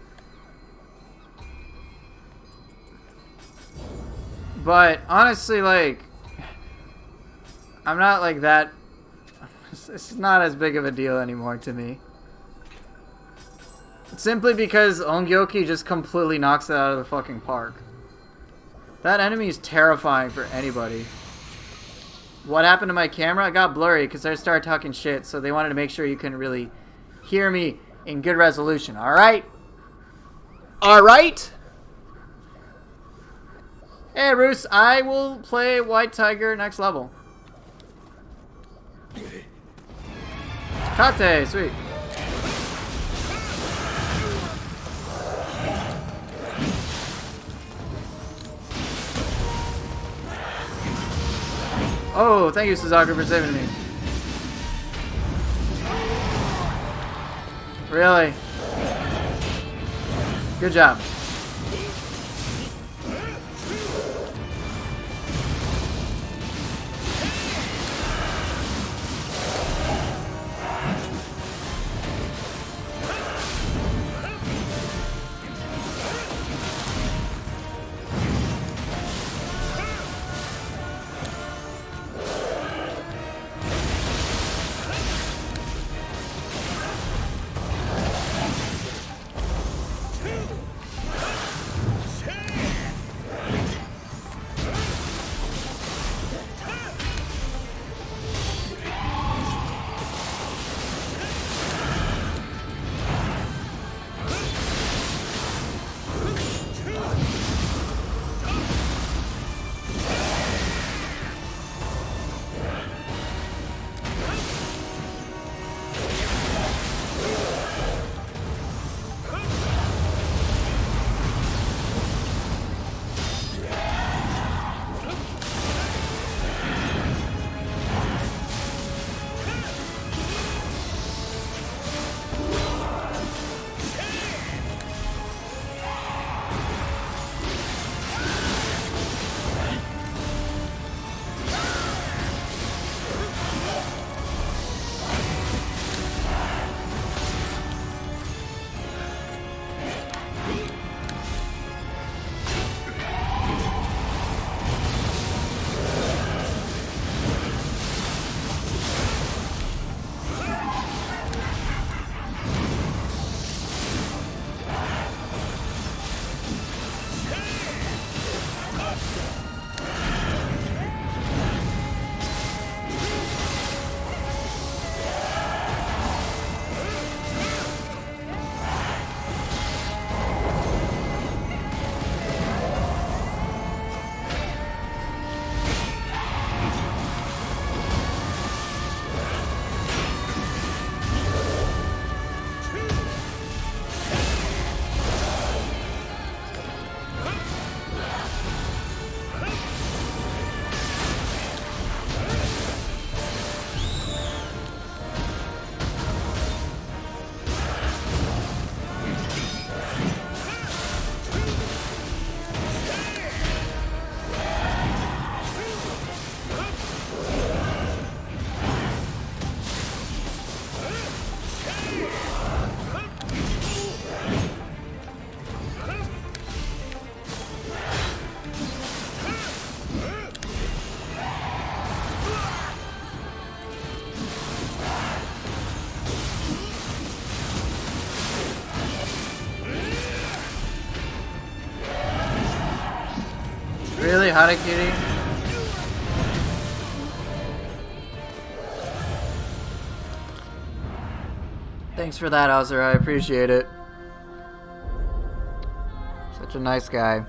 But honestly, like, I'm not like that. It's not as big of a deal anymore to me. Simply because Ongyoki just completely knocks it out of the fucking park. That enemy is terrifying for anybody. What happened to my camera? It got blurry because I started talking shit, so they wanted to make sure you couldn't really hear me in good resolution. Alright? Alright? Hey, Roos, I will play White Tiger next level. Kate, sweet. Oh, thank you, Suzaku, for saving me. Really? Good job. Really? Harakiri? Thanks for that, Ozzer. I appreciate it. Such a nice guy.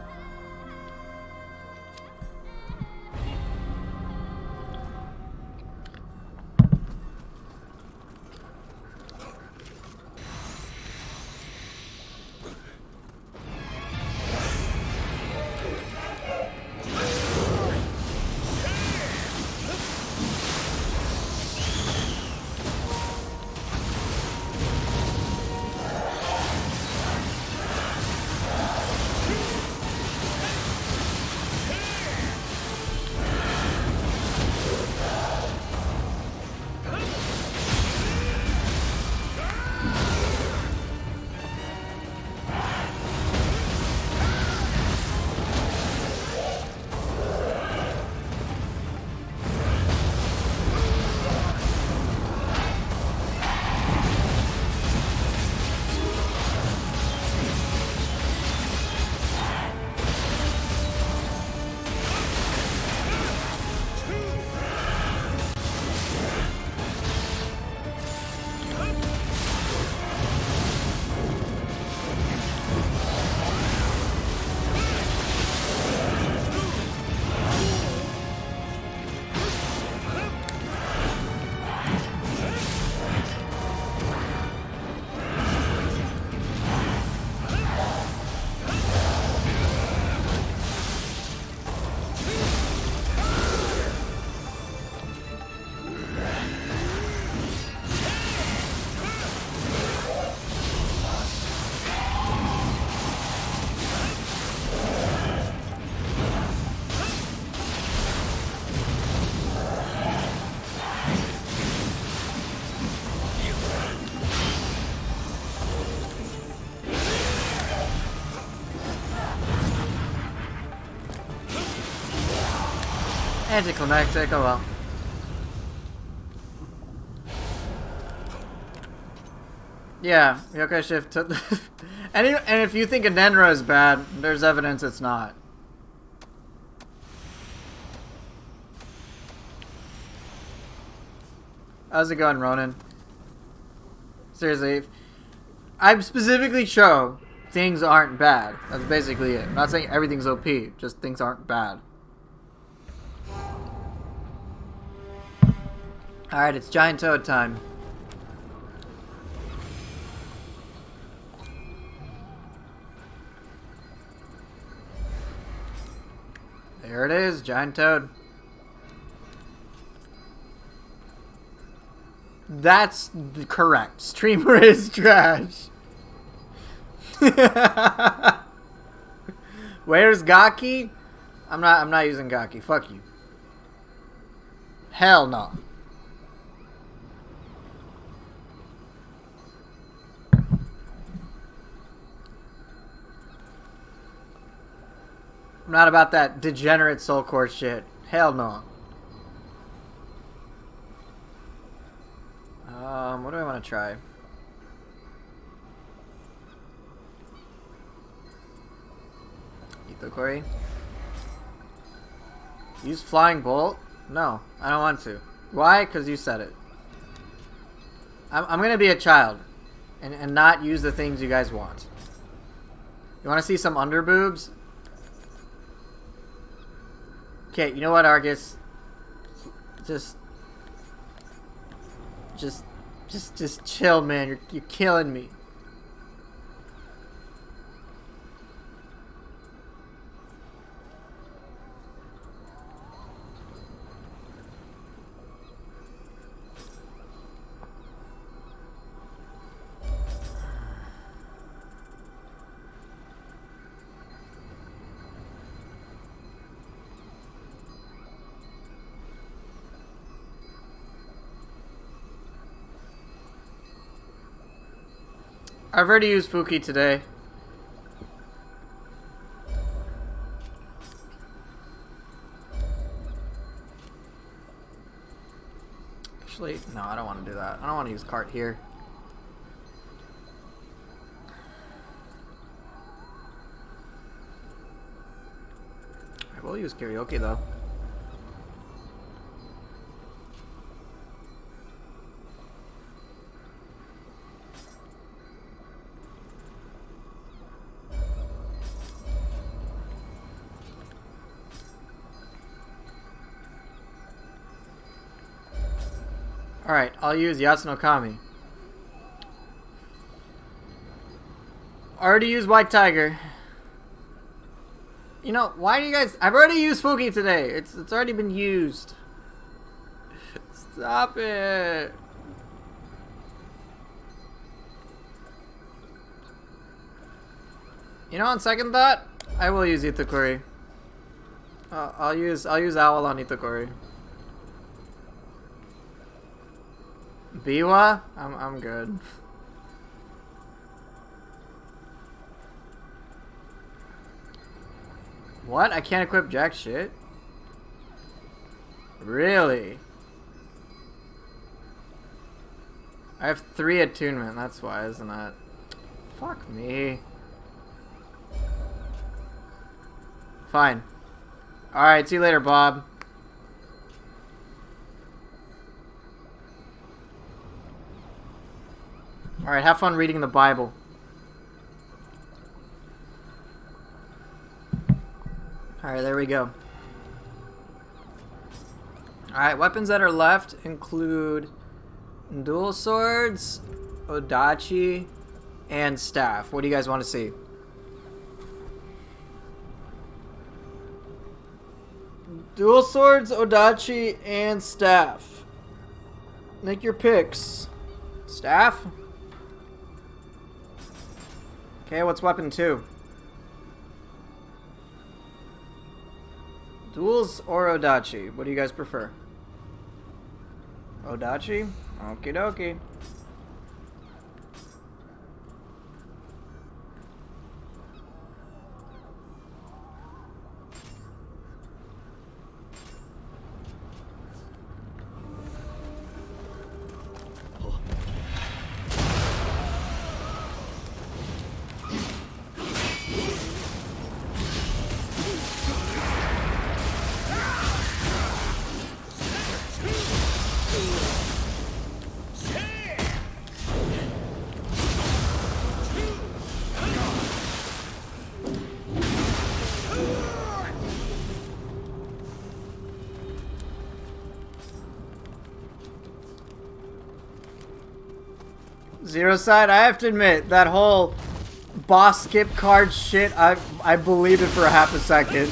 Anticlimactic, oh well. Yeah, Yokai Shift took and if you think Anenra is bad, there's evidence it's not. How's it going, Ronan? Seriously, I specifically show things aren't bad. That's basically it. I'm not saying everything's OP, just things aren't bad. Alright, it's Giant Toad time. There it is, Giant Toad. That's correct. Streamer is trash. Where's Gaki? I'm not using Gaki. Fuck you. Hell no. I'm not about that degenerate soul core shit. Hell no. What do I want to try? Itokori. Use Flying Bolt? No, I don't want to. Why? Because you said it. I'm gonna be a child and not use the things you guys want. You want to see some underboobs? Okay, you know what, Argus? Just chill, man. You're killing me. I've already used Fuki today. Actually, no, I don't want to do that. I don't want to use cart here. I will use karaoke though. Alright, I'll use Yasuno Kami. Already used White Tiger. You know, why do you guys... I've already used Fuki today. It's already been used. Stop it. You know, on second thought, I will use Itokuri. I'll use Owl on Itokuri. Biwa? I'm good. What? I can't equip jack shit? Really? I have 3 attunement, that's why, isn't it? Fuck me. Fine. Alright, see you later, Bob. Alright, have fun reading the Bible. Alright, there we go. Alright, weapons that are left include dual swords, odachi, and staff. What do you guys want to see? Dual swords, odachi, and staff. Make your picks. Staff? Okay, what's weapon 2? Duels or odachi? What do you guys prefer? Odachi? Okie dokie. Zero side, I have to admit, that whole boss skip card shit, I believed it for a half a second.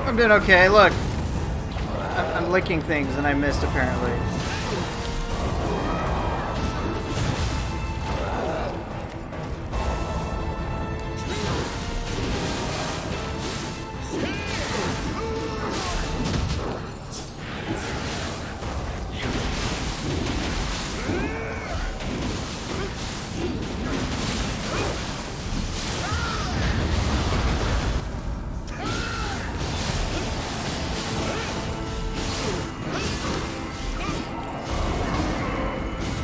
I'm doing okay. Look, I'm licking things and I missed apparently.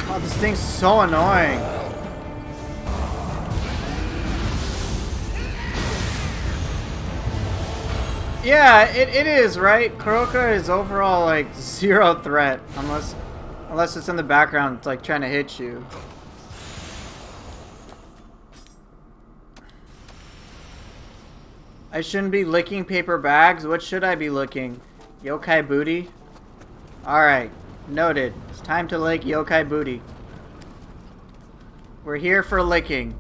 Oh, this thing's so annoying. Yeah, it is, right? Kuroka is overall like zero threat unless it's in the background, it's like trying to hit you. I shouldn't be licking paper bags. What should I be licking? Yokai booty? Alright, noted. It's time to lick yokai booty. We're here for licking.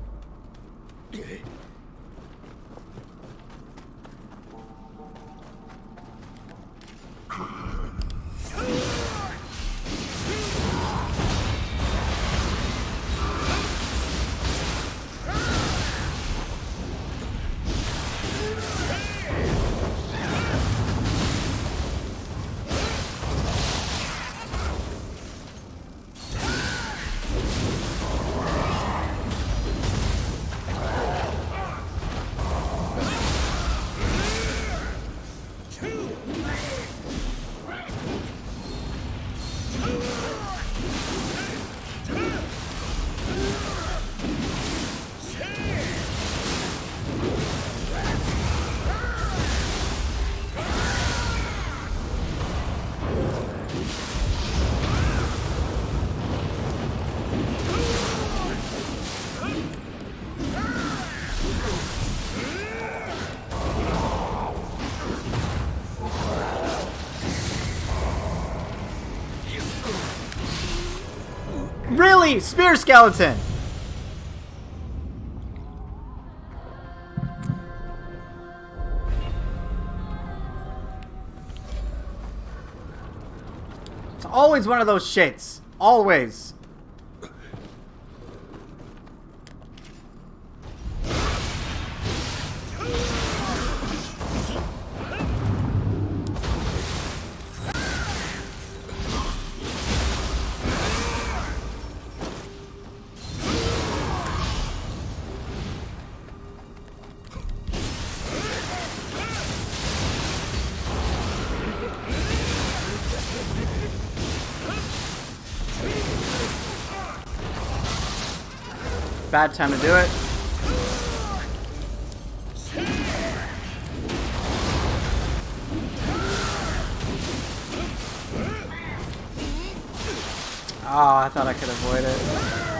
Really? Spear skeleton! It's always one of those shits. Always. Bad time to do it. Oh, I thought I could avoid it.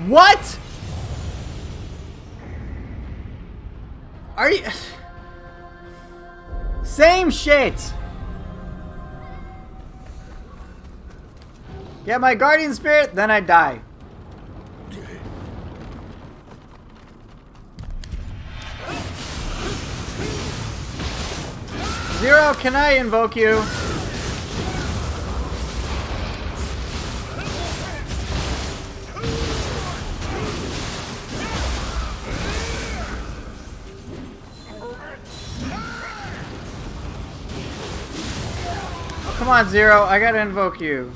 What? Are you... Same shit. Get my guardian spirit, then I die. Zero, can I invoke you? come on, Zero. I gotta invoke you.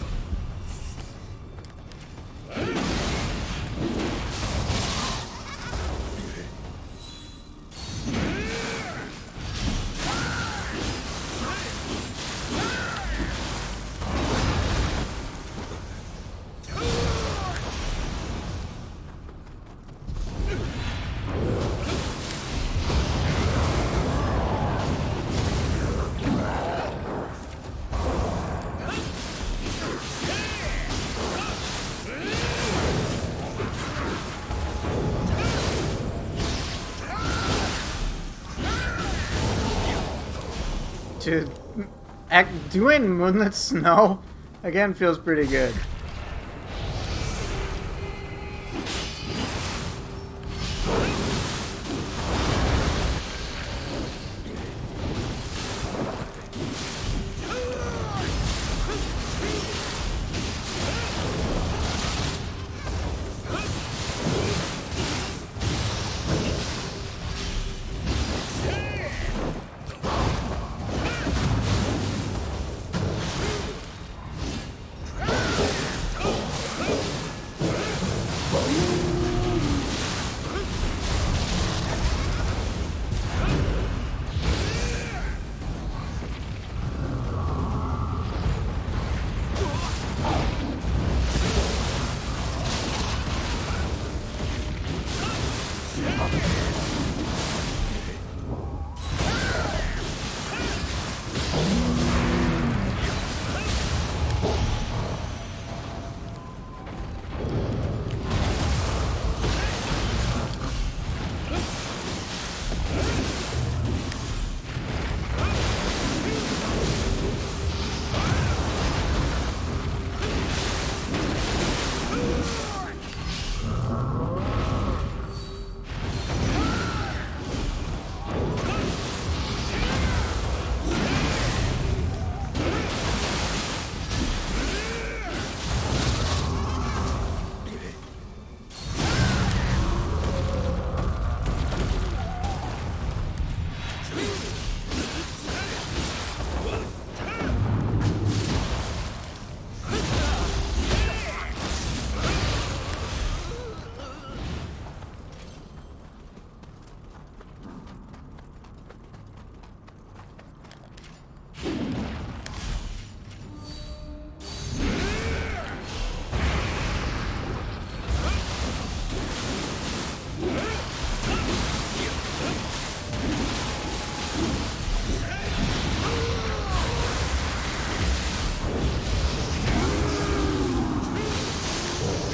Dude, doing Moonlit Snow again feels pretty good.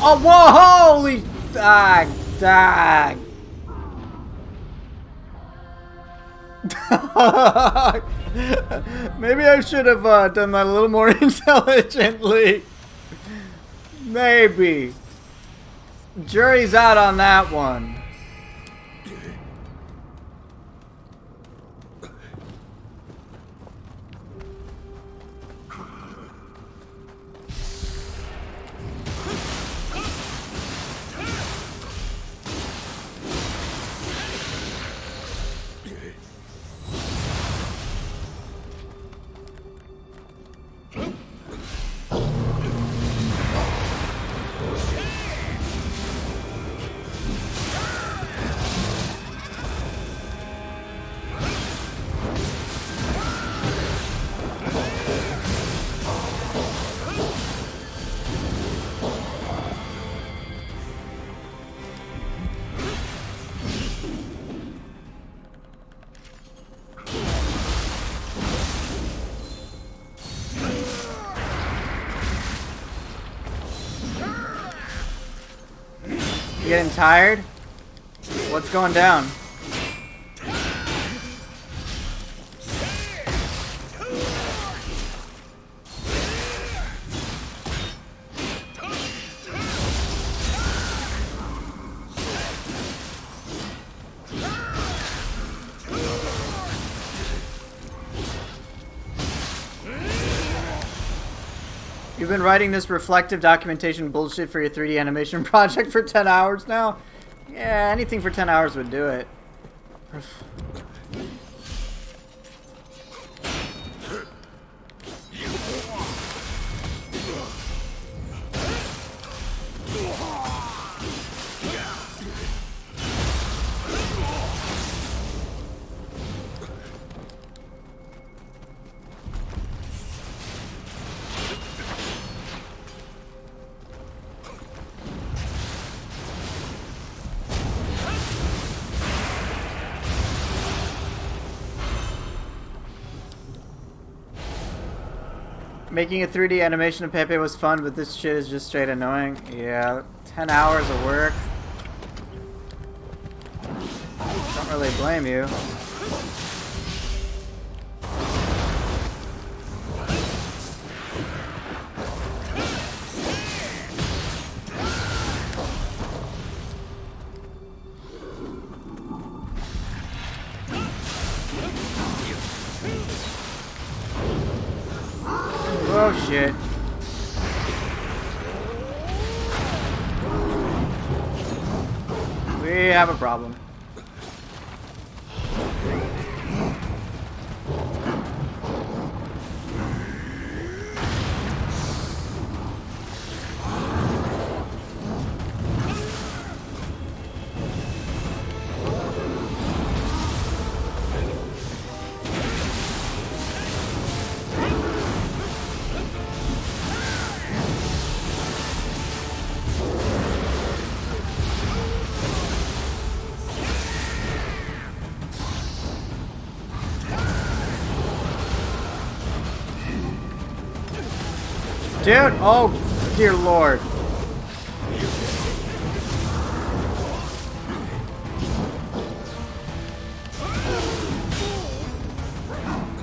Oh, whoa, holy dag. Maybe I should have done that a little more intelligently. Maybe. Jury's out on that one. You getting tired? What's going down? You've been writing this reflective documentation bullshit for your 3D animation project for 10 hours now? Yeah, anything for 10 hours would do it. Making a 3D animation of Pepe was fun, but this shit is just straight annoying. Yeah, 10 hours of work. Don't really blame you. Oh shit. We have a problem. Dude, oh dear lord.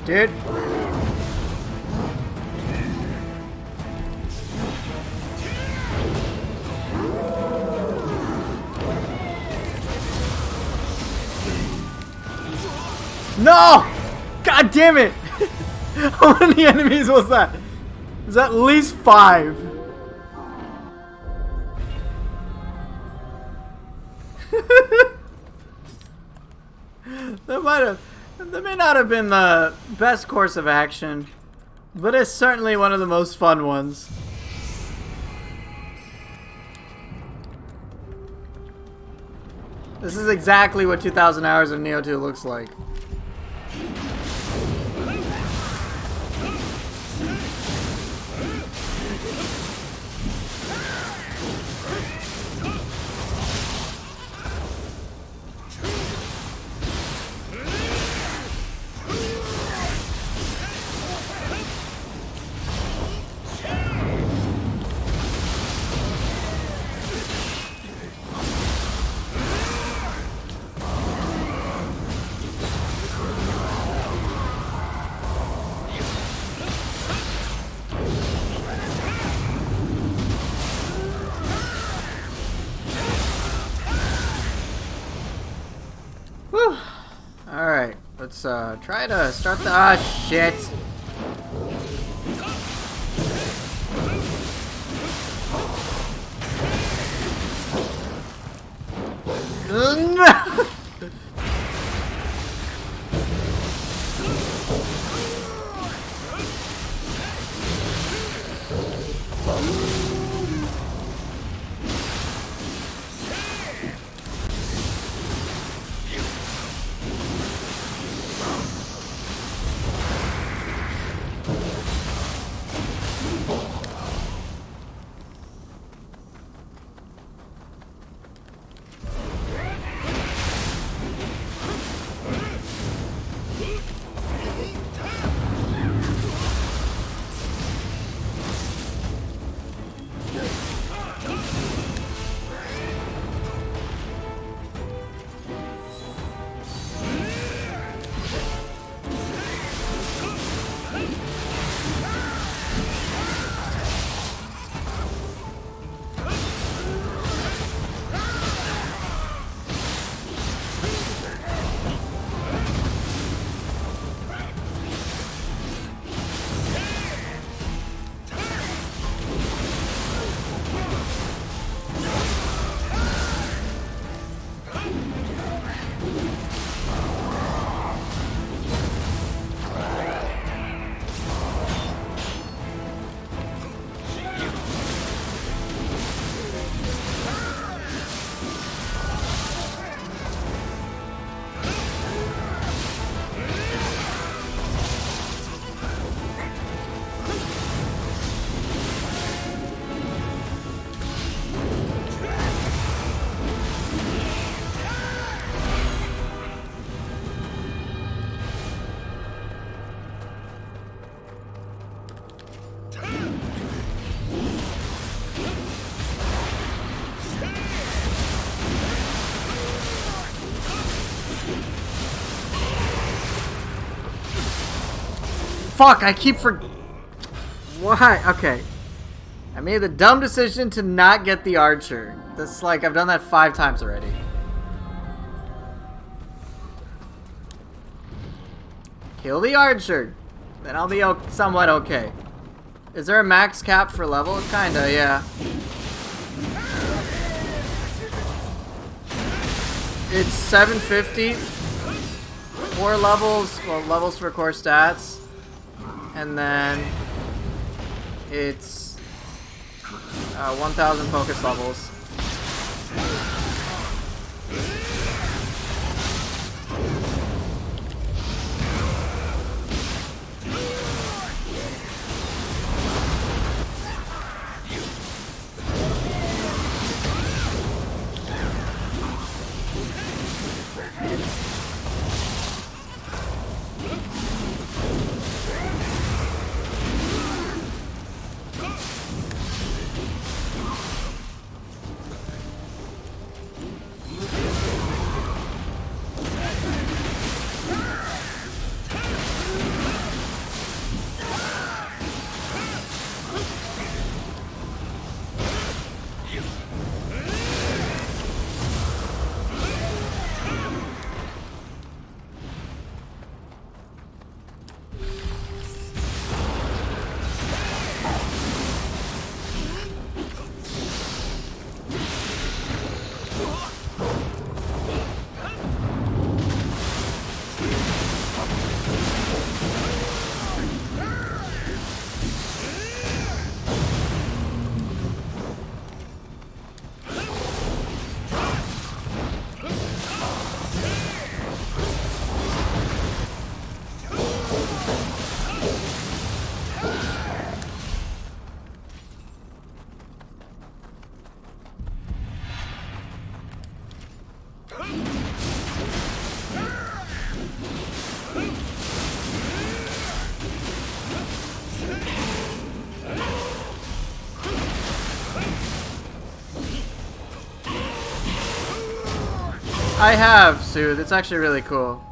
Dude. No! God damn it! How many enemies was that? It was at least 5. That may not have been the best course of action, but it's certainly one of the most fun ones. This is exactly what 2,000 hours of Nioh 2 looks like. Whew. Alright, let's try to start the. Ah, shit! No! fuck, I keep Why? Okay. I made the dumb decision to not get the archer. That's like, I've done that 5 times already. Kill the archer. Then I'll be somewhat okay. Is there a max cap for level? Kinda, yeah. It's 750. 4 levels, well, levels for core stats. And then it's 1,000 focus levels. I have, Soothe. It's actually really cool.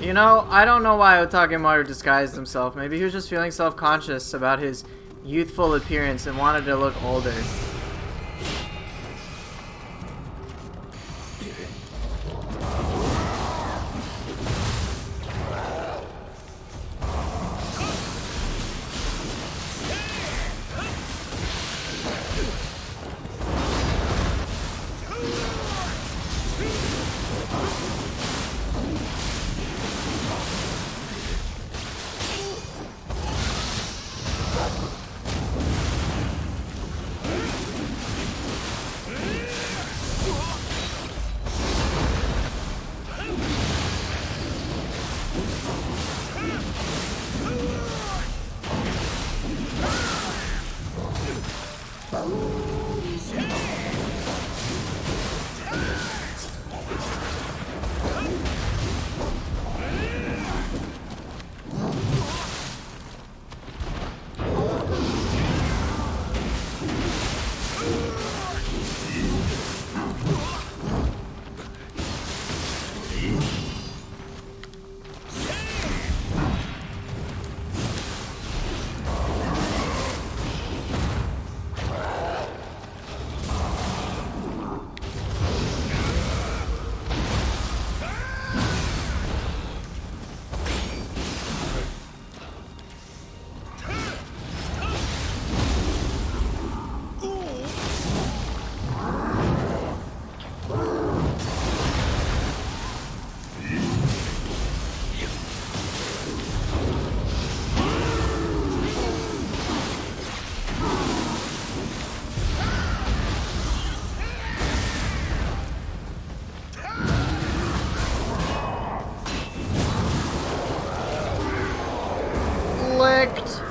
You know, I don't know why Otagemaru disguised himself. Maybe he was just feeling self-conscious about his youthful appearance and wanted to look older. Licked.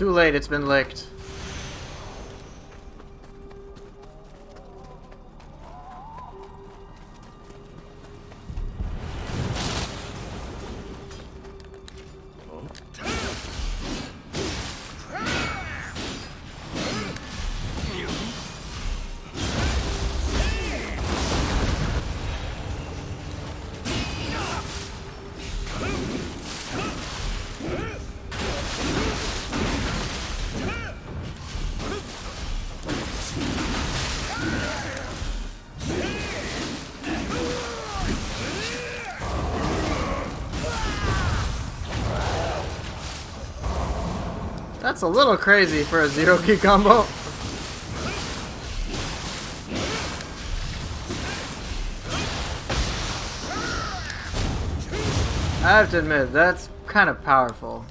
Too late, it's been licked. That's a little crazy for a zero key combo. I have to admit, that's kind of powerful.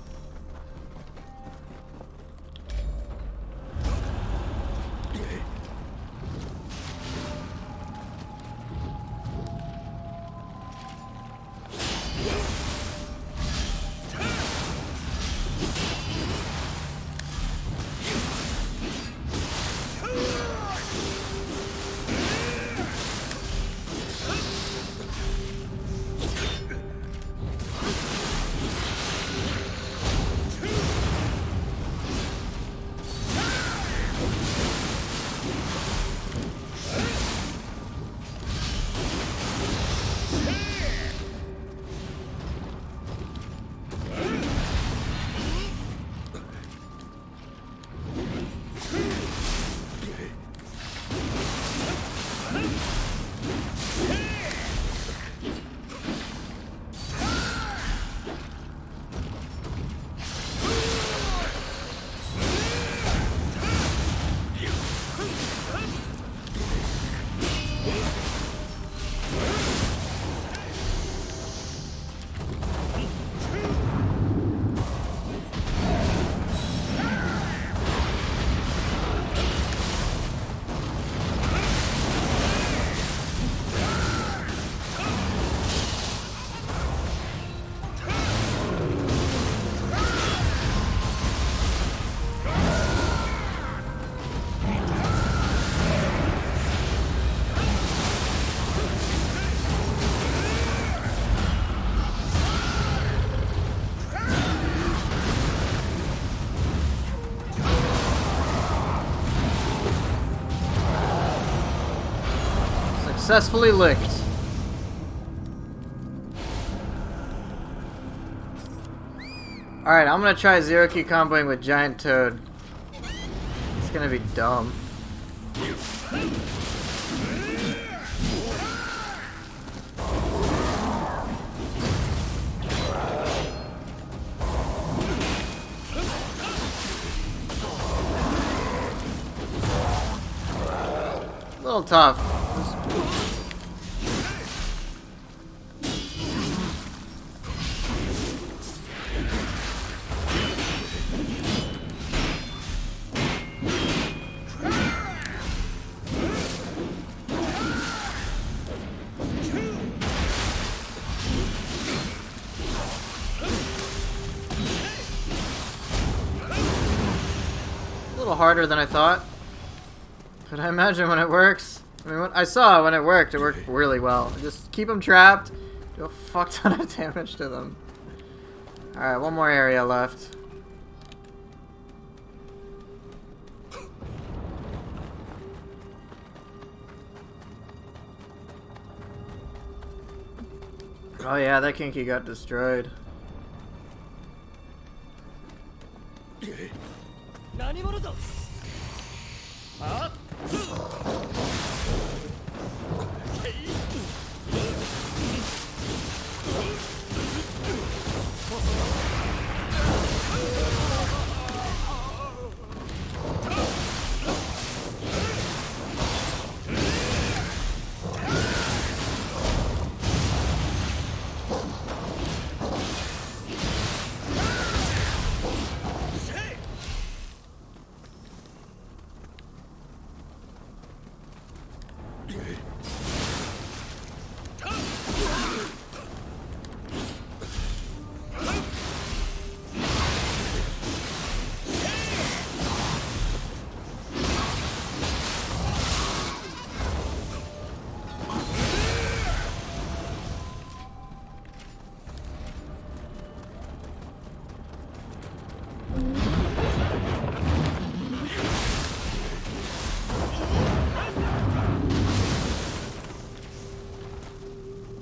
Successfully licked. Alright, I'm gonna try zero key comboing with Giant Toad. It's gonna be dumb. A little tough. A little harder than I thought, but I imagine when it works. I mean, I saw when it worked really well. Just keep them trapped, do a fuck ton of damage to them. Alright, one more area left. Oh yeah, that Kinky got destroyed.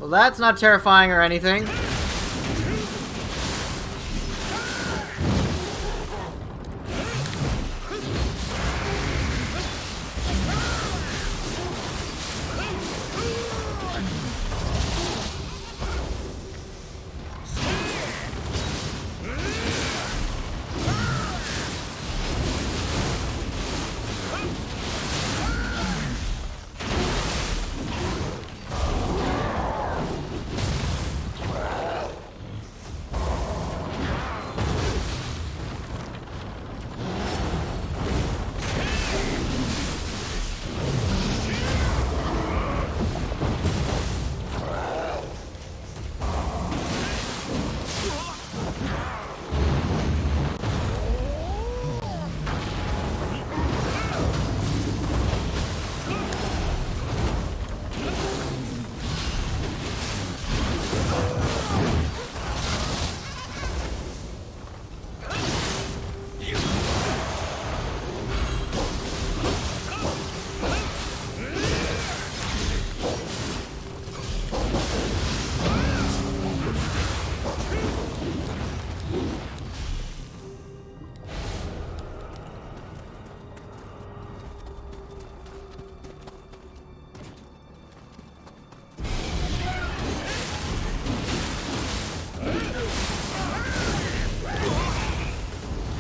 Well, that's not terrifying or anything.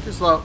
Too slow.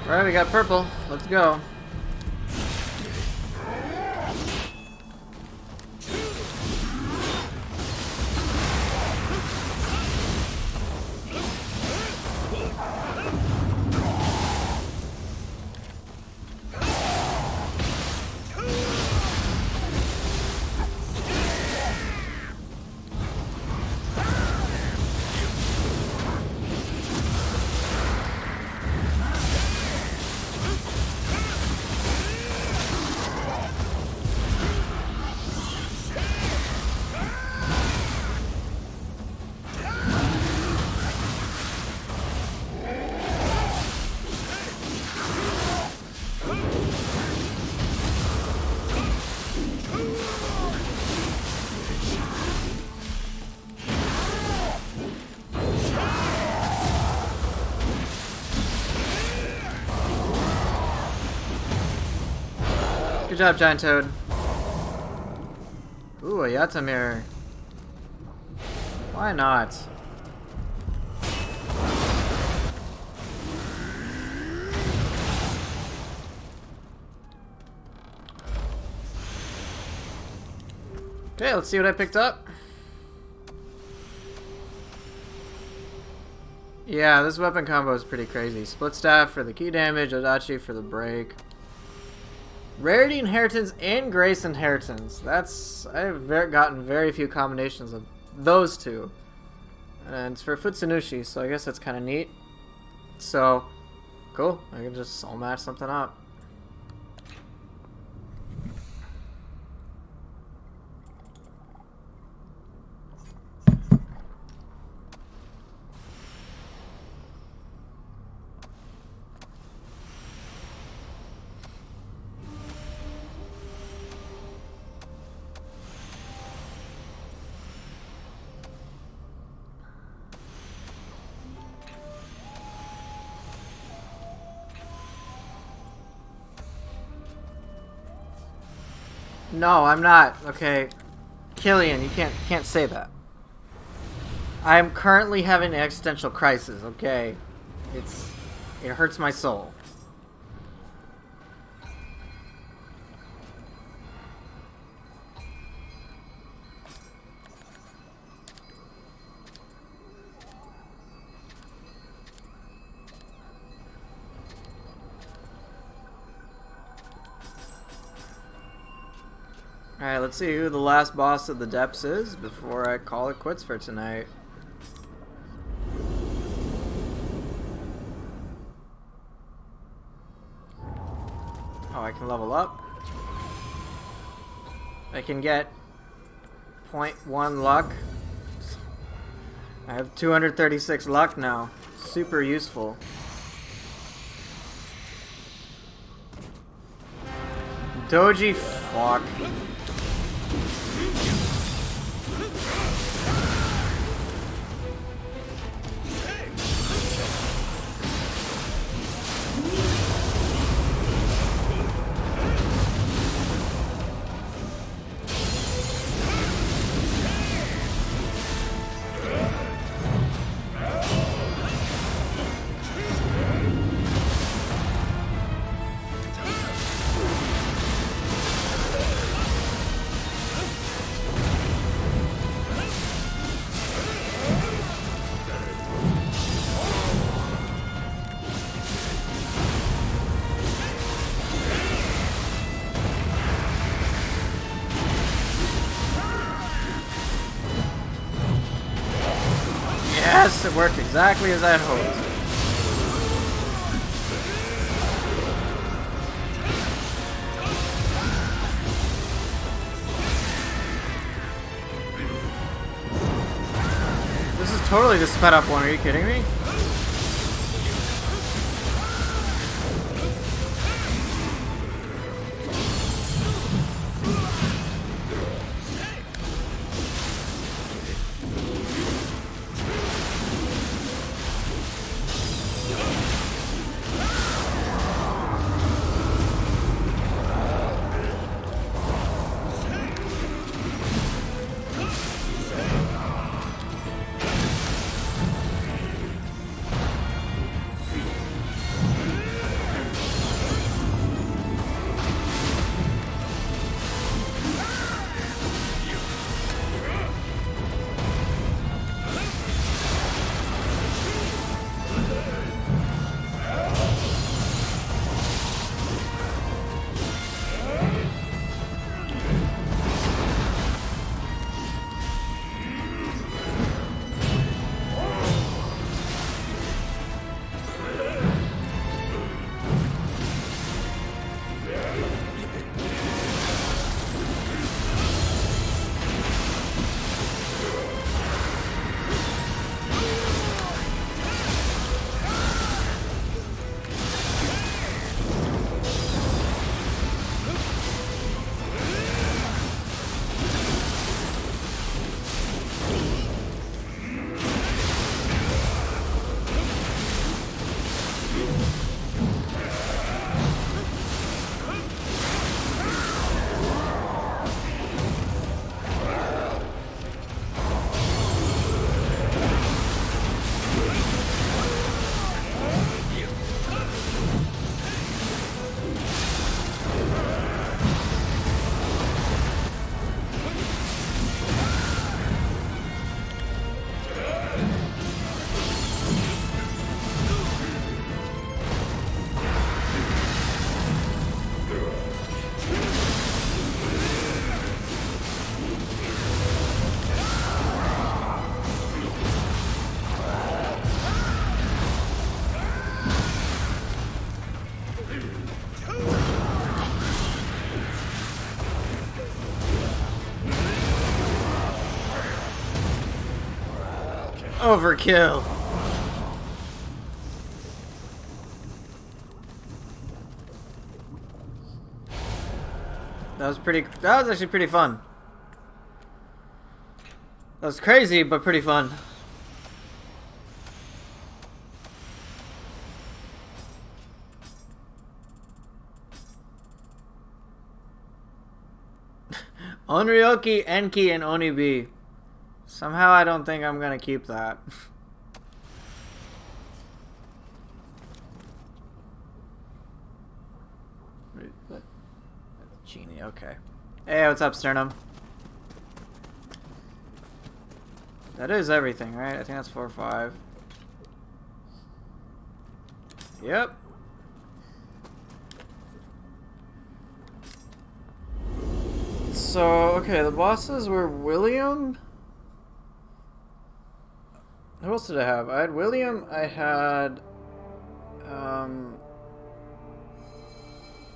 Alright, we got purple. Let's go. Good job, Giant Toad. Ooh, a Yata mirror. Why not? Okay, let's see what I picked up. Yeah, this weapon combo is pretty crazy. Split staff for the key damage, Odachi for the break. Rarity inheritance and grace inheritance. I've gotten very few combinations of those two. And it's for Futsunushi, so I guess that's kind of neat. So, cool. I can just all match something up. No, I'm not. Okay, Killian, you can't say that. I'm currently having an existential crisis. Okay, it hurts my soul. Alright, let's see who the last boss of the depths is before I call it quits for tonight. Oh, I can level up. I can get 0.1 luck. I have 236 luck now. Super useful. Doji, fuck. Yes, it worked exactly as I had hoped. This is totally the sped up one, are you kidding me? Overkill. That was actually pretty fun. That was crazy, but pretty fun. Onryoki, Enki, and Onibi. Somehow I don't think I'm gonna keep that. Genie, okay. Hey, what's up, Sternum? That is everything, right? I think that's 4 or 5. Yep. So, okay, the bosses were William. Who else did I have? I had William, I had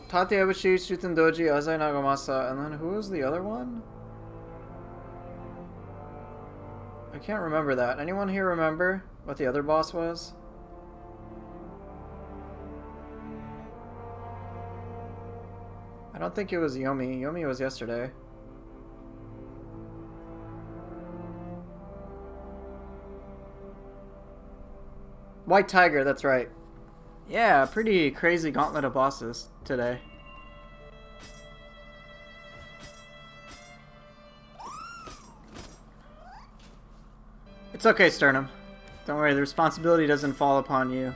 Tate Abushi, Shuten Doji, Azai Nagamasa, and then who was the other one? I can't remember that. Anyone here remember what the other boss was? I don't think it was Yomi. Yomi was yesterday. White Tiger, that's right. Yeah, pretty crazy gauntlet of bosses today. It's okay, Sternum. Don't worry, the responsibility doesn't fall upon you.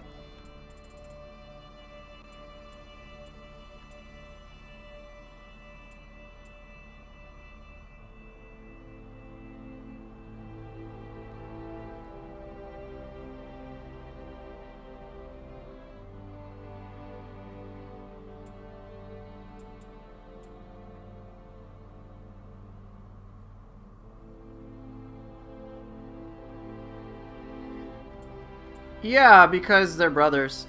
Yeah, because they're brothers.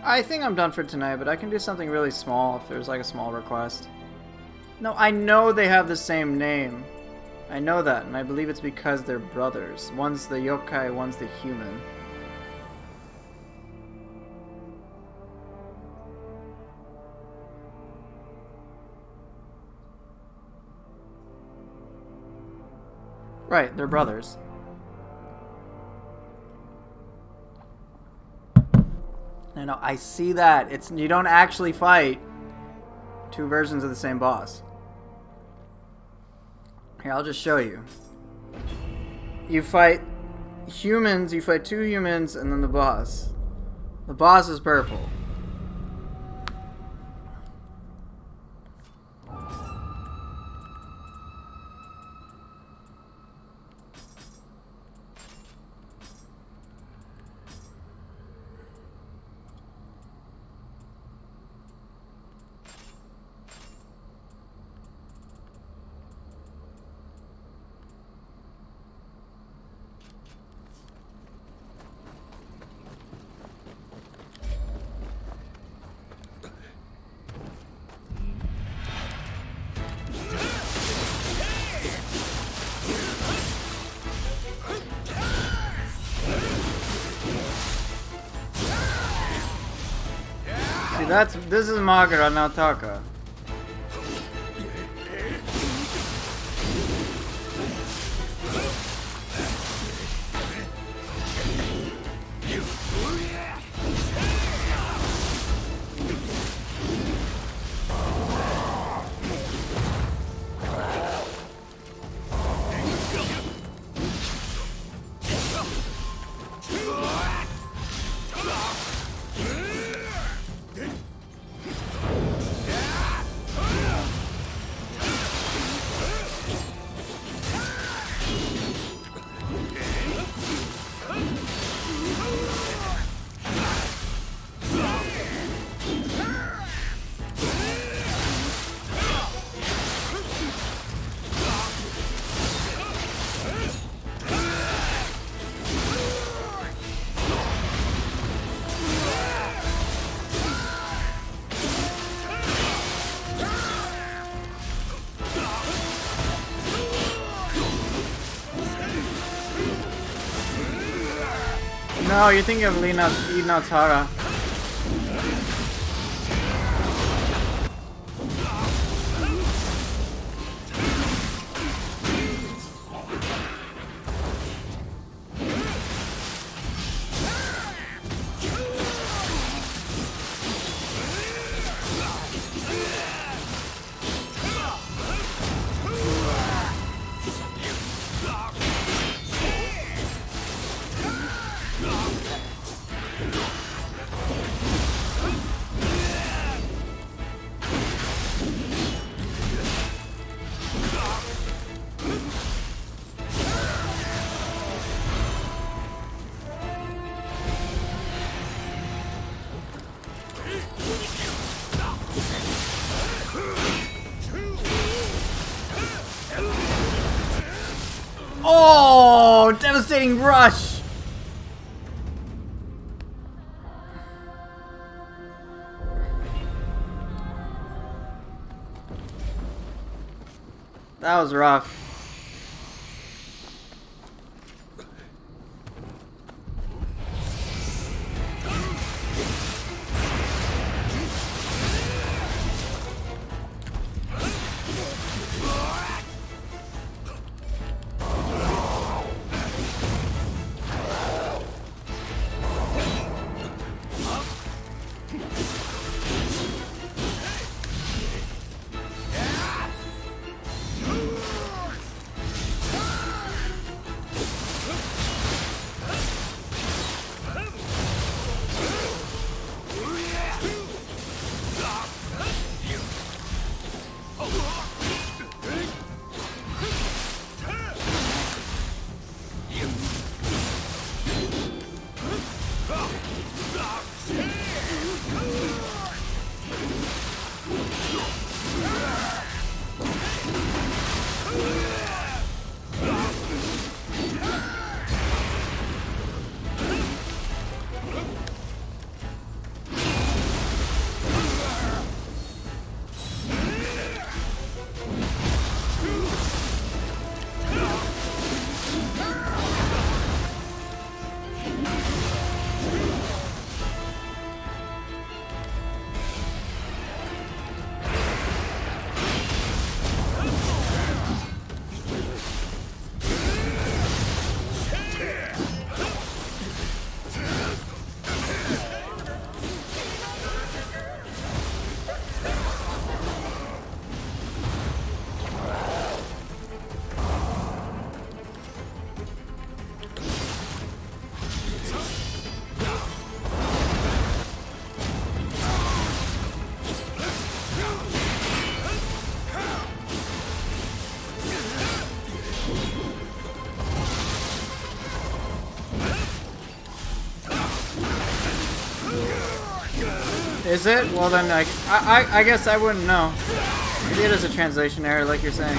I think I'm done for tonight, but I can do something really small if there's like a small request. No, I know they have the same name. I know that, and I believe it's because they're brothers. One's the yokai, one's the human. Right, they're brothers. No, I see that. It's you don't actually fight two versions of the same boss. Here, I'll just show you. You fight humans, you fight two humans, and then the boss. The boss is purple. This is Magara, not Taka. No, you're thinking of Ina Tara. Oh, devastating rush. That was rough. Is it? Well then, I guess I wouldn't know. Maybe it is a translation error, like you're saying.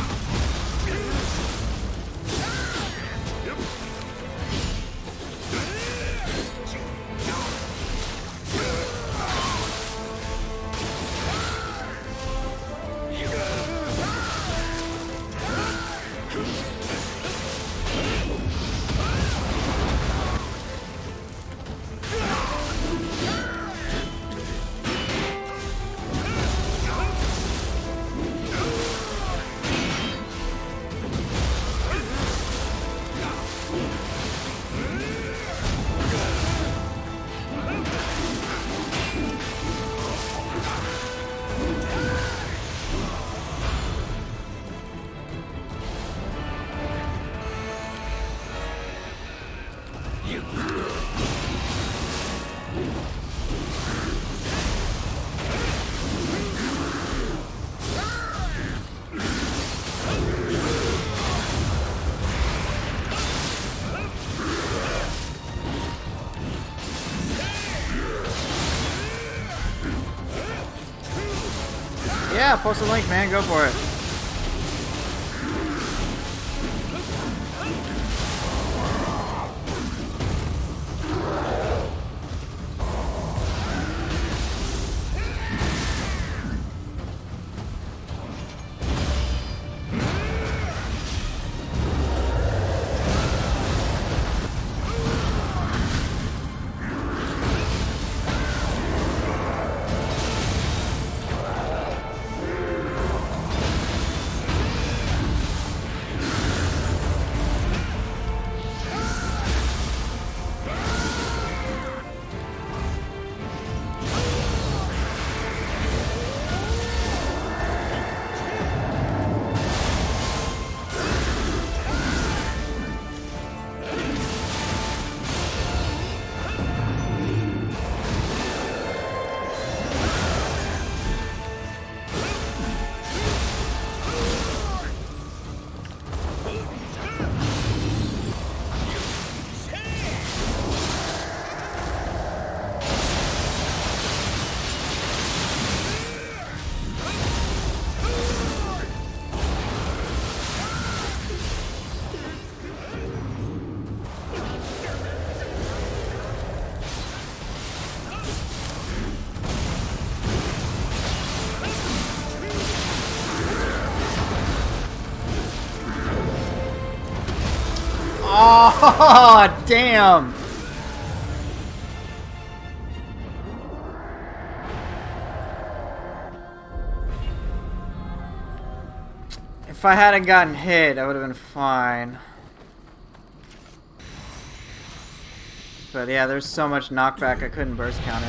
Yeah, post a link, man. Go for it. Oh, damn! If I hadn't gotten hit, I would have been fine. But yeah, there's so much knockback I couldn't burst counter.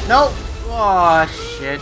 Nope! Oh, shit.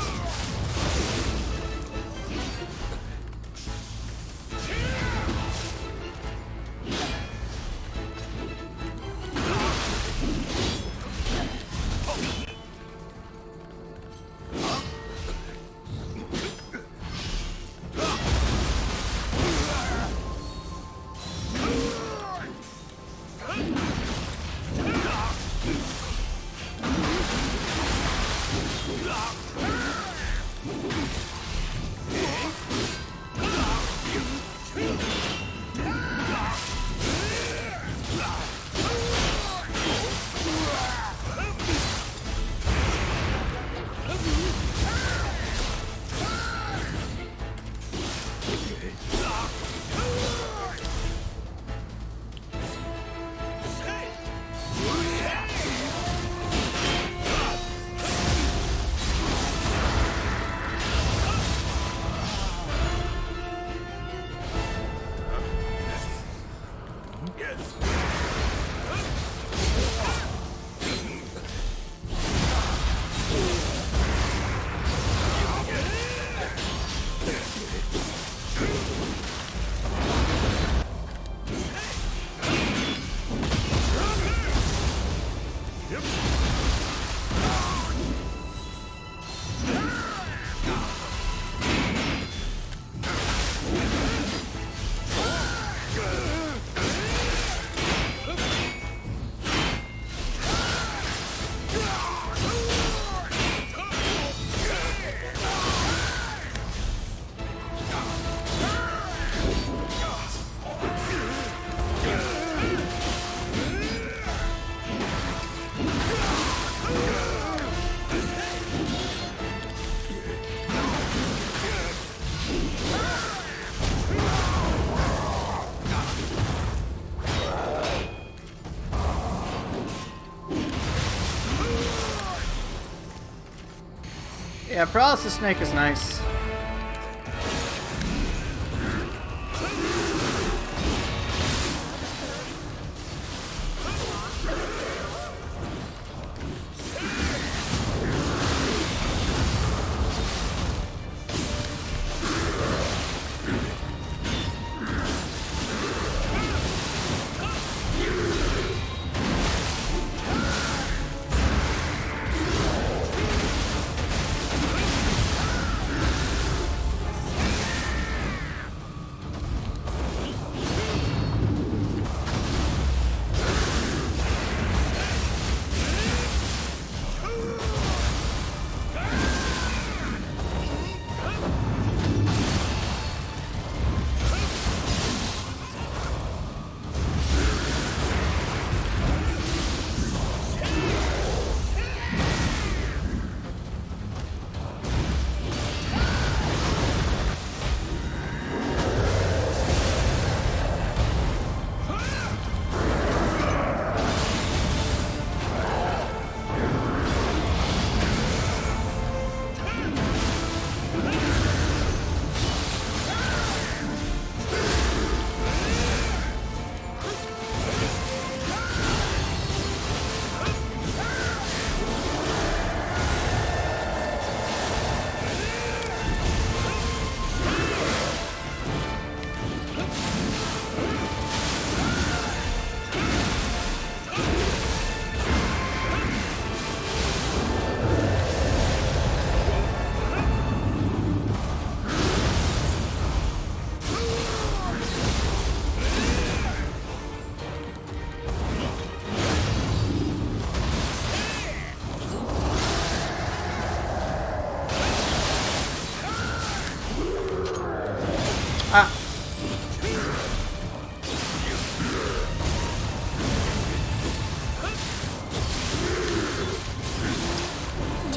Yeah, Paralysis Snake is nice.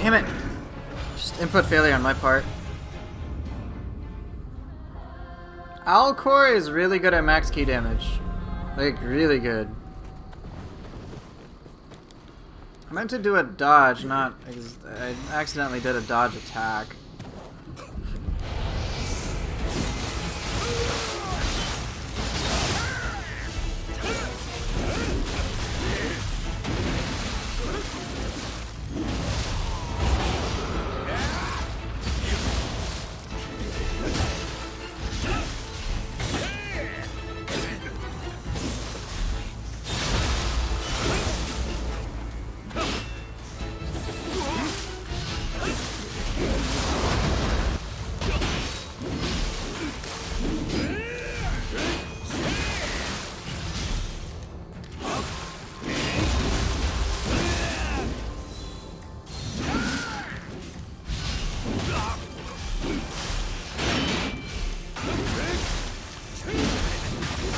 Damn it! Just input failure on my part. Alcor is really good at max key damage. Like, really good. I meant to do a dodge, not... I accidentally did a dodge attack.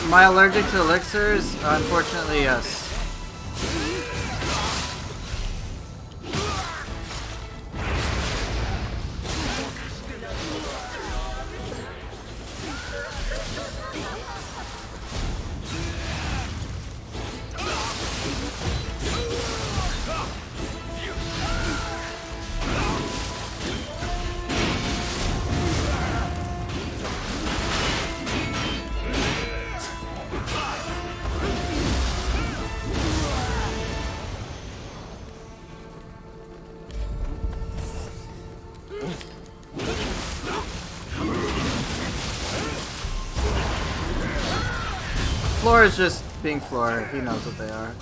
Am I allergic to elixirs? Unfortunately, yes. Floor is just being Floor. He knows what they are.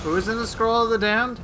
Who's in the Scroll of the Damned?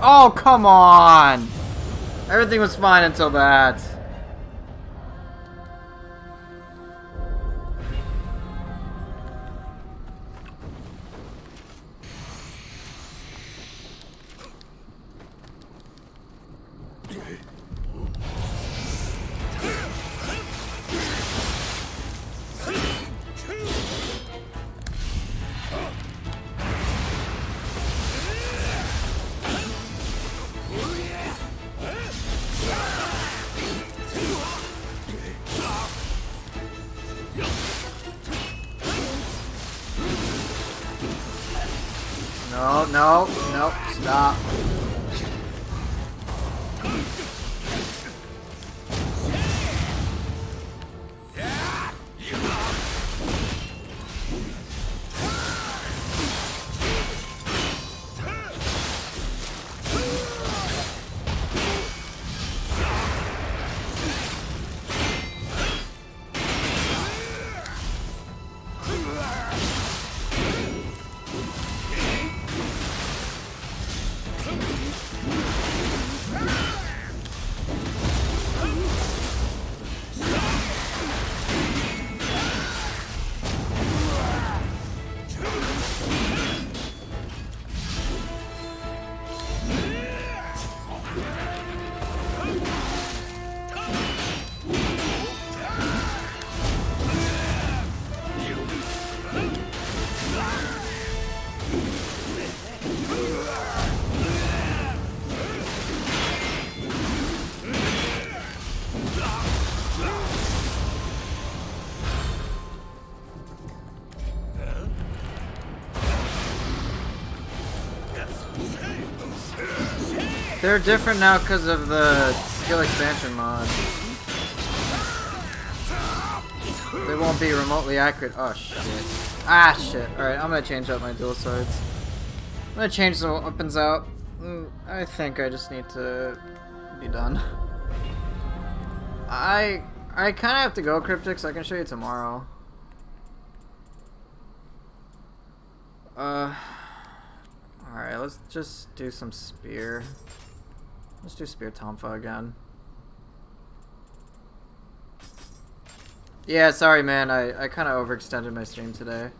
Oh, come on! Everything was fine until that. No, no, no, stop. They're different now because of the skill expansion mod. They won't be remotely accurate. Oh shit. Ah shit. Alright, I'm gonna change up my dual swords. I'm gonna change the weapons out. I think I just need to be done. I kinda have to go, Cryptic, so I can show you tomorrow. Alright, let's just do some spear. Let's do Spear Tonfa again. Yeah, sorry man, I kind of overextended my stream today.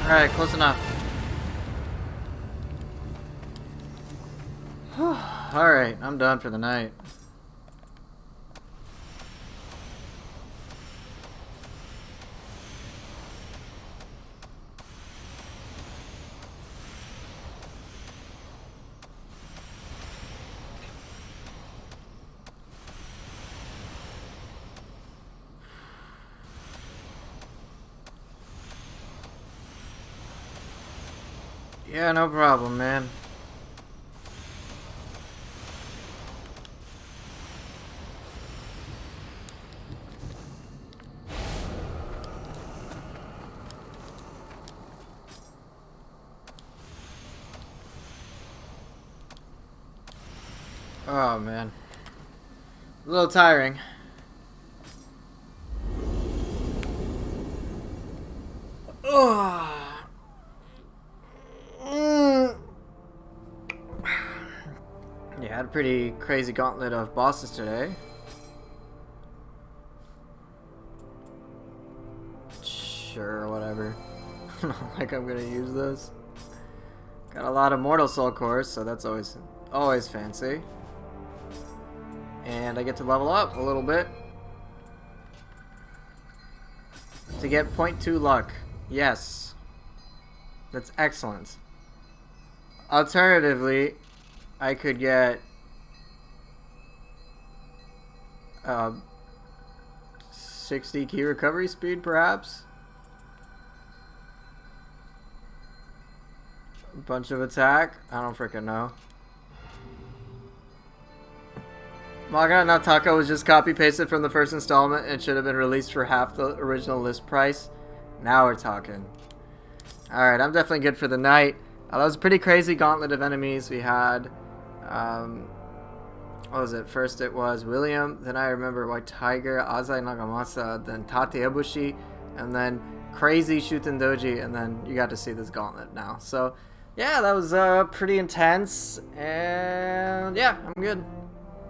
Alright, close enough. Alright, I'm done for the night. Yeah, no problem, man. Oh, man. A little tiring. Ugh. Yeah, I had a pretty crazy gauntlet of bosses today. Sure, whatever. I don't like I'm gonna use this. Got a lot of Mortal Soul cores, so that's always fancy. And I get to level up a little bit to get 0.2 luck. Yes. That's excellent. Alternatively, I could get 60 key recovery speed, perhaps. A bunch of attack. I don't freaking know. Manga no Taka was just copy pasted from the first installment and should have been released for half the original list price. Now we're talking. Alright, I'm definitely good for the night. That was a pretty crazy gauntlet of enemies. We had, what was it? First it was William, then I remember White Tiger, Azai Nagamasa, then Tate Ibushi, and then crazy Shuten Doji, and then you got to see this gauntlet now. So, yeah, that was pretty intense, and yeah, I'm good.